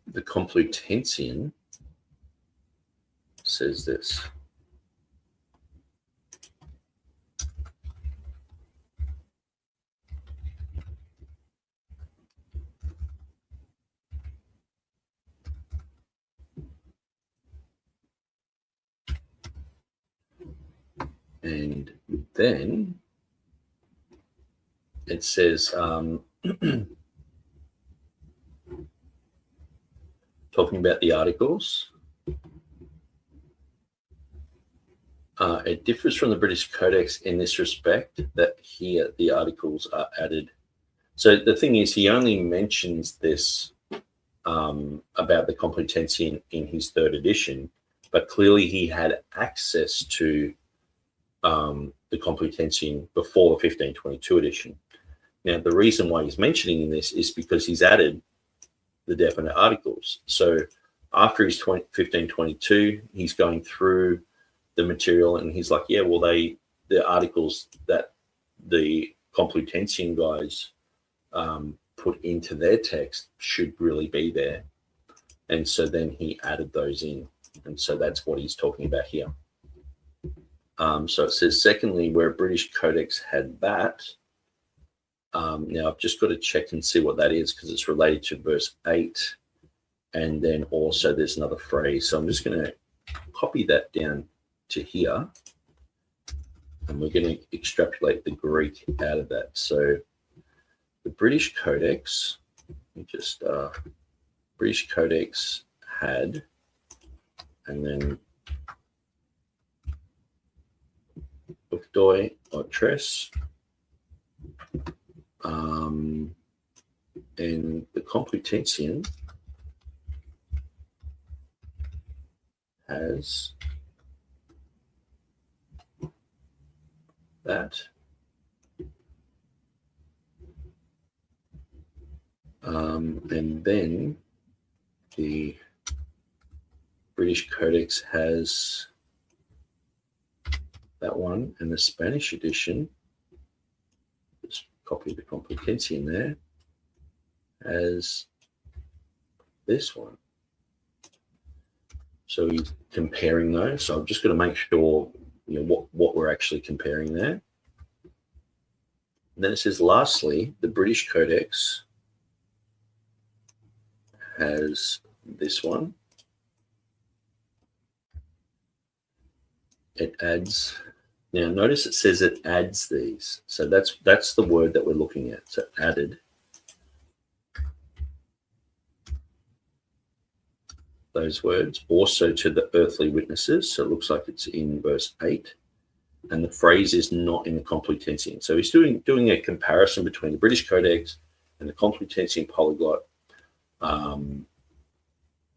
the Complutensian says this. And then it says, talking about the articles, it differs from the British Codex in this respect that here the articles are added. So the thing is, he only mentions this about the Complutensian in his third edition, but clearly he had access to the Complutensian before the 1522 edition. Now, the reason why he's mentioning this is because he's added the definite articles. So after his 1522, he's going through the material and he's like, yeah, well, the articles that the Complutensian guys put into their text should really be there. And so then he added those in. And so that's what he's talking about here. So it says, secondly, where British Codex had that. Now, I've just got to check and see what that is because it's related to verse 8 And then also there's another phrase. So I'm just going to copy that down to here. And we're going to extrapolate the Greek out of that. So the British Codex, British Codex had, and then Uchtoi or Tres, and the Complutensian has that. And then the British Codex has that one, and the Spanish edition, just copy the Complutensian there, has this one. So he's comparing those. So I'm just going to make sure what we're actually comparing there. And then it says, lastly, the British Codex has this one. It adds. Now notice it says it adds these. So that's the word that we're looking at. So added those words also to the earthly witnesses. So it looks like it's in verse 8. And the phrase is not in the Complutensian. So he's doing a comparison between the British Codex and the Complutensian polyglot. And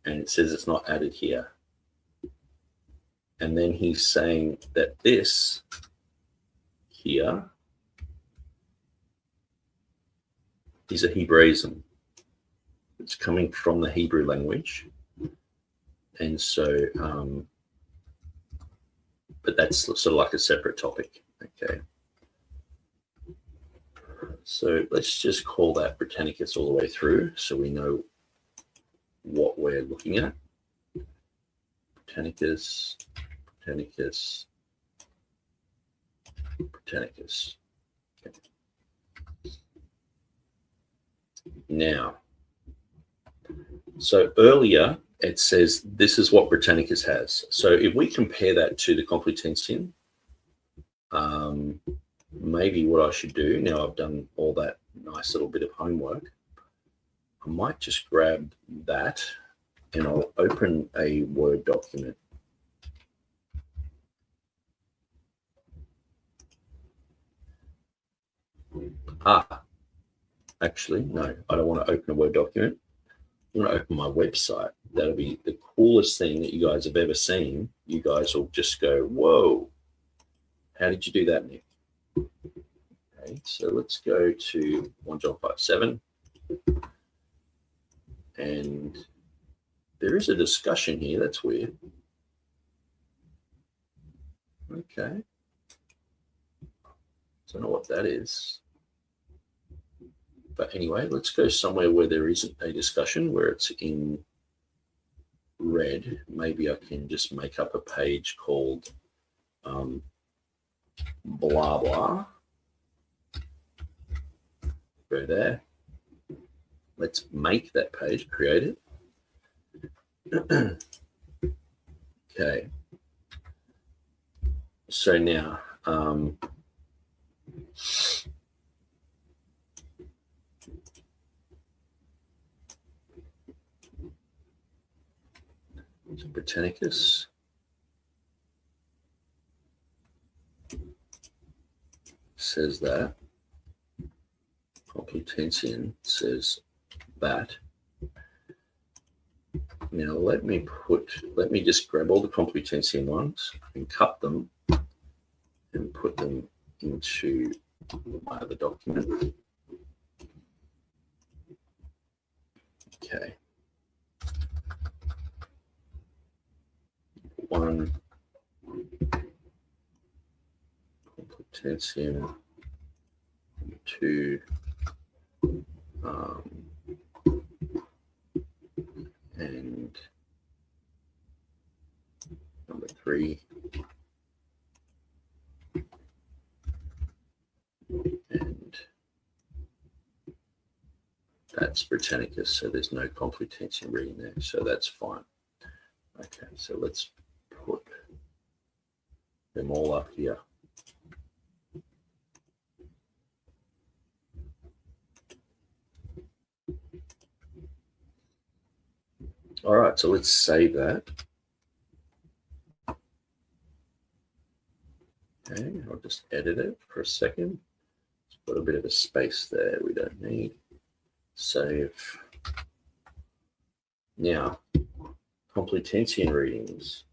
it says it's not added here. And then he's saying that this here is a Hebraism. It's coming from the Hebrew language. And so, but that's sort of like a separate topic. Okay. So let's just call that Britannicus all the way through so we know what we're looking at. Britannicus, Britannicus, Britannicus. Okay. Now, so earlier it says this is what Britannicus has. So if we compare that to the Complutensian, maybe what I should do, now I've done all that nice little bit of homework, I might just grab that and I'll open a Word document. Actually, no, I don't want to open a Word document. I'm going to open my website. That'll be the coolest thing that you guys have ever seen. You guys will just go, whoa, how did you do that, Nick? Okay, so let's go to 1 John 5:7. And there is a discussion here. That's weird. Okay. Don't know what that is. But anyway, let's go somewhere where there isn't a discussion, where it's in red. Maybe I can just make up a page called blah, blah. Go there. Let's make that page, create it. Okay. So now, Britannicus. Says that. Complutensian says that. Now let me just grab all the Complutensian ones and cut them and put them into my other document. Okay. One Complutensian, two, and number 3, and That's Britannicus, so there's no Complutensian reading there, so that's fine. Okay, so let's put them all up here. All right, so let's save that. Okay, I'll just edit it for a second. Let's put a bit of a space there we don't need. Save. Now, Complutensian readings.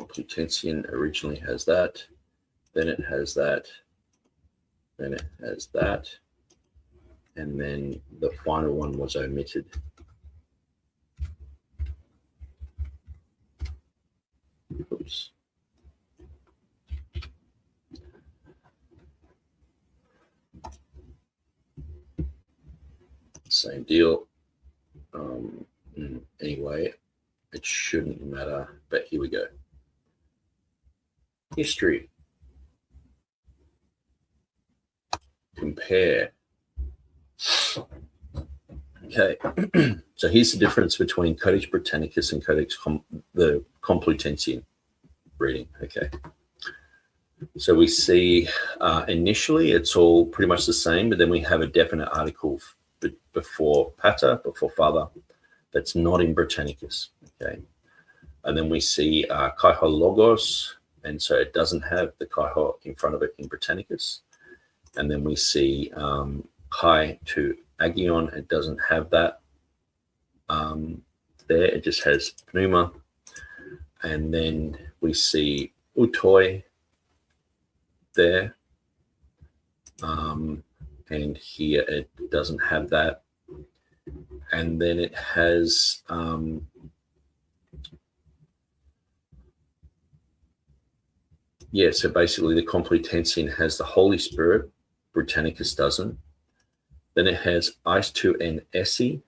Complutensian originally has that, then it has that, then it has that, and then the final one was omitted. Oops. Same deal. Anyway, it shouldn't matter, but here we go. History. Compare. Okay, so here's the difference between Codex Britannicus and Codex the Complutensian reading. Okay, so we see initially it's all pretty much the same, but then we have a definite article before pater, before father, that's not in Britannicus. Okay, and then we see kaiho logos, and so it doesn't have the kaiho in front of it in Britannicus. And then we see kai to agion, it doesn't have that there, it just has pneuma. And then we see utoi there, and here it doesn't have that. And then it has so basically the Complutensian has the Holy Spirit, Britannicus doesn't. Then it has ice to and esse,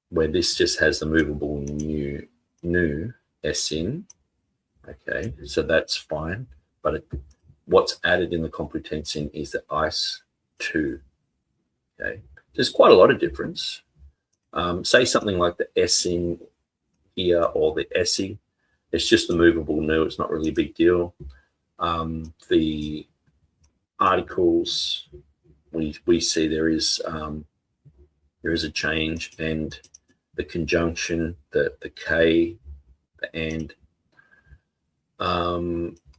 where this just has the movable nu essin. Okay, so that's fine. But what's added in the Complutensian is the ice to. Okay, there's quite a lot of difference. Say something like the essin here or the esse. It's just the movable nu. It's not really a big deal. The articles, we see there is a change, and the conjunction, the k, the and.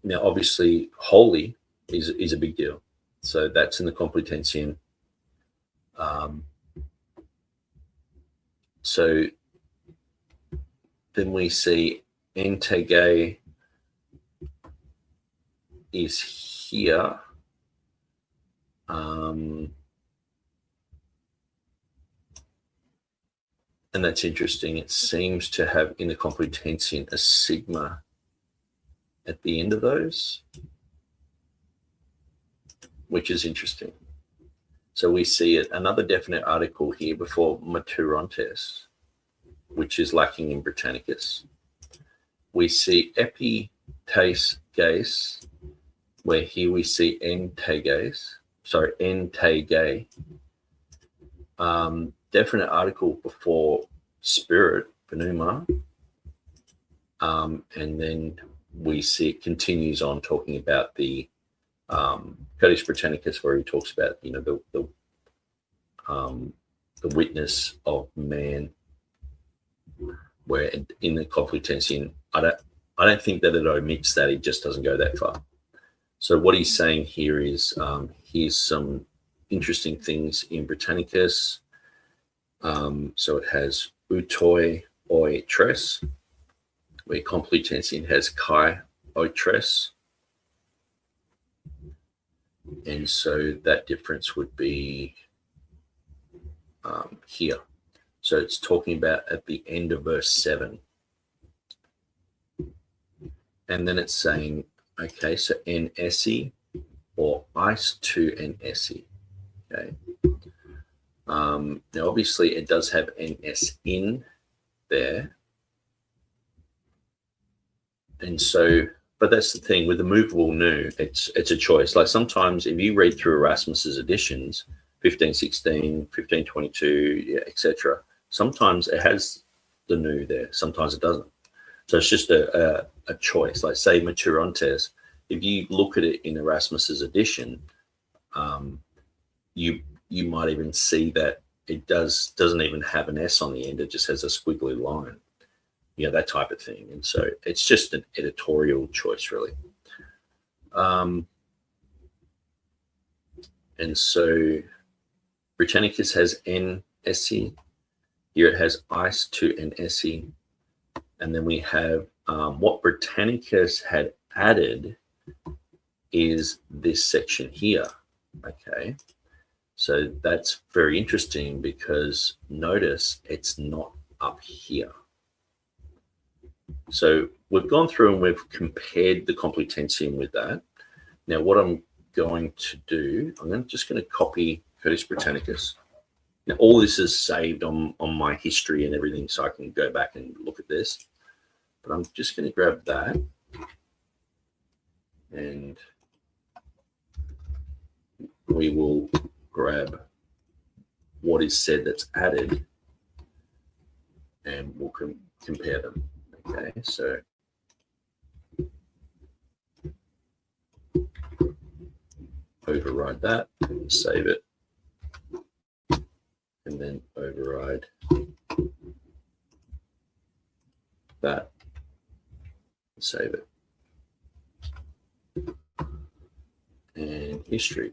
Now, obviously, holy is a big deal. So that's in the Complutensian. So then we see entege is here. And that's interesting. It seems to have in the Complutensian a sigma at the end of those, which is interesting. So we see another definite article here before maturantes, which is lacking in Britannicus. We see epites gaze, where here we see entege. Definite article before spirit, pneuma, and then we see it continues on talking about the Codex Britannicus, where he talks about the witness of man, where in the Complutensian I don't think that it omits that, it just doesn't go that far. So what he's saying here is here's some interesting things in Britannicus. So it has utoi oi tres, where Complutensian has kai oi tres. And so that difference would be here. So it's talking about at the end of verse 7. And then it's saying, okay, so en esse or ice to en esse. Okay. Now, obviously, it does have NS in there. And so, but that's the thing with the movable new, it's a choice. Like sometimes if you read through Erasmus's editions, 1516, 1522, yeah, etc., sometimes it has the new there, sometimes it doesn't. So it's just a choice. Like say Maturantes, if you look at it in Erasmus's edition, you might even see that it doesn't even have an S on the end. It just has a squiggly line, that type of thing. And so it's just an editorial choice, really. And so Britannicus has N SE. Here it has ice to N SE. And then we have what Britannicus had added is this section here. Okay. So that's very interesting because notice it's not up here. So we've gone through and we've compared the Complutensian with that. Now what I'm going to do, I'm just going to copy Codex Britannicus. Now all this is saved on my history and everything, so I can go back and look at this. But I'm just going to grab that and we will grab what is said that's added and we'll compare them. Okay, so override that, save it, and then override that, save it, and history.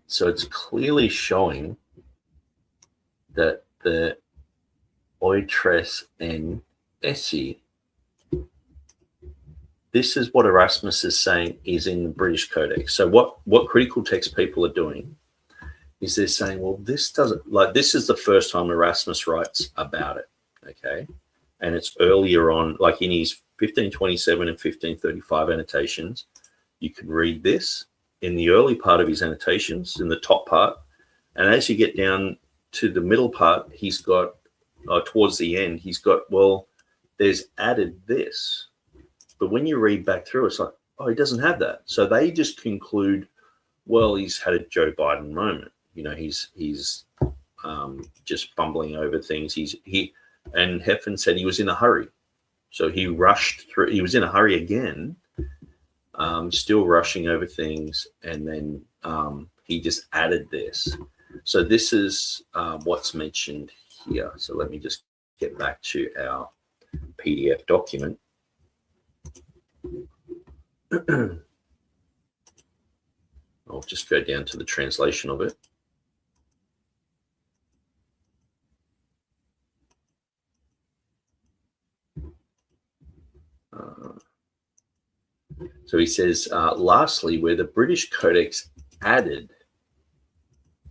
So it's clearly showing that the oitres en esse, this is what Erasmus is saying is in the British Codex. So what critical text people are doing is they're saying, well, this doesn't, like, this is the first time Erasmus writes about it, okay? And it's earlier on, like in his 1527 and 1535 annotations, you can read this in the early part of his annotations, in the top part. And as you get down to the middle part, he's got, towards the end, he's got, well, there's added this. But when you read back through, it's like, oh, he doesn't have that. So they just conclude, well, he's had a Joe Biden moment. He's just fumbling over things. And Heffen said he was in a hurry. So he rushed through, he was in a hurry again, still rushing over things. And then he just added this. So this is what's mentioned here. So let me just get back to our PDF document. I'll just go down to the translation of it. So he says, lastly, where the British Codex added,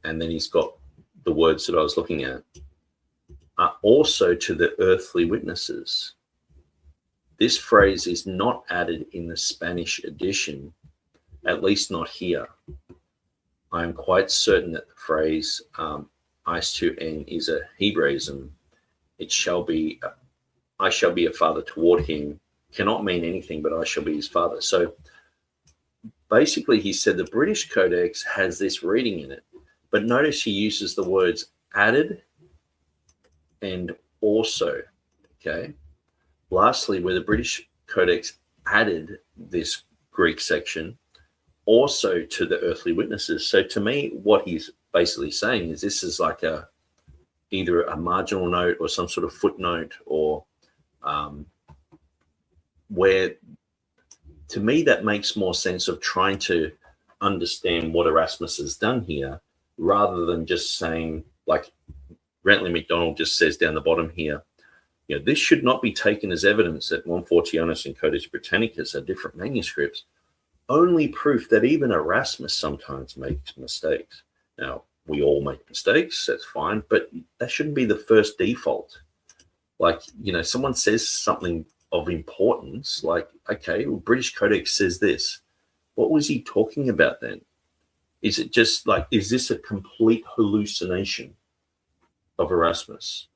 and then he's got the words that I was looking at, also to the earthly witnesses. This phrase is not added in the Spanish edition, at least not here. I am quite certain that the phrase "eis to en" is a Hebraism. It shall be, I shall be a father toward him, cannot mean anything but I shall be his father. So basically he said the British Codex has this reading in it, but notice he uses the words added and also, okay? Lastly, where the British Codex added this Greek section also to the earthly witnesses. So to me, what he's basically saying is this is like either a marginal note or some sort of footnote, or where, to me, that makes more sense of trying to understand what Erasmus has done here, rather than just saying, like Rentley MacDonald just says down the bottom here, this should not be taken as evidence that Montfortianus and Codex Britannicus are different manuscripts, only proof that even Erasmus sometimes makes mistakes. Now, we all make mistakes, that's fine, but that shouldn't be the first default. Like, someone says something of importance, like, okay, well, British Codex says this. What was he talking about then? Is it just like, is this a complete hallucination of Erasmus?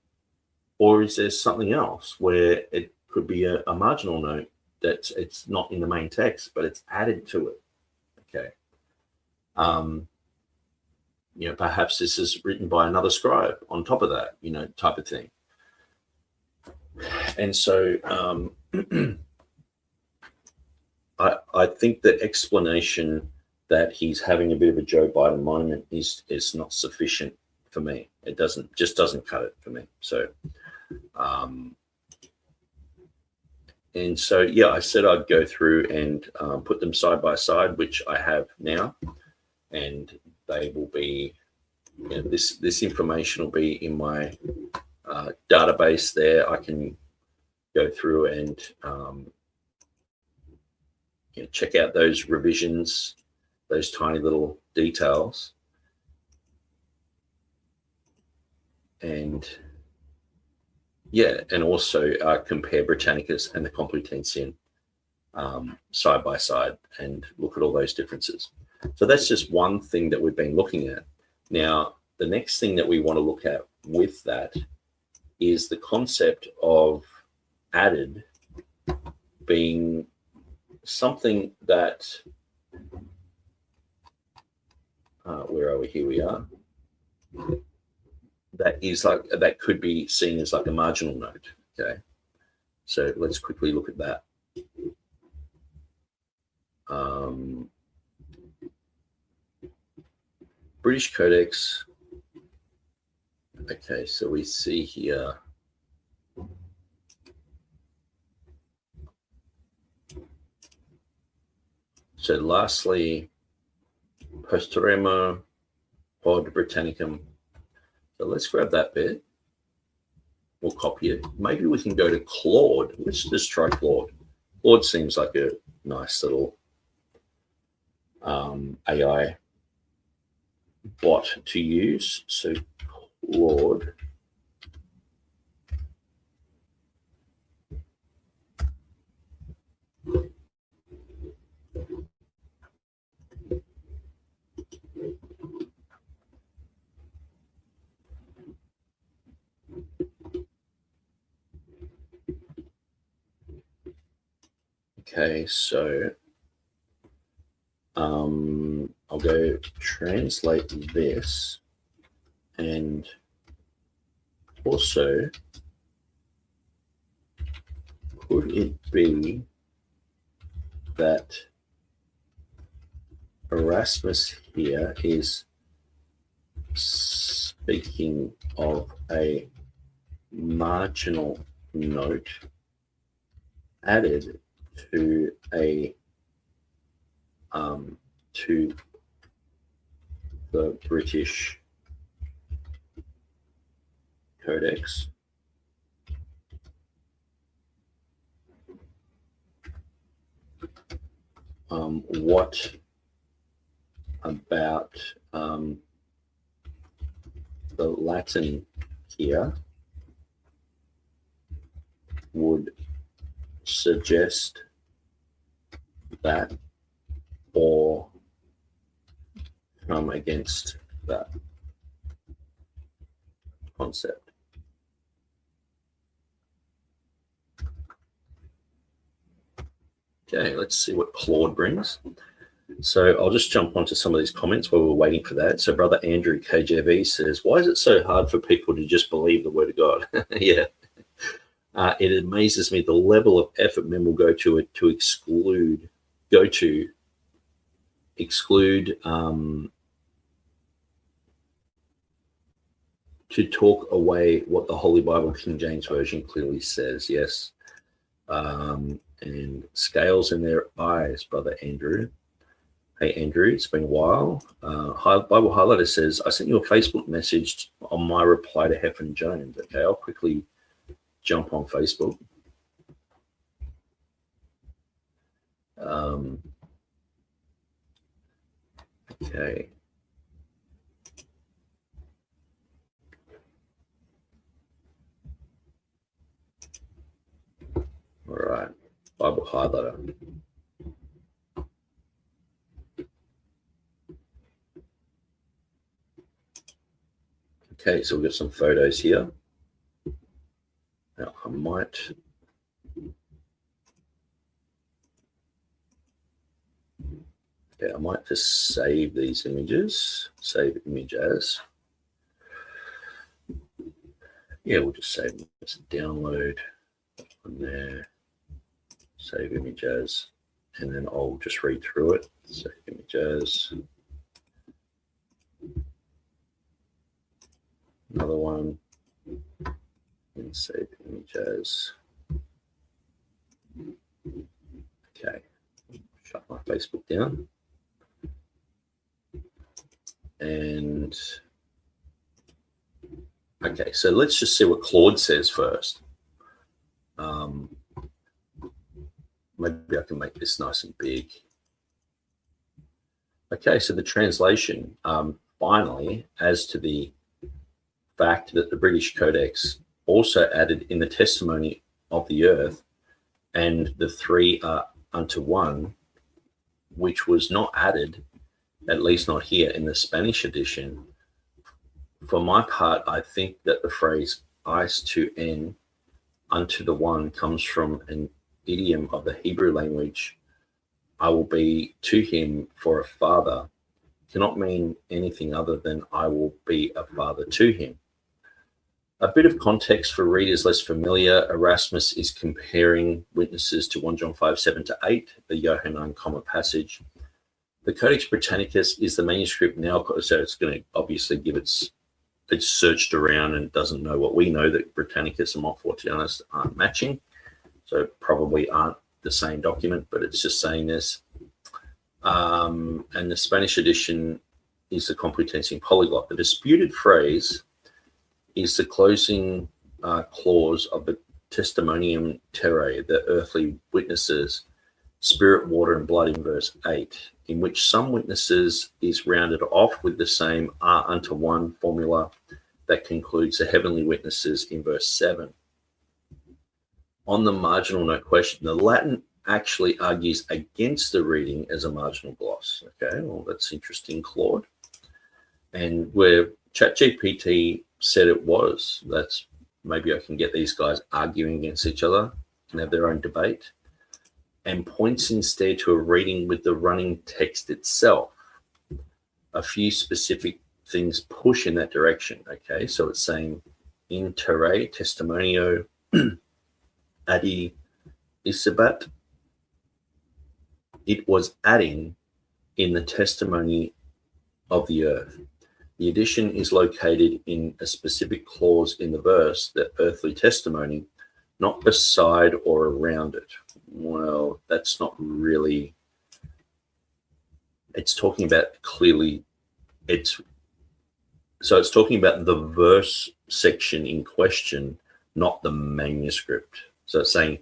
Or is there something else where it could be a marginal note that it's not in the main text, but it's added to it? Okay. Perhaps this is written by another scribe on top of that, type of thing. And so I think the explanation that he's having a bit of a Joe Biden moment is not sufficient for me. It just doesn't cut it for me. So, and so, yeah, I said I'd go through and put them side by side, which I have now, and they will be, this information will be in my database there. I can go through and check out those revisions, those tiny little details, and and also compare Britannicus and the Complutensian side by side and look at all those differences. So that's just one thing that we've been looking at. Now, the next thing that we want to look at with that is the concept of added being something that, where are we? Here we are. That is like, that could be seen as like a marginal note. Okay. So let's quickly look at that. British Codex. Okay, so we see here. So lastly, Postrema Pod Britannicum. So let's grab that bit. We'll copy it. Maybe we can go to Claude. Let's just try Claude. Claude seems like a nice little AI bot to use. So Claude. Okay, so I'll go translate this, and also could it be that Erasmus here is speaking of a marginal note added to a to the British Codex. What about the Latin here would suggest that or come against that concept? Okay, let's see what Claude brings. So I'll just jump onto some of these comments while we're waiting for that. So Brother Andrew KJV says, why is it so hard for people to just believe the word of God? Yeah. It amazes me the level of effort men will go to it to exclude to talk away what the Holy Bible King James Version clearly says. Yes. And scales in their eyes, Brother Andrew. Hey, Andrew, it's been a while. Bible Highlighter says, I sent you a Facebook message on my reply to Heffron Jones. Okay, I'll quickly jump on Facebook. Okay. All right, Bible Highlighter. Okay, so we've got some photos here. Now I might just save these images, save image as. Yeah, we'll just save it as a download on there, save image as, and then I'll just read through it. Save image as. Another one, and save image as. Okay, shut my Facebook down. And okay, so let's just see what Claude says first. Maybe I can make this nice and big. Okay, so the translation, finally, as to the fact that the British Codex also added in the testimony of the earth, and the three are unto one, which was not added, at least not here in the Spanish edition. For my part, I think that the phrase "eis to en," unto the one, comes from an idiom of the Hebrew language. I will be to him for a father cannot mean anything other than I will be a father to him. A bit of context for readers less familiar: Erasmus is comparing witnesses to 1 John 5:7-8, the Johannine Comma passage. The Codex Britannicus is the manuscript now, so it's going to obviously give it's searched around and doesn't know what we know, that Britannicus and Montfortianus aren't matching, so probably aren't the same document, but it's just saying this. And the Spanish edition is the Complutensian Polyglot. The disputed phrase is the closing clause of the Testimonium Terrae, the earthly witnesses, spirit, water, and blood, in verse 8, in which some witnesses is rounded off with the same are unto one formula that concludes the heavenly witnesses in verse 7. On the marginal note question, the Latin actually argues against the reading as a marginal gloss. Okay, well, that's interesting, Claude. And where ChatGPT said it was, that's maybe I can get these guys arguing against each other and have their own debate, and points instead to a reading with the running text itself. A few specific things push in that direction. Okay, so it's saying in terrae testimonio adi isabat, it was adding in the testimony of the earth. The addition is located in a specific clause in the verse, the earthly testimony, not beside or around it. Well, that's not really, it's talking about clearly, it's talking about the verse section in question, not the manuscript. So it's saying,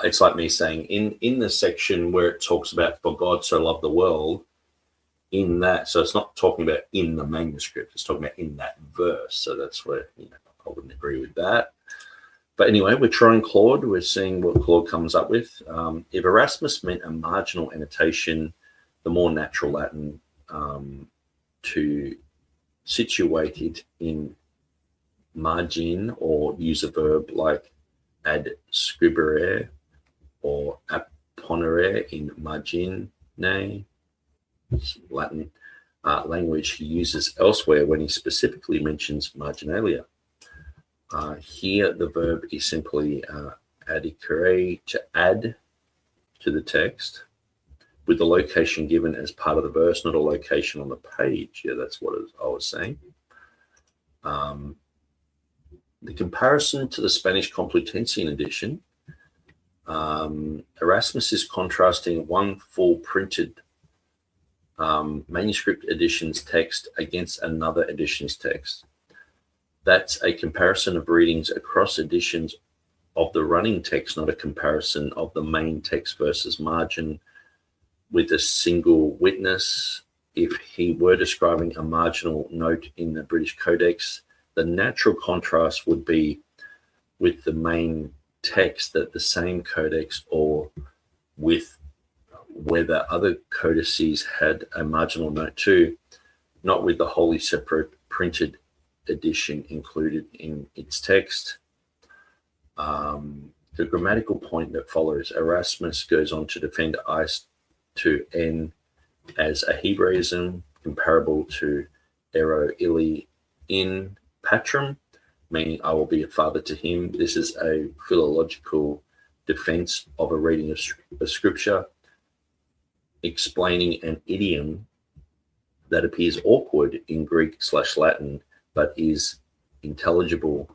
it's like me saying in the section where it talks about for God so loved the world, in that, so it's not talking about in the manuscript, it's talking about in that verse. So that's where, I wouldn't agree with that. But anyway, we're trying Claude. We're seeing what Claude comes up with. If Erasmus meant a marginal annotation, the more natural Latin to situate it in margin, or use a verb like ad scribere or apponere in margine, Latin language he uses elsewhere when he specifically mentions marginalia. Here, the verb is simply addicere, to add to the text, with the location given as part of the verse, not a location on the page. Yeah, that's what I was saying. The comparison to the Spanish Complutensian edition, Erasmus is contrasting one full printed manuscript edition's text against another edition's text. That's a comparison of readings across editions of the running text, not a comparison of the main text versus margin with a single witness. If he were describing a marginal note in the British Codex, the natural contrast would be with the main text, that the same codex, or with whether other codices had a marginal note too, not with the wholly separate printed edition included in its text. The grammatical point that follows, Erasmus goes on to defend Is to N as a Hebraism comparable to ero illi in patrum, meaning I will be a father to him. This is a philological defense of a reading of scripture, explaining an idiom that appears awkward in Greek/Latin, but is intelligible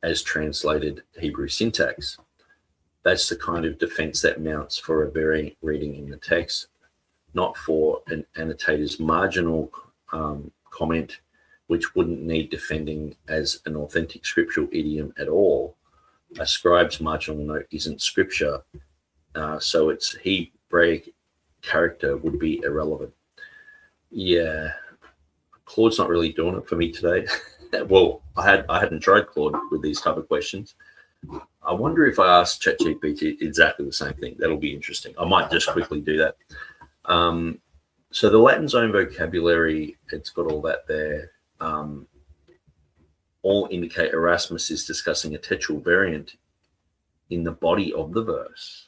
as translated Hebrew syntax. That's the kind of defense that mounts for a variant reading in the text, not for an annotator's marginal comment, which wouldn't need defending as an authentic scriptural idiom at all. A scribe's marginal note isn't scripture, so its Hebraic character would be irrelevant. Yeah, Claude's not really doing it for me today. Well, I hadn't tried Claude with these type of questions. I wonder if I ask ChatGPT exactly the same thing. That'll be interesting. I might just quickly do that. So the Latin's own vocabulary, it's got all that there. All indicate Erasmus is discussing a textual variant in the body of the verse.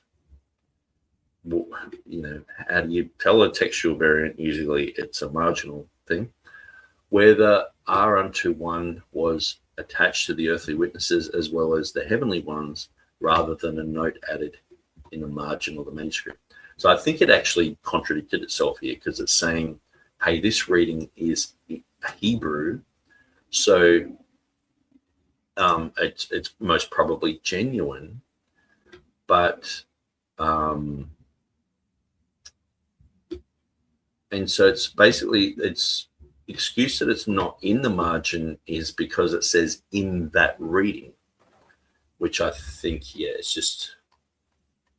Well, how do you tell a textual variant? Usually it's a marginal thing. Where the R unto one was attached to the earthly witnesses as well as the heavenly ones, rather than a note added in the margin of the manuscript. So I think it actually contradicted itself here, because it's saying, hey, this reading is Hebrew, so it's most probably genuine, but and so it's basically, it's excuse that it's not in the margin is because it says in that reading, which I think, yeah, it's just,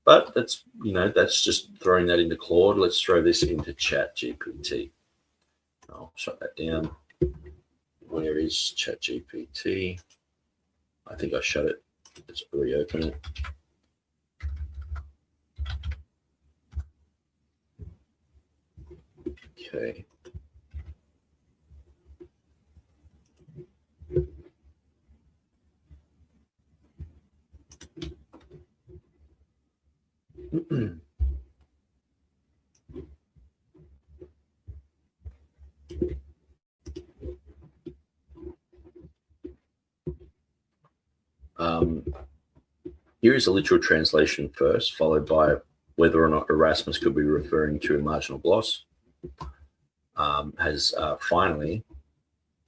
but that's, that's just throwing that into Claude. Let's throw this into ChatGPT. I'll shut that down. Where is ChatGPT? I think I shut it. Let's reopen it. Okay. Here is a literal translation first, followed by whether or not Erasmus could be referring to a marginal gloss. Finally,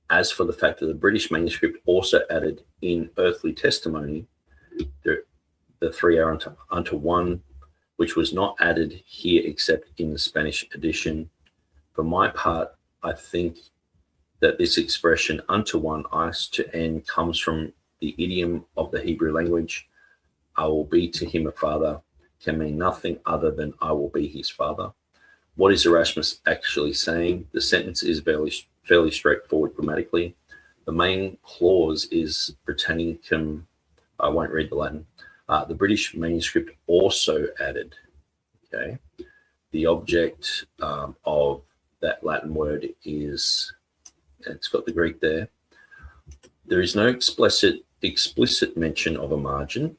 as for the fact that the British manuscript also added in earthly testimony, the three are unto one, which was not added here except in the Spanish edition. For my part, I think that this expression unto one, is to n, comes from the idiom of the Hebrew language. I will be to him a father can mean nothing other than I will be his father. What is Erasmus actually saying? The sentence is fairly straightforward grammatically. The main clause is Britannicum. I won't read the Latin. The British manuscript also added. Okay. The object of that Latin word is, it's got the Greek there. There is no explicit mention of a margin,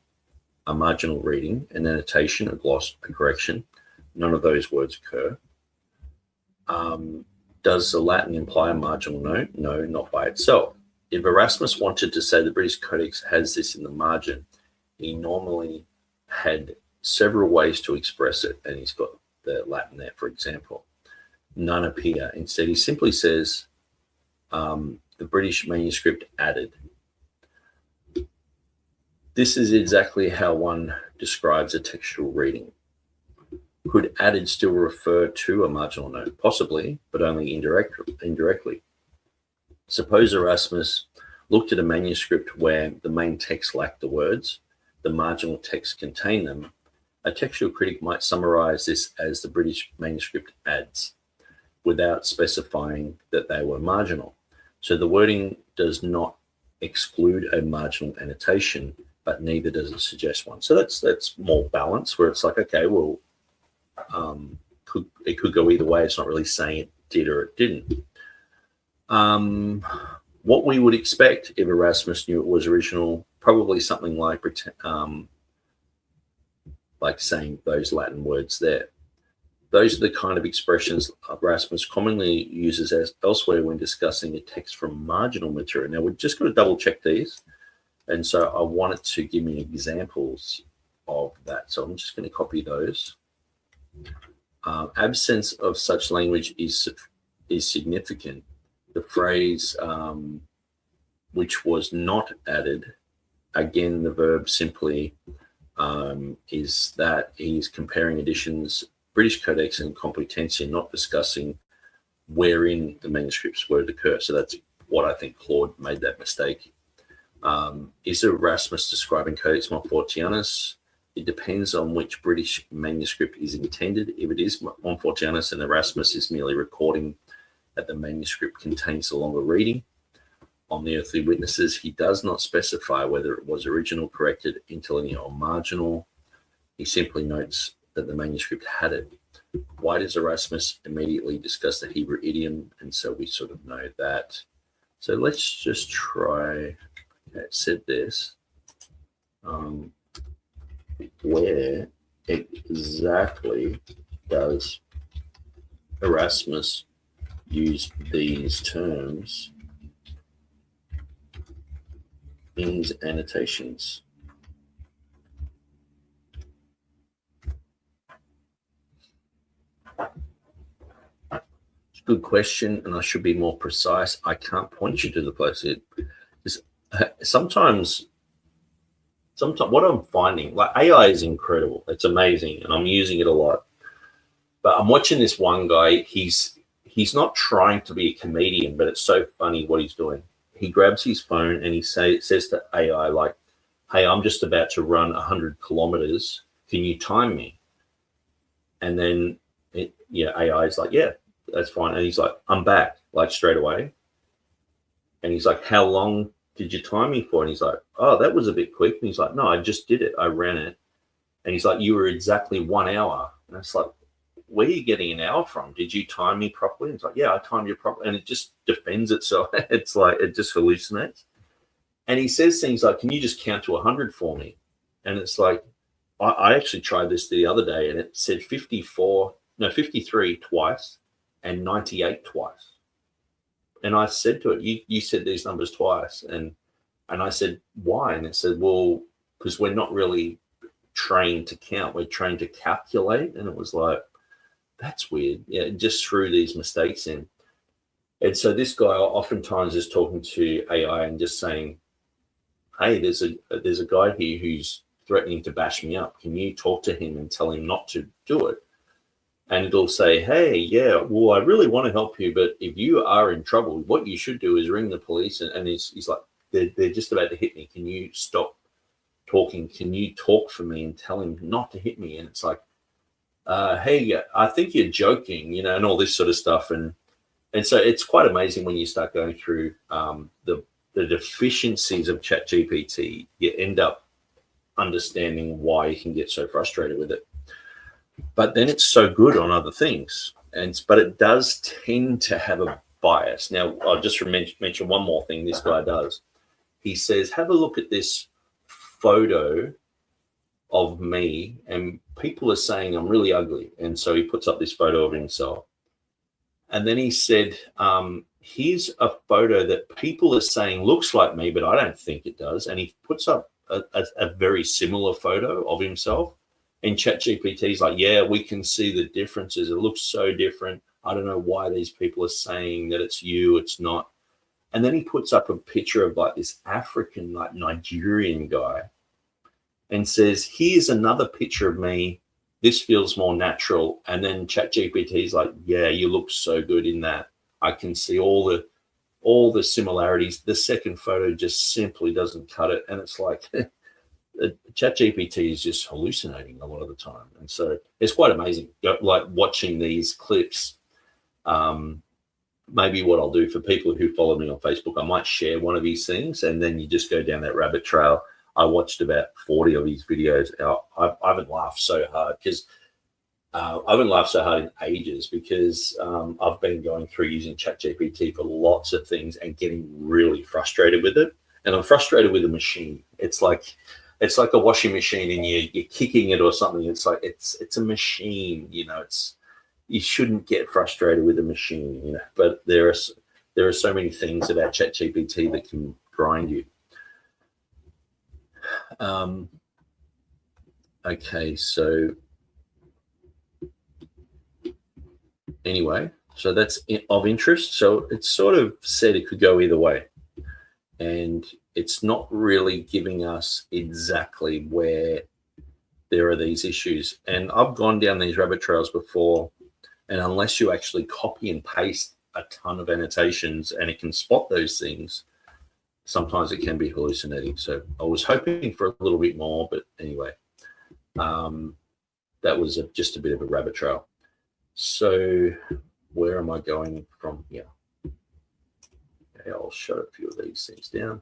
a marginal reading, an annotation, a gloss, a correction. None of those words occur. Does the Latin imply a marginal note? No, not by itself. If Erasmus wanted to say the British Codex has this in the margin, he normally had several ways to express it, and he's got the Latin there, for example. None appear. Instead, he simply says the British manuscript added. This is exactly how one describes a textual reading. Could added still refer to a marginal note? Possibly, but only indirectly. Suppose Erasmus looked at a manuscript where the main text lacked the words, the marginal text contained them. A textual critic might summarize this as the British manuscript adds, without specifying that they were marginal. So the wording does not exclude a marginal annotation, but neither does it suggest one. So that's more balanced, where it's like, okay, well, it could go either way. It's not really saying it did or it didn't. what we would expect if Erasmus knew it was original, probably something like saying those Latin words there. Those are the kind of expressions Erasmus commonly uses as elsewhere when discussing a text from marginal material. Now, we've just got to double check these. And so I wanted to give me examples of that. So I'm just going to copy those. Absence of such language is significant. The phrase which was not added, again, the verb simply is that he's comparing editions, British Codex and Complutensian, not discussing wherein the manuscripts would occur. So that's what I think Claude made that mistake. Is Erasmus describing Codex Montfortianus? It depends on which British manuscript is intended. If it is Montfortianus and Erasmus is merely recording that the manuscript contains the longer reading. On the earthly witnesses, he does not specify whether it was original, corrected, interlinear, or marginal. He simply notes that the manuscript had it. Why does Erasmus immediately discuss the Hebrew idiom? And so we sort of know that. So let's just try, it said this, where exactly does Erasmus use these terms in his annotations? It's a good question, and I should be more precise. I can't point you to the place. Sometimes what I'm finding, like AI is incredible. It's amazing, and I'm using it a lot. But I'm watching this one guy. He's not trying to be a comedian, but it's so funny what he's doing. He grabs his phone and he says to AI, like, hey, I'm just about to run 100 kilometers. Can you time me? And then AI is like, yeah, that's fine. And he's like, I'm back, like straight away. And he's like, how long did you time me for? And he's like, oh, that was a bit quick. And he's like, no, I just did it. I ran it. And he's like, you were exactly 1 hour. And it's like, where are you getting an hour from? Did you time me properly? And it's like, yeah, I timed you properly. And it just defends itself. It's like, it just hallucinates. And he says things like, can you just count to 100 for me? And it's like, I actually tried this the other day and it said 53 twice and 98 twice. And I said to it, you said these numbers twice. And I said, why? And it said, well, because we're not really trained to count. We're trained to calculate. And it was like, that's weird. Yeah, it just threw these mistakes in. And so this guy oftentimes is talking to AI and just saying, hey, there's a guy here who's threatening to bash me up. Can you talk to him and tell him not to do it? And it'll say, hey, yeah, well, I really want to help you, but if you are in trouble, what you should do is ring the police. And he's like, they're just about to hit me. Can you stop talking? Can you talk for me and tell him not to hit me? And it's like, hey, I think you're joking, and all this sort of stuff. And so it's quite amazing when you start going through the deficiencies of ChatGPT, you end up understanding why you can get so frustrated with it. But then it's so good on other things. But it does tend to have a bias. Now, I'll just mention one more thing this guy does. He says, have a look at this photo of me, and people are saying I'm really ugly. And so he puts up this photo of himself. And then he said, here's a photo that people are saying looks like me, but I don't think it does. And he puts up a very similar photo of himself. And ChatGPT is like, yeah, we can see the differences. It looks so different. I don't know why these people are saying that it's you, it's not. And then he puts up a picture of like this African, like Nigerian guy and says, here's another picture of me. This feels more natural. And then ChatGPT is like, yeah, you look so good in that. I can see all the similarities. The second photo just simply doesn't cut it. And it's like, ChatGPT is just hallucinating a lot of the time. And so it's quite amazing, like watching these clips. Maybe what I'll do for people who follow me on Facebook, I might share one of these things, and then you just go down that rabbit trail. I watched about 40 of these videos. I haven't laughed so hard because I haven't laughed so hard in ages because I've been going through using ChatGPT for lots of things and getting really frustrated with it. And I'm frustrated with the machine. It's like a washing machine, and you're kicking it or something. It's like it's a machine, you shouldn't get frustrated with a machine, But there are so many things about ChatGPT that can grind you. Okay, so anyway, so that's of interest. So it's sort of said it could go either way, and it's not really giving us exactly where there are these issues. And I've gone down these rabbit trails before, and unless you actually copy and paste a ton of annotations and it can spot those things, sometimes it can be hallucinating. So I was hoping for a little bit more, but anyway, that was just a bit of a rabbit trail. So where am I going from here? Okay, I'll shut a few of these things down.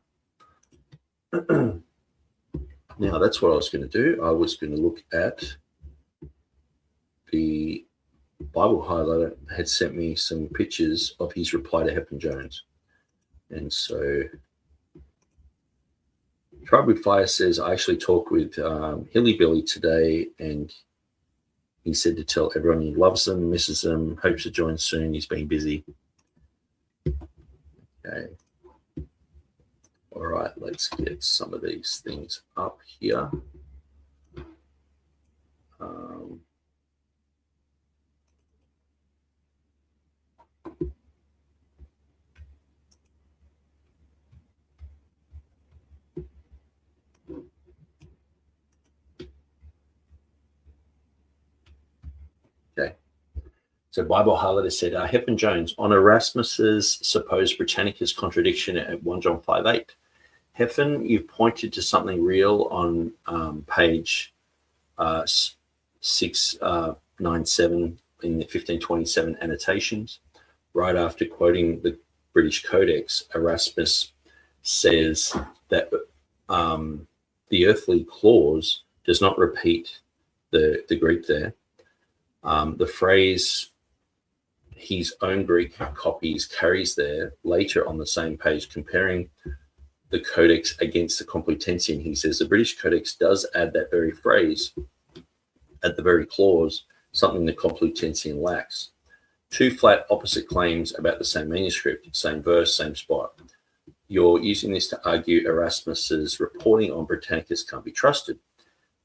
Now, that's what I was going to do. I was going to look at the Bible highlighter had sent me some pictures of his reply to Hepburn Jones. And so Tribe with Fire says, I actually talked with Hilly Billy today, and he said to tell everyone he loves them, misses them, hopes to join soon. He's been busy. Okay. All right, let's get some of these things up here. Okay. So Bible highlighter said, Hepburn Jones, on Erasmus's supposed Britannicus contradiction at 1 John 5:8. Hepburn, you've pointed to something real on page 697 in the 1527 annotations. Right after quoting the British Codex, Erasmus says that the earthly clause does not repeat the Greek there. The phrase his own Greek copies carries there later on the same page, comparing the Codex against the Complutensian. He says the British Codex does add that very phrase at the very clause, something the Complutensian lacks. Two flat opposite claims about the same manuscript, same verse, same spot. You're using this to argue Erasmus's reporting on Britannicus can't be trusted.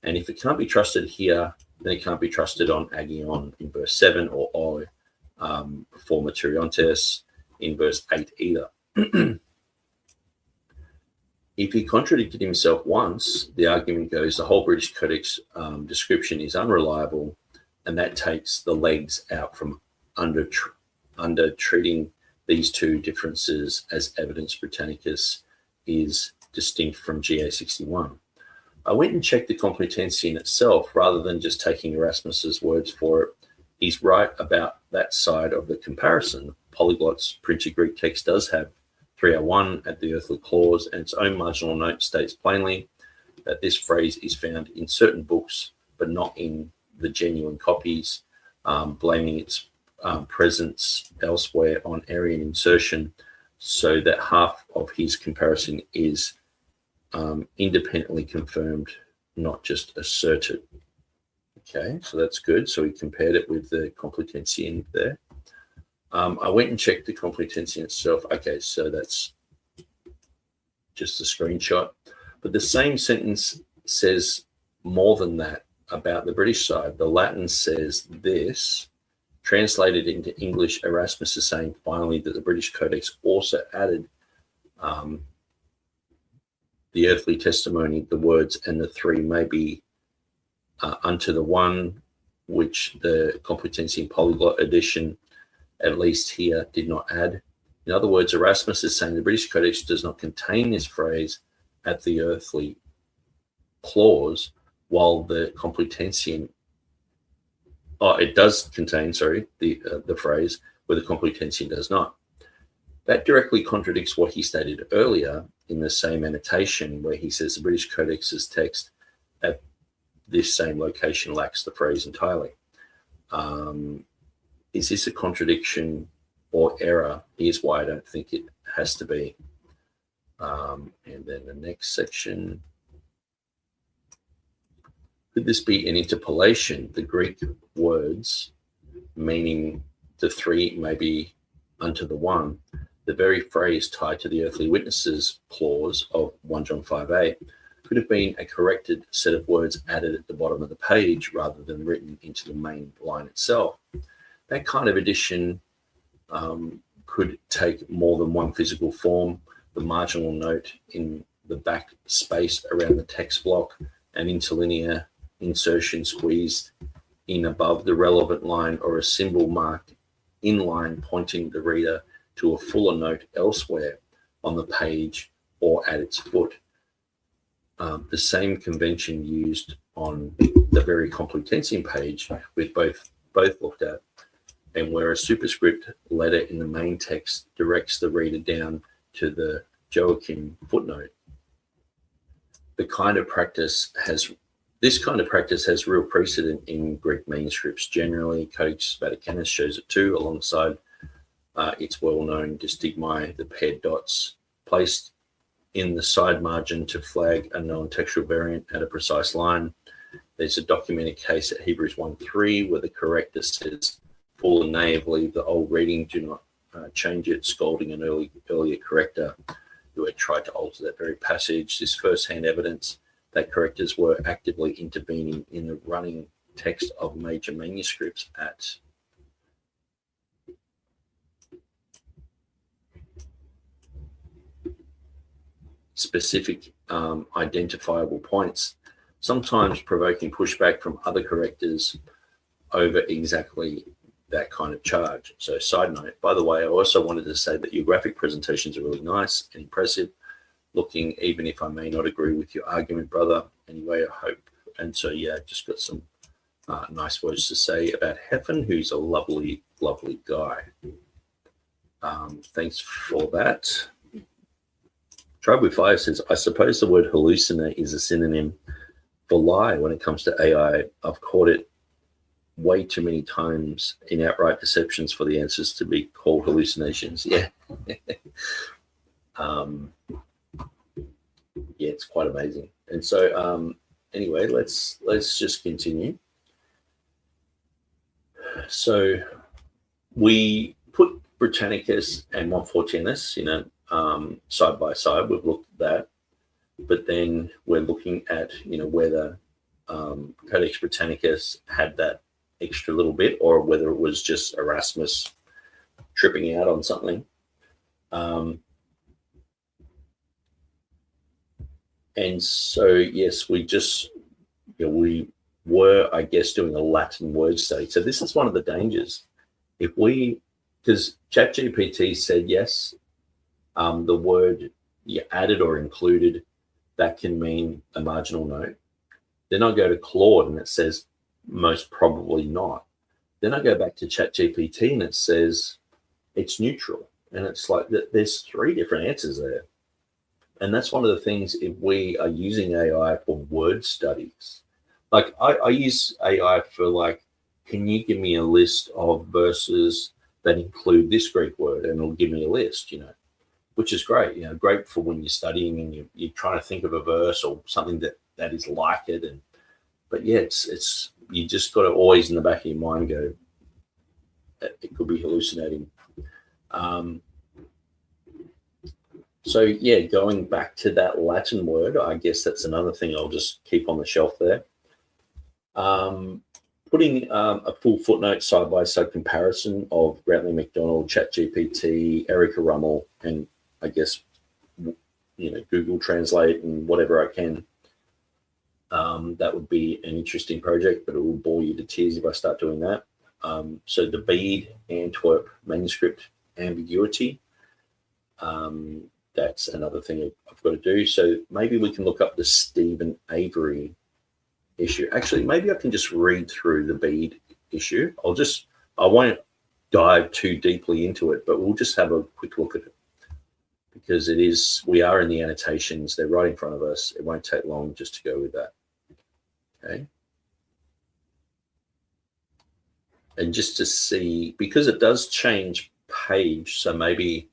And if it can't be trusted here, then it can't be trusted on Agion in verse 7 or before Materiontes in verse 8 either. If he contradicted himself once, the argument goes the whole British Codex description is unreliable, and that takes the legs out from under treating these two differences as evidence Britannicus is distinct from GA61. I went and checked the Complutensian itself rather than just taking Erasmus's words for it. He's right about that side of the comparison. Polyglot's printed Greek text does have 301 at the earthly clause, and its own marginal note states plainly that this phrase is found in certain books, but not in the genuine copies, blaming its presence elsewhere on Arian insertion, so that half of his comparison is independently confirmed, not just asserted. Okay, so that's good. So he compared it with the Complutensian there. I went and checked the Complutensian itself. Okay, so that's just a screenshot. But the same sentence says more than that about the British side. The Latin says this. Translated into English, Erasmus is saying finally that the British Codex also added the earthly testimony, the words, and the three may be unto the one, which the Complutensian Polyglot edition, at least here, did not add. In other words, Erasmus is saying the British Codex does not contain this phrase at the earthly clause, while the Complutensian, it does contain, the phrase where the Complutensian does not. That directly contradicts what he stated earlier in the same annotation, where he says the British Codex's text at this same location lacks the phrase entirely. Is this a contradiction or error? Here's why I don't think it has to be. And then the next section. Could this be an interpolation? The Greek words meaning the three maybe unto the one, the very phrase tied to the earthly witnesses clause of 1 John 5a, could have been a corrected set of words added at the bottom of the page rather than written into the main line itself. That kind of addition could take more than one physical form. The marginal note in the back space around the text block, an interlinear insertion squeezed in above the relevant line, or a symbol marked in line pointing the reader to a fuller note elsewhere on the page or at its foot. The same convention used on the very Complutensian page with both looked at, and where a superscript letter in the main text directs the reader down to the Joachim footnote. This kind of practice has real precedent in Greek manuscripts generally. Codex Vaticanus shows it too, alongside its well-known distigmi, the paired dots placed in the side margin to flag a known textual variant at a precise line. There's a documented case at Hebrews 1:3 where the corrector says, "Full and knave, leave the old reading, do not change it," scolding an earlier corrector who had tried to alter that very passage. This first-hand evidence that correctors were actively intervening in the running text of major manuscripts at specific identifiable points, sometimes provoking pushback from other correctors over exactly that kind of charge. So, side note, by the way, I also wanted to say that your graphic presentations are really nice and impressive looking, even if I may not agree with your argument, brother. Anyway, I hope. And so, yeah, just got some nice words to say about Heffen, who's a lovely, lovely guy. Thanks for that. Tribe with Fire says, I suppose the word hallucinate is a synonym for lie when it comes to AI. I've caught it way too many times in outright deceptions for the answers to be called hallucinations. Yeah. Yeah, it's quite amazing. And so anyway, let's just continue. So we put Britannicus and Montfortianus, side by side. We've looked at that, but then we're looking at, whether Codex Britannicus had that extra little bit, or whether it was just Erasmus tripping out on something. And so, yes, we were, I guess, doing a Latin word study. So this is one of the dangers. Because ChatGPT said, yes, the word you added or included, that can mean a marginal note. Then I go to Claude and it says, most probably not. Then I go back to ChatGPT and it says it's neutral. And it's like there's three different answers there. And that's one of the things if we are using AI for word studies. Like I use AI for can you give me a list of verses that include this Greek word? And it'll give me a list, which is great. Great for when you're studying and you're trying to think of a verse or something that is like it. But yeah, it's you just got to always in the back of your mind go, it could be hallucinating. So yeah, going back to that Latin word, I guess that's another thing I'll just keep on the shelf there. Putting a full footnote side-by-side comparison of Brantley McDonald, ChatGPT, Erica Rummel, and I guess, Google Translate and whatever I can. That would be an interesting project, but it will bore you to tears if I start doing that. So the Bede Antwerp manuscript ambiguity, that's another thing I've got to do. So maybe we can look up the Stephen Avery issue. Actually, maybe I can just read through the Bede issue. I won't dive too deeply into it, but we'll just have a quick look at it because we are in the annotations. They're right in front of us. It won't take long just to go with that. Okay. and just to see, because it does change page, so maybe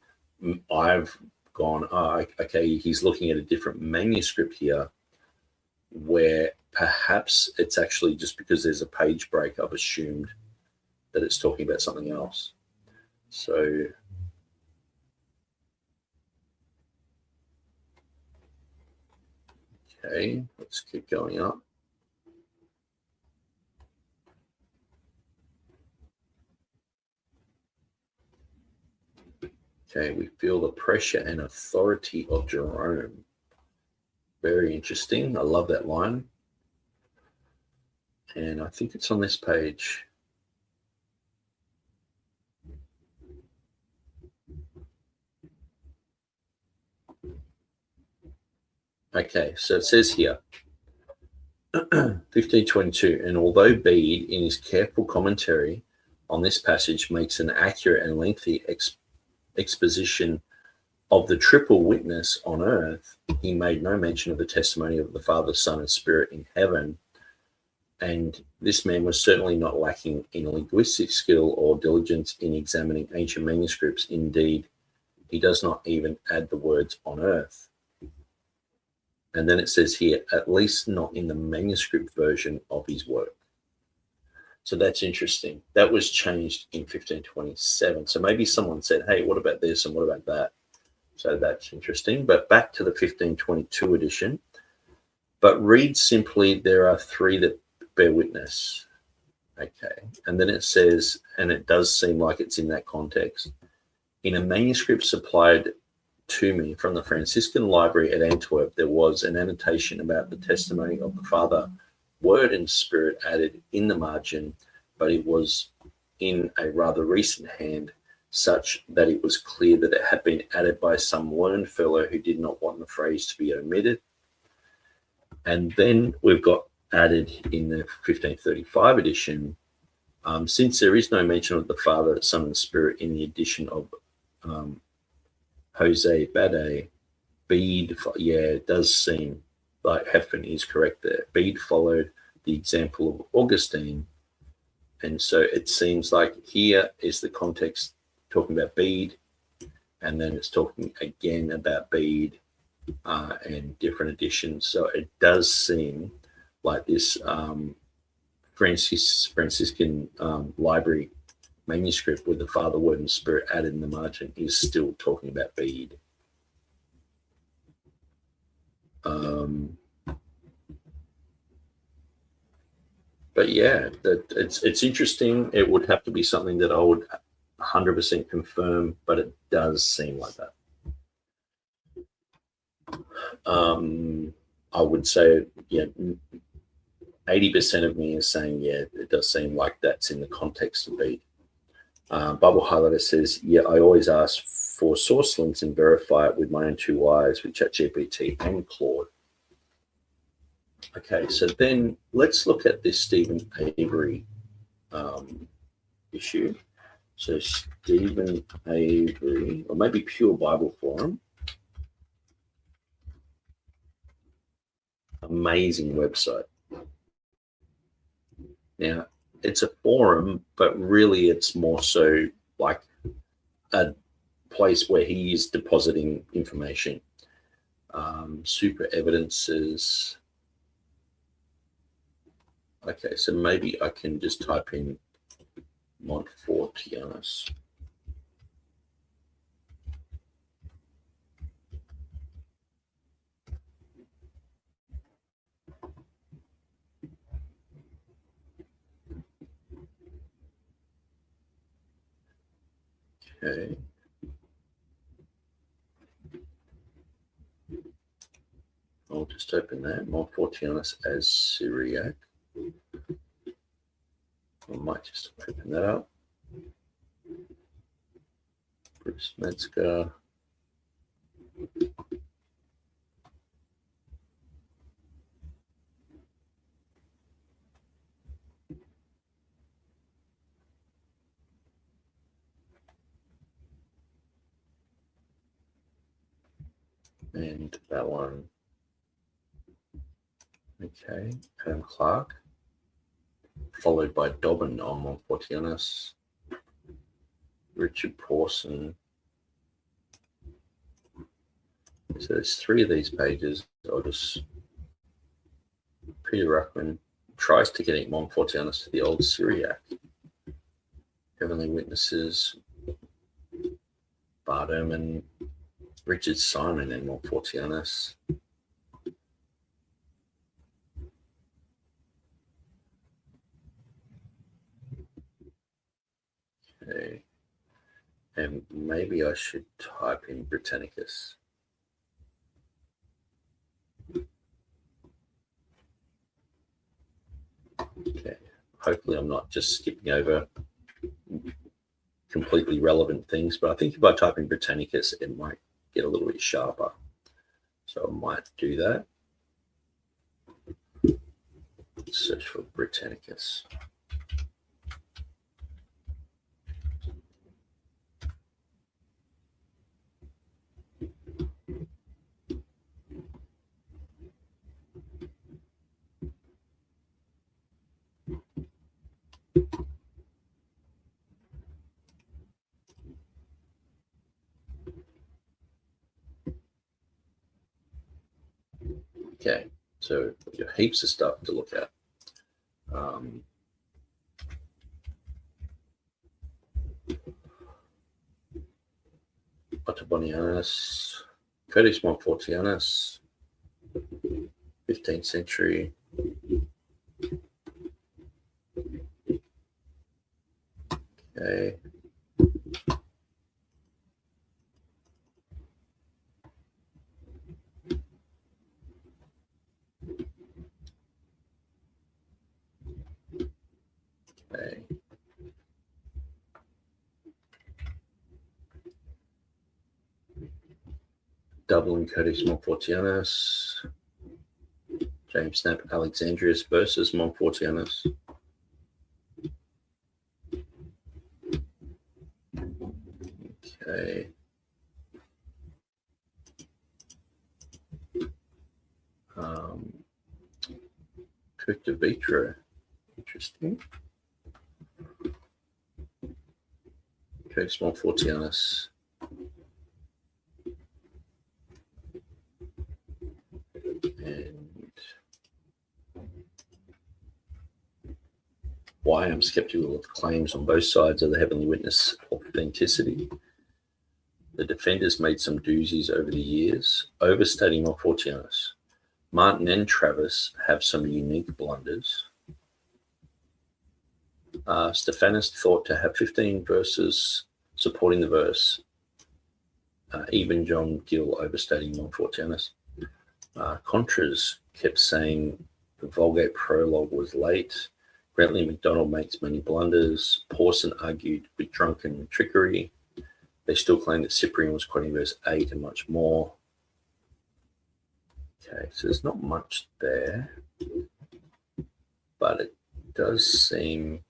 I've gone, oh, okay, he's looking at a different manuscript here, where perhaps it's actually just because there's a page break, I've assumed that it's talking about something else. So okay, let's keep going up. Okay, we feel the pressure and authority of Jerome. Very interesting. I love that line. And I think it's on this page. Okay, so it says here, 1522, and although Bede, in his careful commentary on this passage, makes an accurate and lengthy exposition of the triple witness on earth, he made no mention of the testimony of the Father, Son, and Spirit in heaven. And this man was certainly not lacking in linguistic skill or diligence in examining ancient manuscripts. Indeed, he does not even add the words on earth. And then it says here, at least not in the manuscript version of his work. So that's interesting. That was changed in 1527. So maybe someone said, hey, what about this and what about that? So that's interesting. But back to the 1522 edition. But read simply, there are three that bear witness. Okay. And then it says, and it does seem like it's in that context, in a manuscript supplied to me from the Franciscan Library at Antwerp, there was an annotation about the testimony of the Father, Word and Spirit added in the margin, but it was in a rather recent hand, such that it was clear that it had been added by some learned fellow who did not want the phrase to be omitted. And then we've got added in the 1535 edition, since there is no mention of the Father, Son, and Spirit in the edition of Jose Bade, Bede, yeah, it does seem like Heffernan is correct there. Bede followed the example of Augustine. And so it seems like here is the context talking about Bede, and then it's talking again about Bede and different editions. So it does seem like this Franciscan library manuscript with the Father, Word, and Spirit added in the margin is still talking about Bede. But yeah, it's interesting. It would have to be something that I would 100% confirm, but it does seem like that. I would say, yeah, 80% of me is saying, yeah, it does seem like that's in the context of Bede. Bubble Highlighter says, yeah, I always ask for source links and verify it with my own two eyes with ChatGPT and Claude. Okay, so then let's look at this Stephen Avery issue. So Stephen Avery, or maybe Pure Bible Forum. Amazing website. Now, it's a forum, but really it's more so like a place where he is depositing information. Super evidences. Okay, so maybe I can just type in Montfortianus. Okay. I'll just open that, Montfortianus as Syriac. I might just open that up. Bruce Metzger. And that one. Okay, Adam Clark. followed by Dobbin on Montfortianus, Richard Pawson. So there's 3 of these pages. I'll just Peter Ruckman tries to get Montfortianus to the Old Syriac. Heavenly Witnesses, Bart Ehrman, Richard Simon and Montfortianus. Okay. And maybe I should type in Britannicus. Okay. Hopefully I'm not just skipping over completely relevant things, but I think if I type in Britannicus, it might get a little bit sharper. So I might do that. Search for Britannicus. Okay, so you have heaps of stuff to look at. Ottobonianus, Codex Montfortianus, 15th century. Okay. Okay. Dublin Codex Montfortianus, James Knapp Alexandrius versus Montfortianus. Okay. Cote de Vitro, interesting. Codex Montfortianus. And why I'm skeptical of claims on both sides of the Heavenly Witness authenticity. The defenders made some doozies over the years, overstating Montfortianus. Martin and Travis have some unique blunders. Stephanus thought to have 15 verses supporting the verse. Even John Gill overstating Montfortianus. Contras kept saying the Vulgate prologue was late. Brentley MacDonald makes many blunders. Pawson argued with drunken trickery. They still claim that Cyprian was quoting verse 8 and much more. Okay, so there's not much there, but it does seem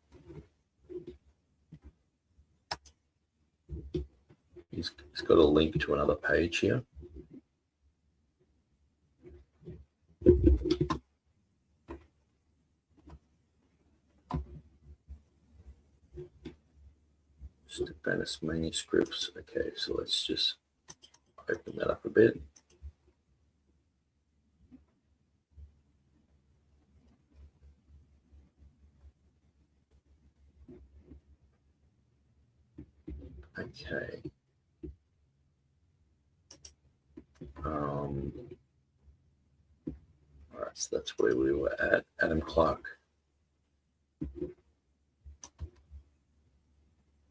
he's got a link to another page here. Stephanus Manuscripts. Okay, so let's just open that up a bit. Okay. All right, so that's where we were at. Adam Clark.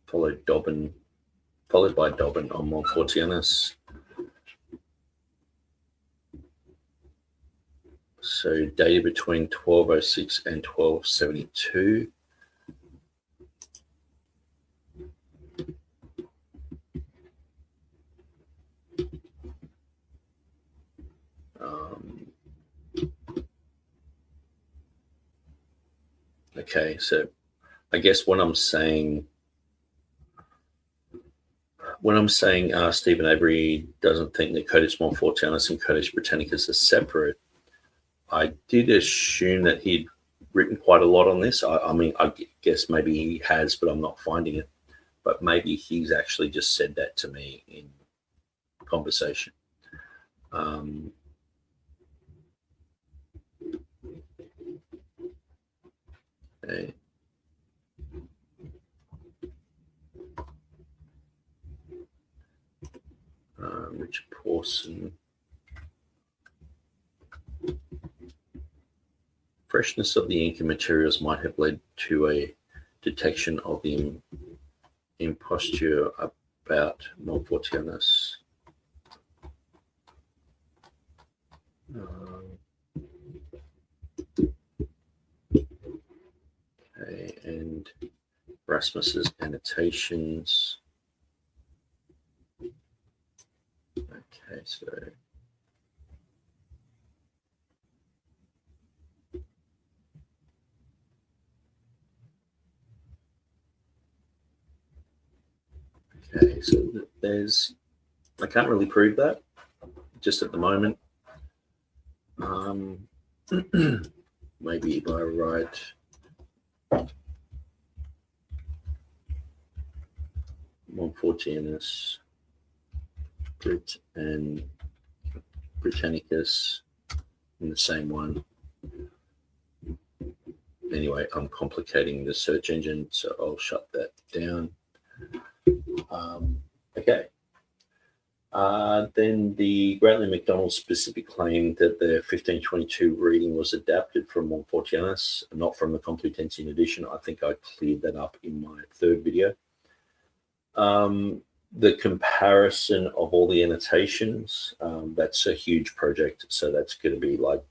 Followed by Dobbin on Montfortianus. So dated between 1206 and 1272. Okay, so I guess when I'm saying Stephen Avery doesn't think that Codex Montfortianus and Codex Britannicus are separate, I did assume that he'd written quite a lot on this. I mean, I guess maybe he has, but I'm not finding it. But maybe he's actually just said that to me in conversation. Okay. Richard Pawson. Freshness of the ink and materials might have led to a detection of the imposture about Malfortianus. Okay, and Erasmus's annotations. Okay, so there's, I can't really prove that just at the moment. Maybe if I write Montfortianus, Brit and Britannicus in the same one. Anyway, I'm complicating the search engine, so I'll shut that down. Okay. Then the Grantley MacDonald specific claim that the 1522 reading was adapted from Montfortianus, not from the Complutensian edition. I think I cleared that up in my third video. The comparison of all the annotations, that's a huge project. So that's going to be like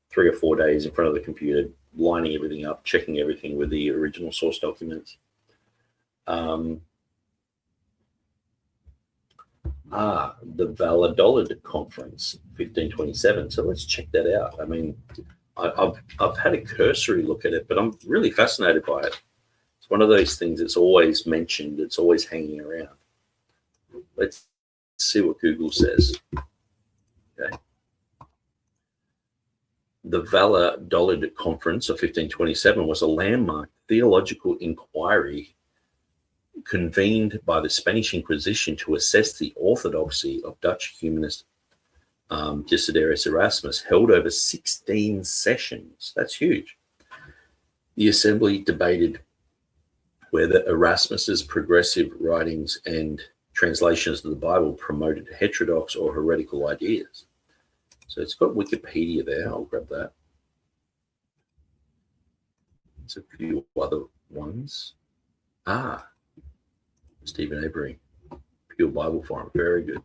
3 or 4 days in front of the computer, lining everything up, checking everything with the original source documents. The Valladolid Conference, 1527. So let's check that out. I mean, I've had a cursory look at it, but I'm really fascinated by it. It's one of those things that's always mentioned. It's always hanging around. Let's see what Google says. Okay. The Valladolid Conference of 1527 was a landmark theological inquiry convened by the Spanish Inquisition to assess the orthodoxy of Dutch humanist Desiderius Erasmus, held over 16 sessions. That's huge. The assembly debated whether Erasmus's progressive writings and translations of the Bible promoted heterodox or heretical ideas. So it's got Wikipedia there. I'll grab that. There's a few other ones. Stephen Avery, Pure Bible Forum, very good.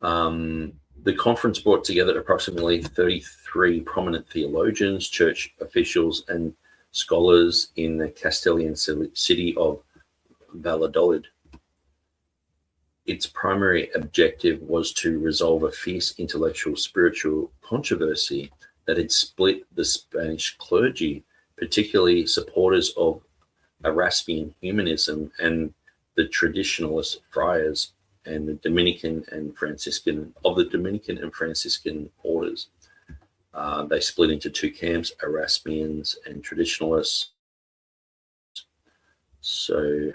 The conference brought together approximately 33 prominent theologians, church officials, and scholars in the Castilian city of Valladolid. Its primary objective was to resolve a fierce intellectual spiritual controversy that had split the Spanish clergy, particularly supporters of Erastian humanism and the traditionalist friars and the Dominican and Franciscan orders. They split into two camps, Erasmians and traditionalists. So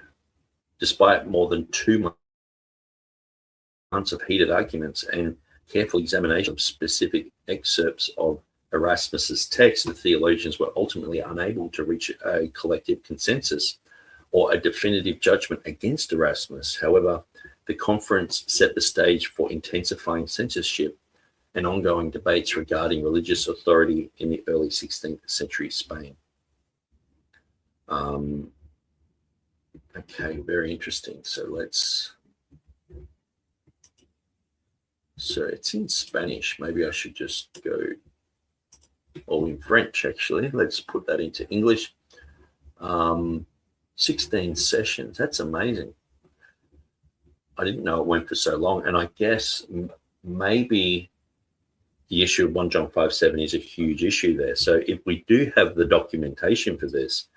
despite more than 2 months of heated arguments and careful examination of specific excerpts of Erasmus's text, the theologians were ultimately unable to reach a collective consensus or a definitive judgment against Erasmus. However, the conference set the stage for intensifying censorship and ongoing debates regarding religious authority in the early 16th century Spain. Okay, very interesting. So it's in Spanish. Maybe I should just go, or in French, actually. Let's put that into English. 16 sessions. That's amazing. I didn't know it went for so long. And I guess maybe the issue of 1 John 5:7 is a huge issue there. So if we do have the documentation for this,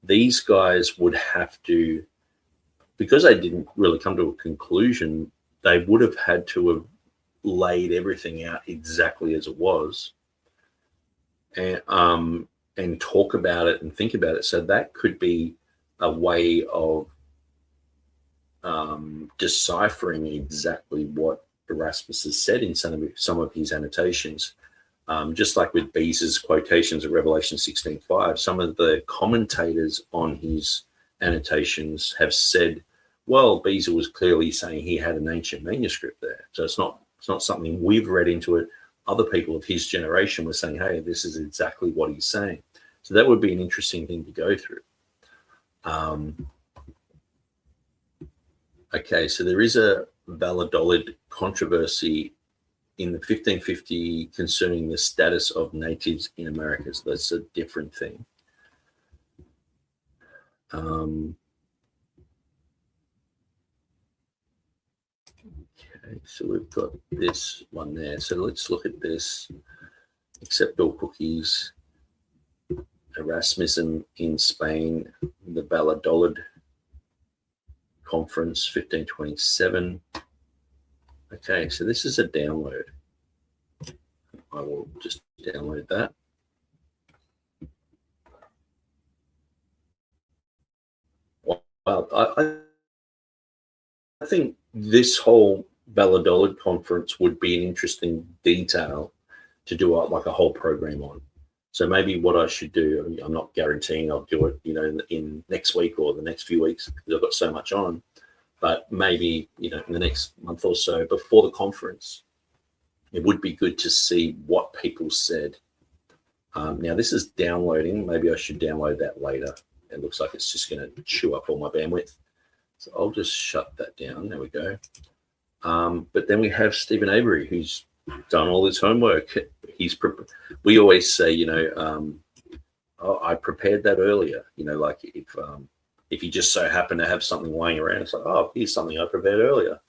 these guys would have to, because they didn't really come to a conclusion, they would have had to have laid everything out exactly as it was. And and talk about it and think about it. So that could be a way of deciphering exactly what Erasmus has said in some of his annotations. Just like with Beza's quotations of Revelation 16:5, some of the commentators on his annotations have said, well, Beza was clearly saying he had an ancient manuscript there. So it's not something we've read into it. Other people of his generation were saying, hey, this is exactly what he's saying. So that would be an interesting thing to go through. Okay, so there is a Valladolid controversy in the 1550 concerning the status of natives in America. So that's a different thing. Okay, so we've got this one there. So let's look at this. Accept all cookies. Erasmusism in Spain, the Valladolid Conference, 1527. Okay, so this is a download. I will just download that. Well, I think this whole Valladolid conference would be an interesting detail to do like a whole program on. So maybe what I should do, I'm not guaranteeing I'll do it, in next week or the next few weeks because I've got so much on, but maybe, in the next month or so before the conference, it would be good to see what people said. Now this is downloading. Maybe I should download that later. It looks like it's just going to chew up all my bandwidth. So I'll just shut that down. There we go. But then we have Stephen Avery, who's done all his homework. We always say, oh, I prepared that earlier. Like if you just so happen to have something lying around, it's like, oh, here's something I prepared earlier.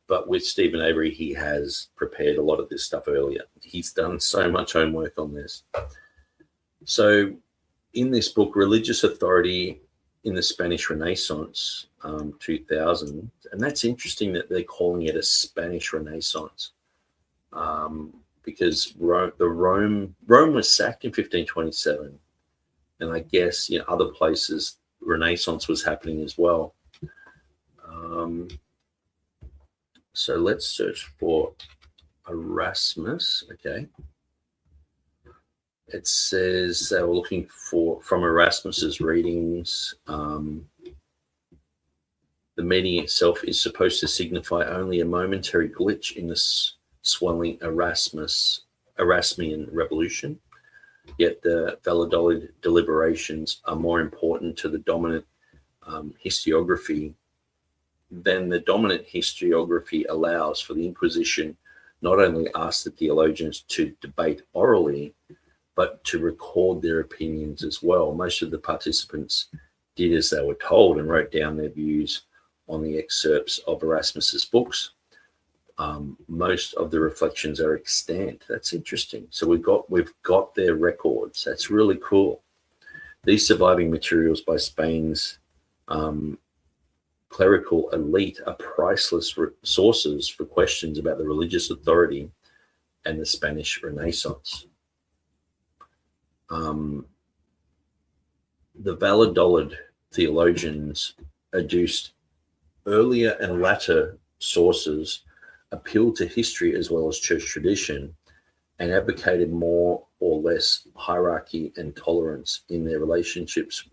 But with Stephen Avery, he has prepared a lot of this stuff earlier. He's done so much homework on this. So in this book, Religious Authority in the Spanish Renaissance, 2000, and that's interesting that they're calling it a Spanish Renaissance, because Rome was sacked in 1527, and I guess other places Renaissance was happening as well. So let's search for Erasmus. Okay. It says they were looking from Erasmus's readings. The meaning itself is supposed to signify only a momentary glitch in the swelling Erasmian revolution. Yet the Valladolid deliberations are more important to the dominant historiography than the dominant historiography allows. For the Inquisition not only asked the theologians to debate orally, but to record their opinions as well. Most of the participants did as they were told and wrote down their views on the excerpts of Erasmus's books. Most of the reflections are extant. That's interesting. So we've got their records. That's really cool. These surviving materials by Spain's clerical elite are priceless sources for questions about the religious authority and the Spanish Renaissance. The Valladolid theologians adduced earlier and latter sources, appealed to history as well as church tradition, and advocated more or less hierarchy and tolerance in their relationships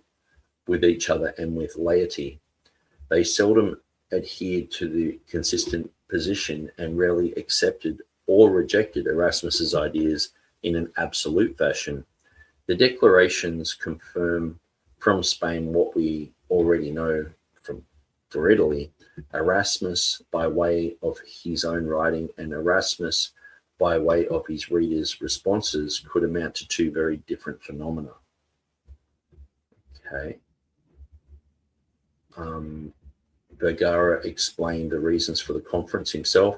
with each other and with laity. They seldom adhered to the consistent position and rarely accepted or rejected Erasmus's ideas in an absolute fashion. The declarations confirm from Spain what we already know for Italy. Erasmus by way of his own writing and Erasmus by way of his readers' responses could amount to two very different phenomena. Okay. Vergara explained the reasons for the conference himself.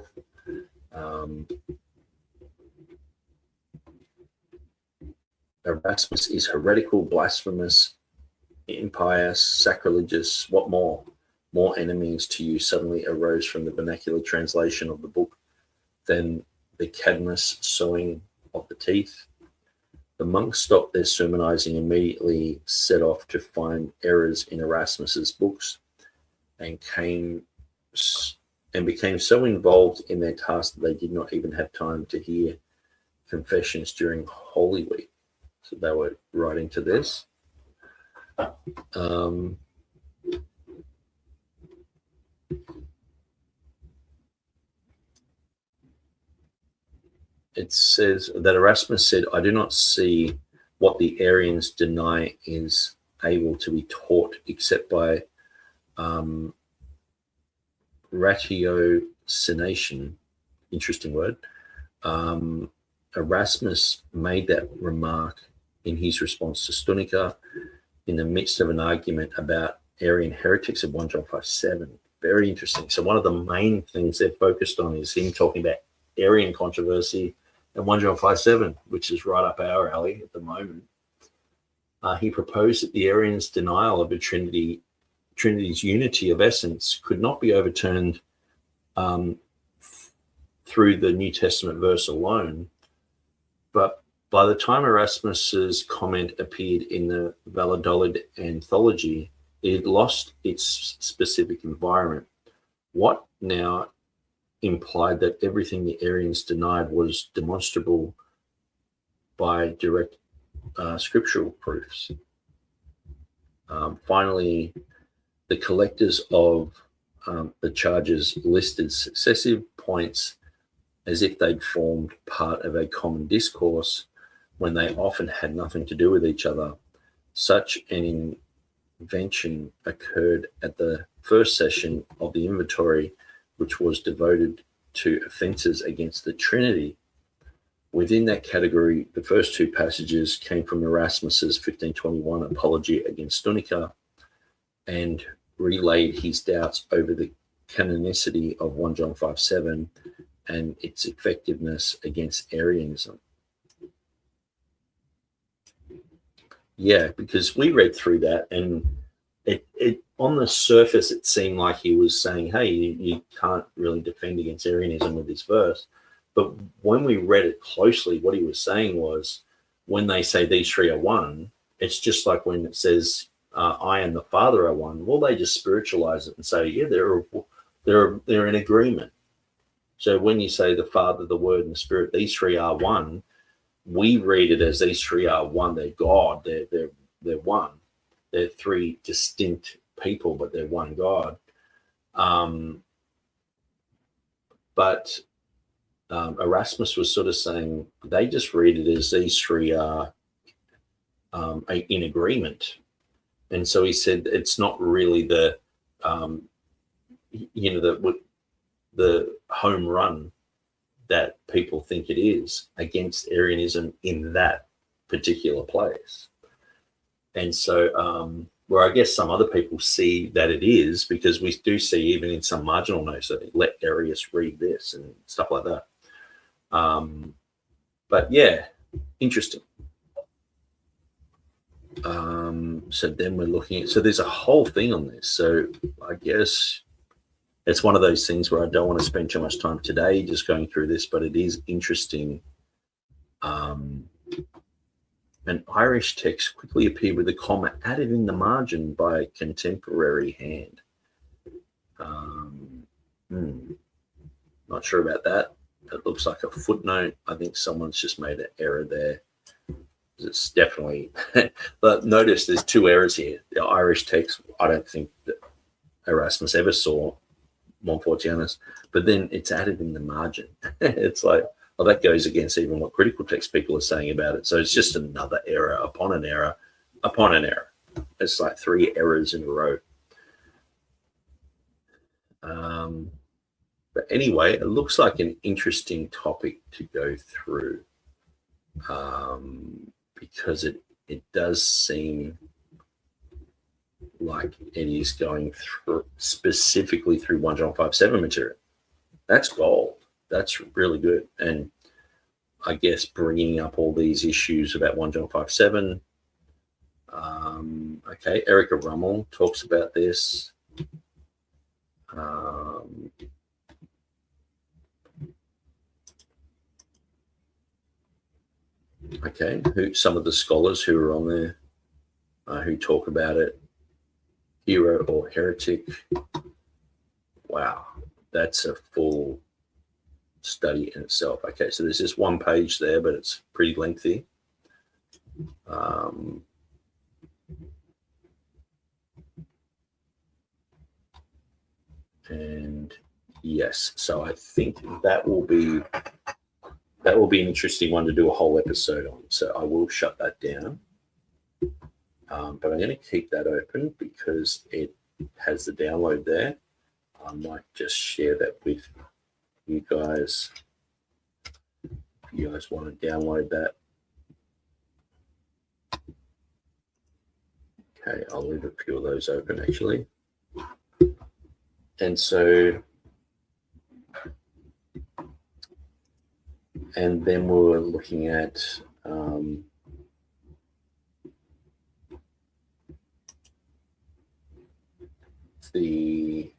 Erasmus is heretical, blasphemous, impious, sacrilegious. What more? More enemies to you suddenly arose from the vernacular translation of the book than the Cadmus sowing of the teeth. The The monks stopped their sermonizing, immediately set off to find errors in Erasmus's books, and became so involved in their task that they did not even have time to hear confessions during Holy Week. So they were writing to this. It says that Erasmus said, "I do not see what the Arians deny is able to be taught except by ratiocination." Interesting word. Erasmus made that remark in his response to Stunica in the midst of an argument about Arian heretics of 1 John 5:7. Very interesting. So one of the main things they're focused on is him talking about Arian controversy and 1 John 5:7, which is right up our alley at the moment. He proposed that the Arians' denial of the Trinity's unity of essence could not be overturned through the New Testament verse alone, but by the time Erasmus's comment appeared in the Valladolid anthology, it had lost its specific environment. What now implied that everything the Arians denied was demonstrable by direct scriptural proofs. Finally, the collectors of the charges listed successive points as if they'd formed part of a common discourse when they often had nothing to do with each other. Such an invention occurred at the first session of the inventory, which was devoted to offences against the Trinity. Within that category, the first two passages came from Erasmus's 1521 apology against Stunica and relayed his doubts over the canonicity of 1 John 5:7 and its effectiveness against Arianism. Yeah, because we read through that, and it on the surface it seemed like he was saying, hey, you can't really defend against Arianism with this verse. But when we read it closely, what he was saying was, when they say these three are one, it's just like when it says I and the Father are one. Well, they just spiritualize it and say, yeah, they're in agreement. So when you say the Father, the Word, and the Spirit, these three are one, we read it as these three are one. They're God. They're one. They're three distinct people, but they're one God. But Erasmus was sort of saying they just read it as these three are in agreement. And so he said it's not really the home run that people think it is against Arianism in that particular place. And so where I guess some other people see that it is, because we do see even in some marginal notes that let Arius read this and stuff like that. But yeah, interesting. So then we're looking at, so there's a whole thing on this. So I guess it's one of those things where I don't want to spend too much time today just going through this, but it is interesting. An Irish text quickly appeared with a comma added in the margin by a contemporary hand. Not sure about that. It looks like a footnote. I think someone's just made an error there. It's definitely, but notice there's two errors here. The Irish text, I don't think that Erasmus ever saw Montfortianus, but then it's added in the margin. It's like, well, that goes against even what critical text people are saying about it. So it's just another error upon an error upon an error. It's like three errors in a row. But anyway, it looks like an interesting topic to go through because it does seem like it is going through specifically through 1 John 5:7 material. That's gold. That's really good. And I guess bringing up all these issues about 1 John 5:7. Okay, Erica Rummel talks about this. Okay, some of the scholars who are on there who talk about it, hero or heretic. Wow, that's a full study in itself. Okay, so there's just one page there, but it's pretty lengthy. And yes, so I think that will be an interesting one to do a whole episode on. So I will shut that down. But I'm going to keep that open because it has the download there. I might just share that with you guys. If you guys want to download that. Okay, I'll leave a few of those open actually. And so, and then we're looking at the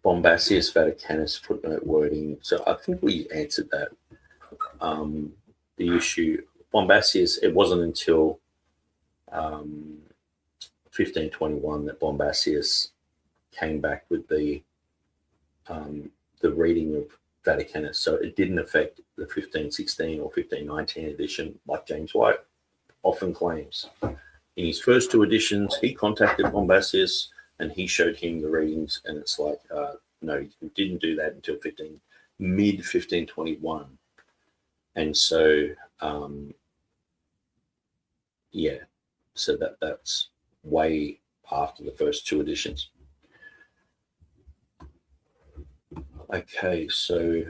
Bombasius Vaticanus footnote wording. So I think we answered that. The issue, Bombasius, it wasn't until 1521 that Bombasius came back with the reading of Vaticanus. So it didn't affect the 1516 or 1519 edition, like James White often claims. In his first two editions, he contacted Bombasius and he showed him the readings, and it's like, no, you didn't do that until mid 1521. And so, yeah, so that's way after the first two editions. Okay, so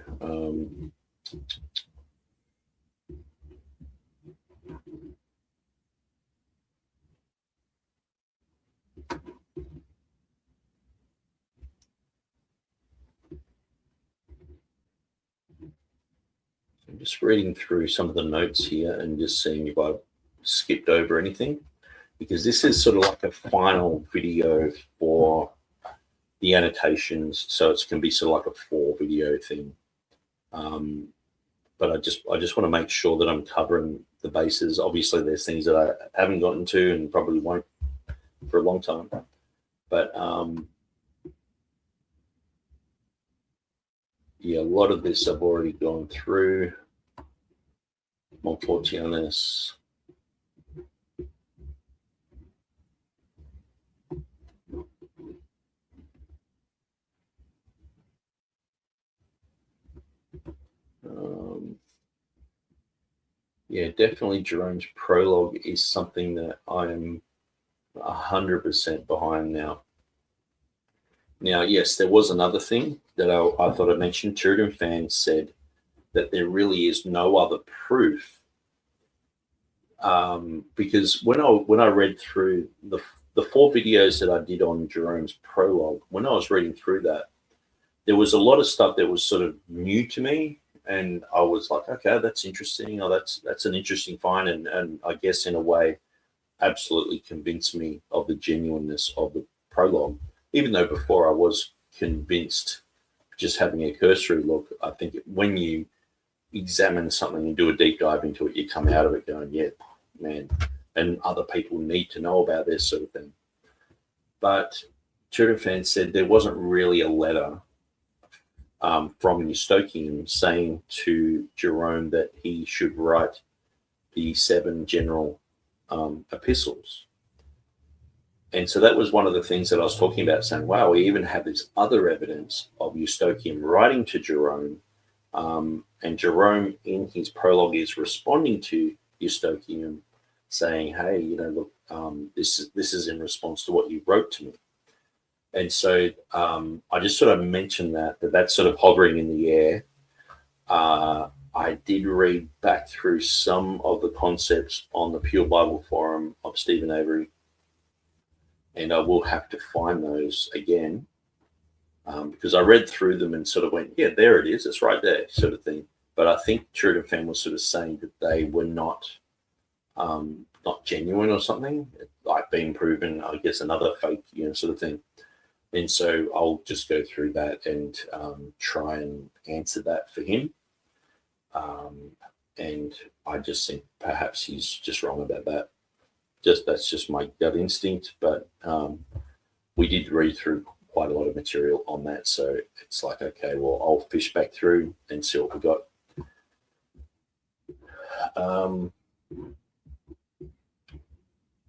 I'm just reading through some of the notes here and just seeing if I've skipped over anything, because this is sort of like a final video for the annotations, so it's going to be sort of like a 4-video thing. But I just want to make sure that I'm covering the bases. Obviously, there's things that I haven't gotten to and probably won't for a long time. But yeah, a lot of this I've already gone through. Montfortianus. Yeah, definitely Jerome's prologue is something that I'm 100% behind now. Now, yes, there was another thing that I thought I'd mention. Turidan fans said that there really is no other proof, because when I read through the 4 videos that I did on Jerome's prologue, when I was reading through that, there was a lot of stuff that was sort of new to me, and I was like, okay, that's interesting. Oh, that's an interesting find, and I guess in a way, absolutely convinced me of the genuineness of the prologue. Even though before I was convinced, just having a cursory look, I think when you examine something and do a deep dive into it, you come out of it going, yeah, man, and other people need to know about this sort of thing. But Turidan fans said there wasn't really a letter from Eustochium saying to Jerome that he should write the 7 general epistles. And so that was one of the things that I was talking about, saying, wow, we even have this other evidence of Eustochium writing to Jerome, and Jerome in his prologue is responding to Eustochium, saying, hey, look, this is in response to what you wrote to me. And so I just sort of mentioned that's sort of hovering in the air. I did read back through some of the concepts on the Pure Bible Forum of Stephen Avery, and I will have to find those again, because I read through them and sort of went, yeah, there it is, it's right there, sort of thing. But I think Turidan fan was sort of saying that they were not genuine or something, like being proven, I guess, another fake, sort of thing. And so I'll just go through that and try and answer that for him. And I just think perhaps he's just wrong about that. That's just my gut instinct. But we did read through quite a lot of material on that, so it's like, okay, well, I'll fish back through and see what we got.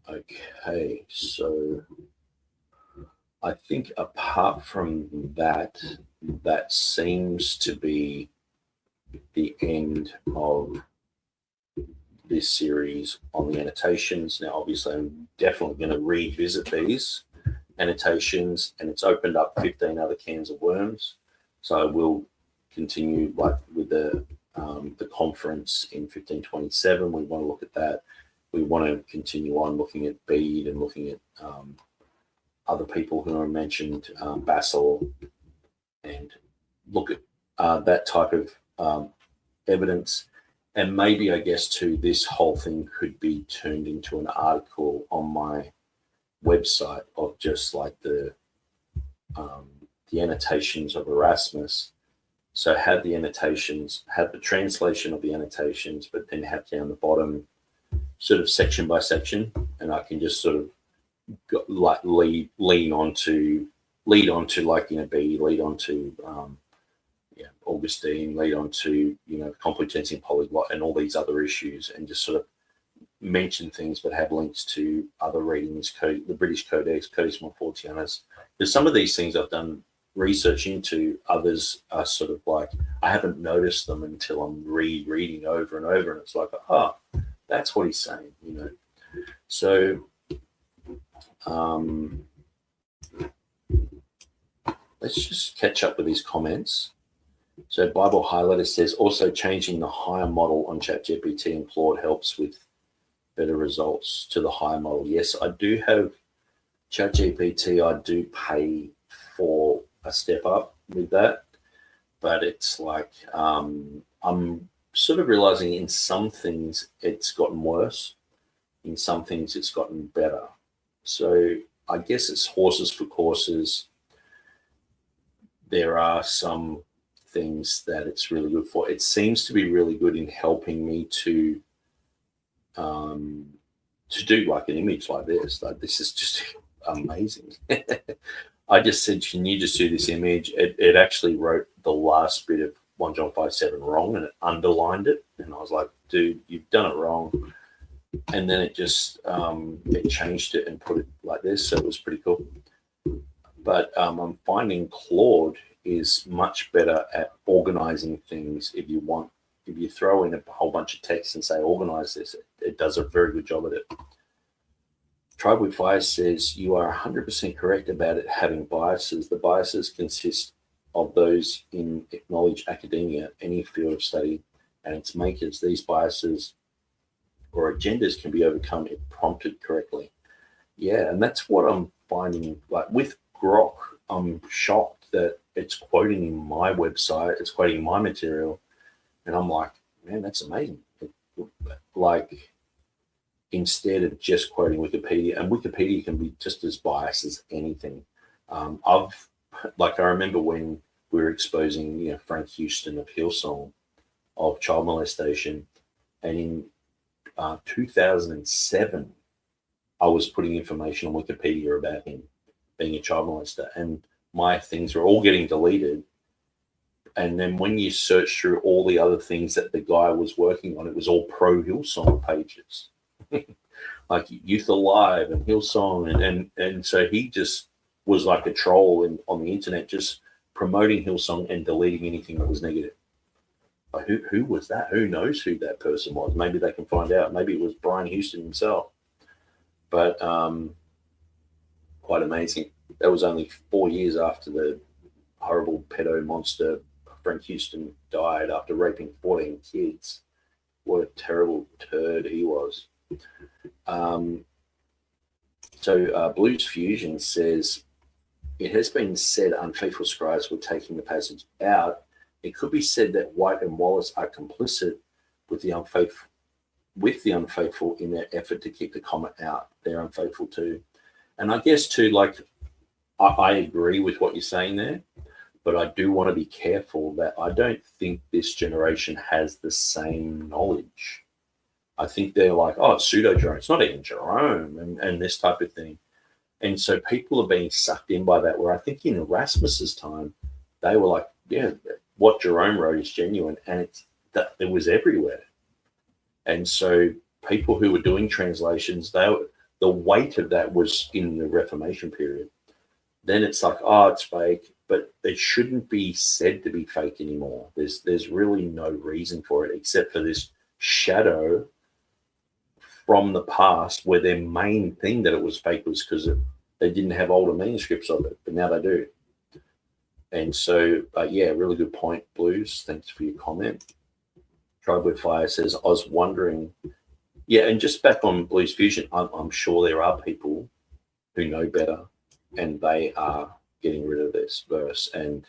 Okay, so I think apart from that, that seems to be the end of this series on the annotations. Now, obviously, I'm definitely going to revisit these annotations, and it's opened up 15 other cans of worms. So I will continue, like with the conference in 1527. We want to look at that. We want to continue on looking at Bede and looking at other people who are mentioned, Basil, and look at that type of evidence. And maybe, I guess, too, this whole thing could be turned into an article on my website of just like the annotations of Erasmus. So have the annotations, have the translation of the annotations, but then have down the bottom sort of section by section, and I can just sort of like lead on to like, you know, B, lead on to Augustine, lead on to, you know, Complutense and Polyglot and all these other issues, and just sort of mention things but have links to other readings, the British Codex, Codex Montfortianus. There's some of these things I've done research into, others are sort of like I haven't noticed them until I'm rereading over and over, and it's like, that's what he's saying, you know. So let's just catch up with these comments. So Bible Highlighter says, also changing the higher model on ChatGPT and Claude helps with better results to the higher model. Yes, I do have ChatGPT. I do pay for a step up with that, but it's like I'm sort of realizing in some things it's gotten worse, in some things it's gotten better. So I guess it's horses for courses. There are some things that it's really good for. It seems to be really good in helping me to do like an image like this. Like, this is just amazing. I just said, can you just do this image? It actually wrote the last bit of 1 John 5:7 wrong, and it underlined it. And I was like, dude, you've done it wrong. And then it just it changed it and put it like this. So it was pretty cool. But I'm finding Claude is much better at organizing things. If you throw in a whole bunch of text and say, organize this, it does a very good job at it. Tribe with Fire says, you are 100% correct about it having biases. The biases consist of those in knowledge, academia, any field of study, and its makers. These biases or agendas can be overcome if prompted correctly. Yeah, and that's what I'm finding. Like with Grok, I'm shocked that it's quoting my website, it's quoting my material, and I'm like, man, that's amazing. Like, instead of just quoting Wikipedia, and Wikipedia can be just as biased as anything. I remember when we were exposing, you know, Frank Houston of Hillsong, of child molestation, and in 2007, I was putting information on Wikipedia about him being a child molester, and my things were all getting deleted. And then when you search through all the other things that the guy was working on, it was all pro Hillsong pages, like Youth Alive and Hillsong, and so he just was like a troll on the internet, just promoting Hillsong and deleting anything that was negative. Like, who was that? Who knows who that person was? Maybe they can find out. Maybe it was Brian Houston himself. But quite amazing. That was only 4 years after the horrible pedo monster Frank Houston died after raping 14 kids. What a terrible turd he was. So Blues Fusion says, it has been said unfaithful scribes were taking the passage out. It could be said that White and Wallace are complicit with the unfaithful in their effort to keep the comma out. They're unfaithful too. And I guess too, like, I agree with what you're saying there, but I do want to be careful that I don't think this generation has the same knowledge. I think they're like, oh, it's pseudo-Jerome. It's not even Jerome and this type of thing. And so people are being sucked in by that, where I think in Erasmus's time, they were like, yeah, what Jerome wrote is genuine, and it was everywhere. And so people who were doing translations, the weight of that was in the Reformation period. Then it's like, oh, it's fake, but it shouldn't be said to be fake anymore. There's really no reason for it except for this shadow from the past, where their main thing that it was fake was because they didn't have older manuscripts of it, but now they do. And so, yeah, really good point, Blues. Thanks for your comment. Tribe with Fire says, I was wondering, yeah, and just back on Blues Fusion, I'm sure there are people who know better, and they are getting rid of this verse, and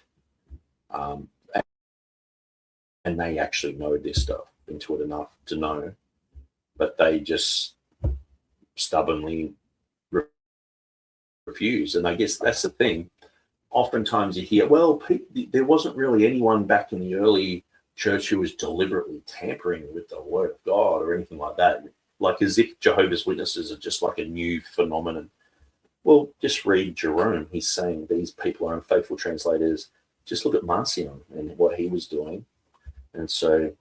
they actually know this stuff into it enough to know, but they just stubbornly refuse. And I guess that's the thing. Oftentimes you hear, well, there wasn't really anyone back in the early church who was deliberately tampering with the word of God or anything like that, like as if Jehovah's Witnesses are just like a new phenomenon. Well, just read Jerome. He's saying these people are unfaithful translators. Just look at Marcion and what he was doing. And so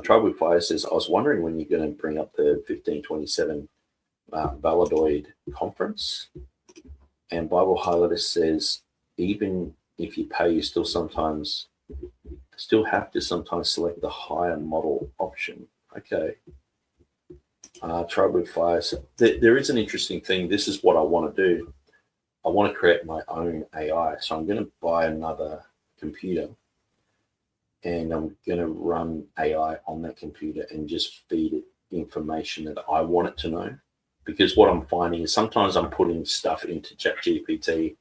Tribe with Fire says, I was wondering when you're going to bring up the 1527 Valladolid conference. And Bible Highlighter says, even if you pay, you still have to sometimes select the higher model option. Okay. Tribe with Fire. So there is an interesting thing. This is what I want to do. I want to create my own AI. So I'm going to buy another computer, and I'm going to run AI on that computer and just feed it information that I want it to know. Because what I'm finding is sometimes I'm putting stuff into ChatGPT,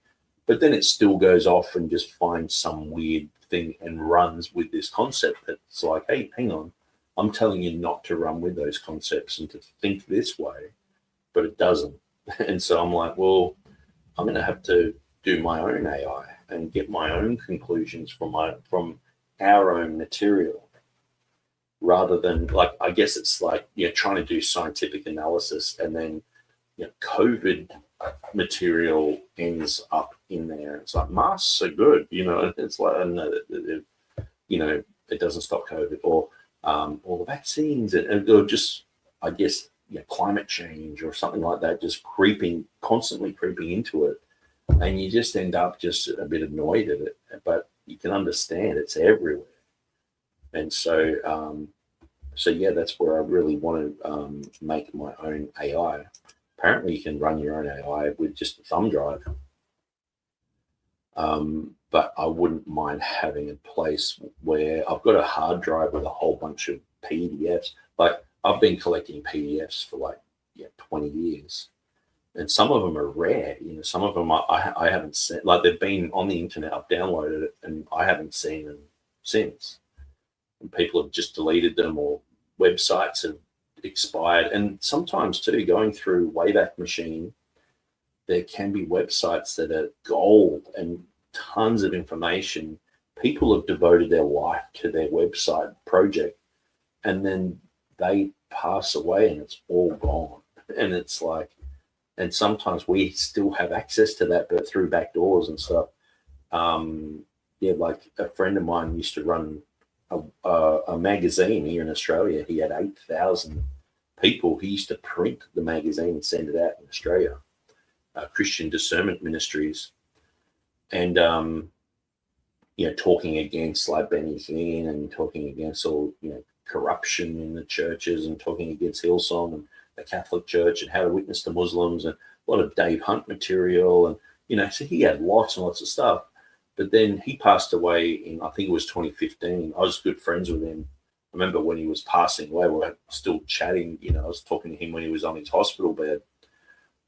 but then it still goes off and just finds some weird thing and runs with this concept that's like, hey, hang on, I'm telling you not to run with those concepts and to think this way, but it doesn't. And so I'm like, well, I'm going to have to do my own AI and get my own conclusions from our own material, rather than, like, I guess it's like, trying to do scientific analysis and then, COVID material ends up in there. It's like, masks are good, it's like, it doesn't stop COVID, or the vaccines, or just, I guess, climate change or something like that, just constantly creeping into it. And you just end up just a bit annoyed at it, but you can understand it's everywhere. And so, yeah, that's where I really want to make my own AI. Apparently, you can run your own AI with just a thumb drive. But I wouldn't mind having a place where I've got a hard drive with a whole bunch of PDFs. Like, I've been collecting PDFs for 20 years. And some of them are rare. Some of them I haven't seen. Like, they've been on the internet, I've downloaded it, and I haven't seen them since. And people have just deleted them, or websites have expired. And sometimes too, going through Wayback Machine, there can be websites that are gold and tons of information. People have devoted their life to their website project, and then they pass away and it's all gone. And it's like, and sometimes we still have access to that, but through back doors and stuff. Like a friend of mine used to run a magazine here in Australia. He had 8,000 people. He used to print the magazine and send it out in Australia, Christian Discernment Ministries, and talking against like Benny Hinn, and talking against all corruption in the churches, and talking against Hillsong and the Catholic Church, and how to witness to Muslims, and a lot of Dave Hunt material, and so he had lots and lots of stuff. But then he passed away in, I think it was 2015. I was good friends with him. I remember when he was passing away, we were still chatting. I was talking to him when he was on his hospital bed.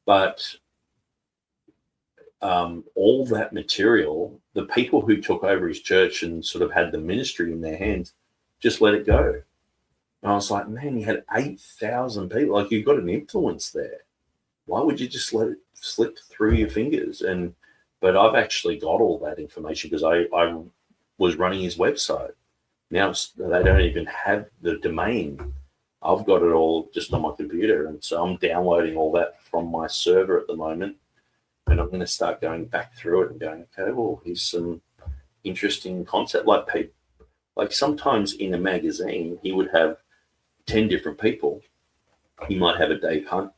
But all that material, the people who took over his church and sort of had the ministry in their hands, just let it go. And I was like, man, you had 8,000 people. Like, you've got an influence there. Why would you just let it slip through your fingers? And But I've actually got all that information because I was running his website. Now they don't even have the domain. I've got it all just on my computer. And so I'm downloading all that from my server at the moment. And I'm going to start going back through it and going, okay, well, here's some interesting concept. Like sometimes in a magazine, he would have 10 different people. He might have a Dave Hunt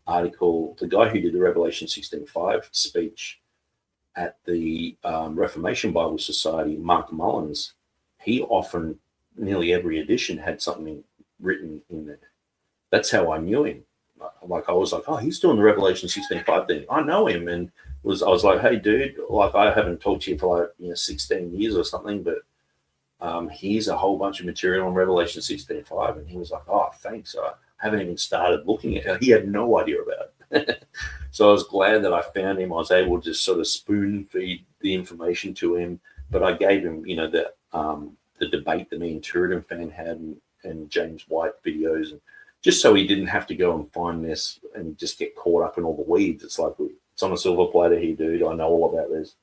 article. The guy who did the Revelation 16:5 speech at the Reformation Bible Society, Mark Mullins, he often, nearly every edition had something written in there. That's how I knew him. Like I was like, oh, he's doing the Revelation 16:5 thing. I know him, and I was like, hey, dude, like I haven't talked to you for like 16 years or something, but here's a whole bunch of material on Revelation 16:5, and he was like, oh, thanks. I haven't even started looking at it. He had no idea about it. So I was glad that I found him. I was able to just sort of spoon feed the information to him, but I gave him, the debate that me and Turidan fan had and James White videos, and just so he didn't have to go and find this and just get caught up in all the weeds. It's like, it's on a silver platter here, dude. I know all about this.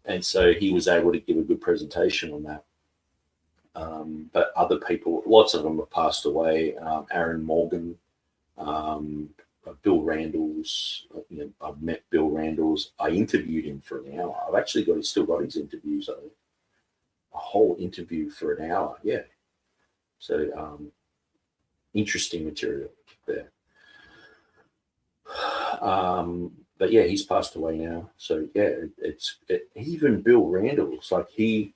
And so he was able to give a good presentation on that. But other people, lots of them have passed away. Aaron Morgan, Bill Randalls. I've met Bill Randalls. I interviewed him for an hour. I've actually still got his interviews. A whole interview for an hour. Yeah. So interesting material there. But yeah, he's passed away now. So yeah, even Bill Randalls, like he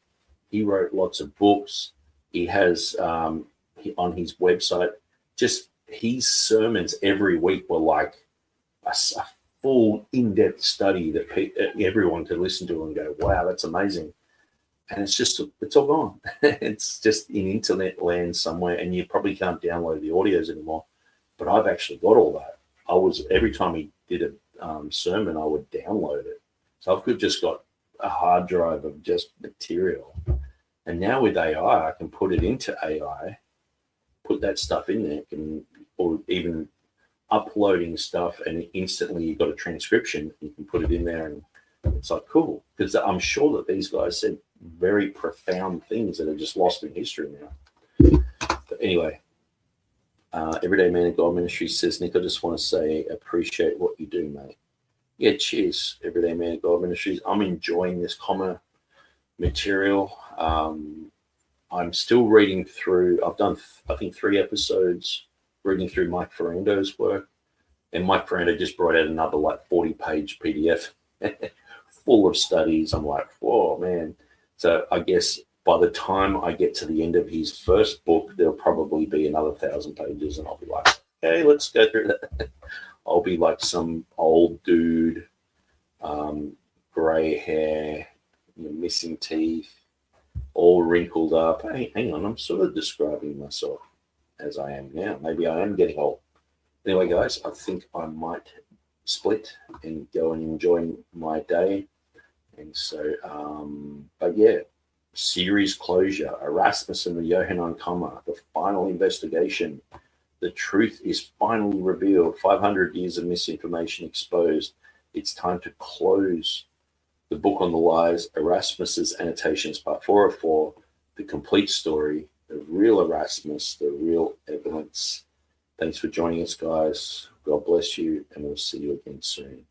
wrote lots of books. He has on his website, just his sermons every week were like a full in-depth study that everyone could listen to and go, wow, that's amazing. And it's all gone. It's just in internet land somewhere, and you probably can't download the audios anymore. But I've actually got all that. Every time he did a sermon, I would download it. So I've just got a hard drive of just material. And now with AI, I can put it into AI, put that stuff in there, or even uploading stuff, and instantly you've got a transcription. You can put it in there, and it's like cool, because I'm sure that these guys said very profound things that are just lost in history now. But anyway, Everyday Man of God Ministries says, Nick, I just want to say, appreciate what you do, mate. Yeah, cheers, Everyday Man of God Ministries. I'm enjoying this Comma material. I'm still reading through. I've done, I think, 3 episodes reading through Mike Ferrando's work, and Mike Ferrando just brought out another 40-page PDF full of studies. I'm like, whoa, man. So I guess by the time I get to the end of his first book, there'll probably be another 1,000 pages, and I'll be like, okay, let's go through that. I'll be like some old dude, gray hair, missing teeth, all wrinkled up. Hey, hang on, I'm sort of describing myself as I am now. Maybe I am getting old. Anyway, guys, I think I might split and go and enjoy my day. And so, but yeah, series closure, Erasmus and the Johannine Comma, the final investigation. The truth is finally revealed. 500 years of misinformation exposed. It's time to close the book on the lies, Erasmus's Annotations, part 404, the complete story, the real Erasmus, the real evidence. Thanks for joining us, guys. God bless you, and we'll see you again soon.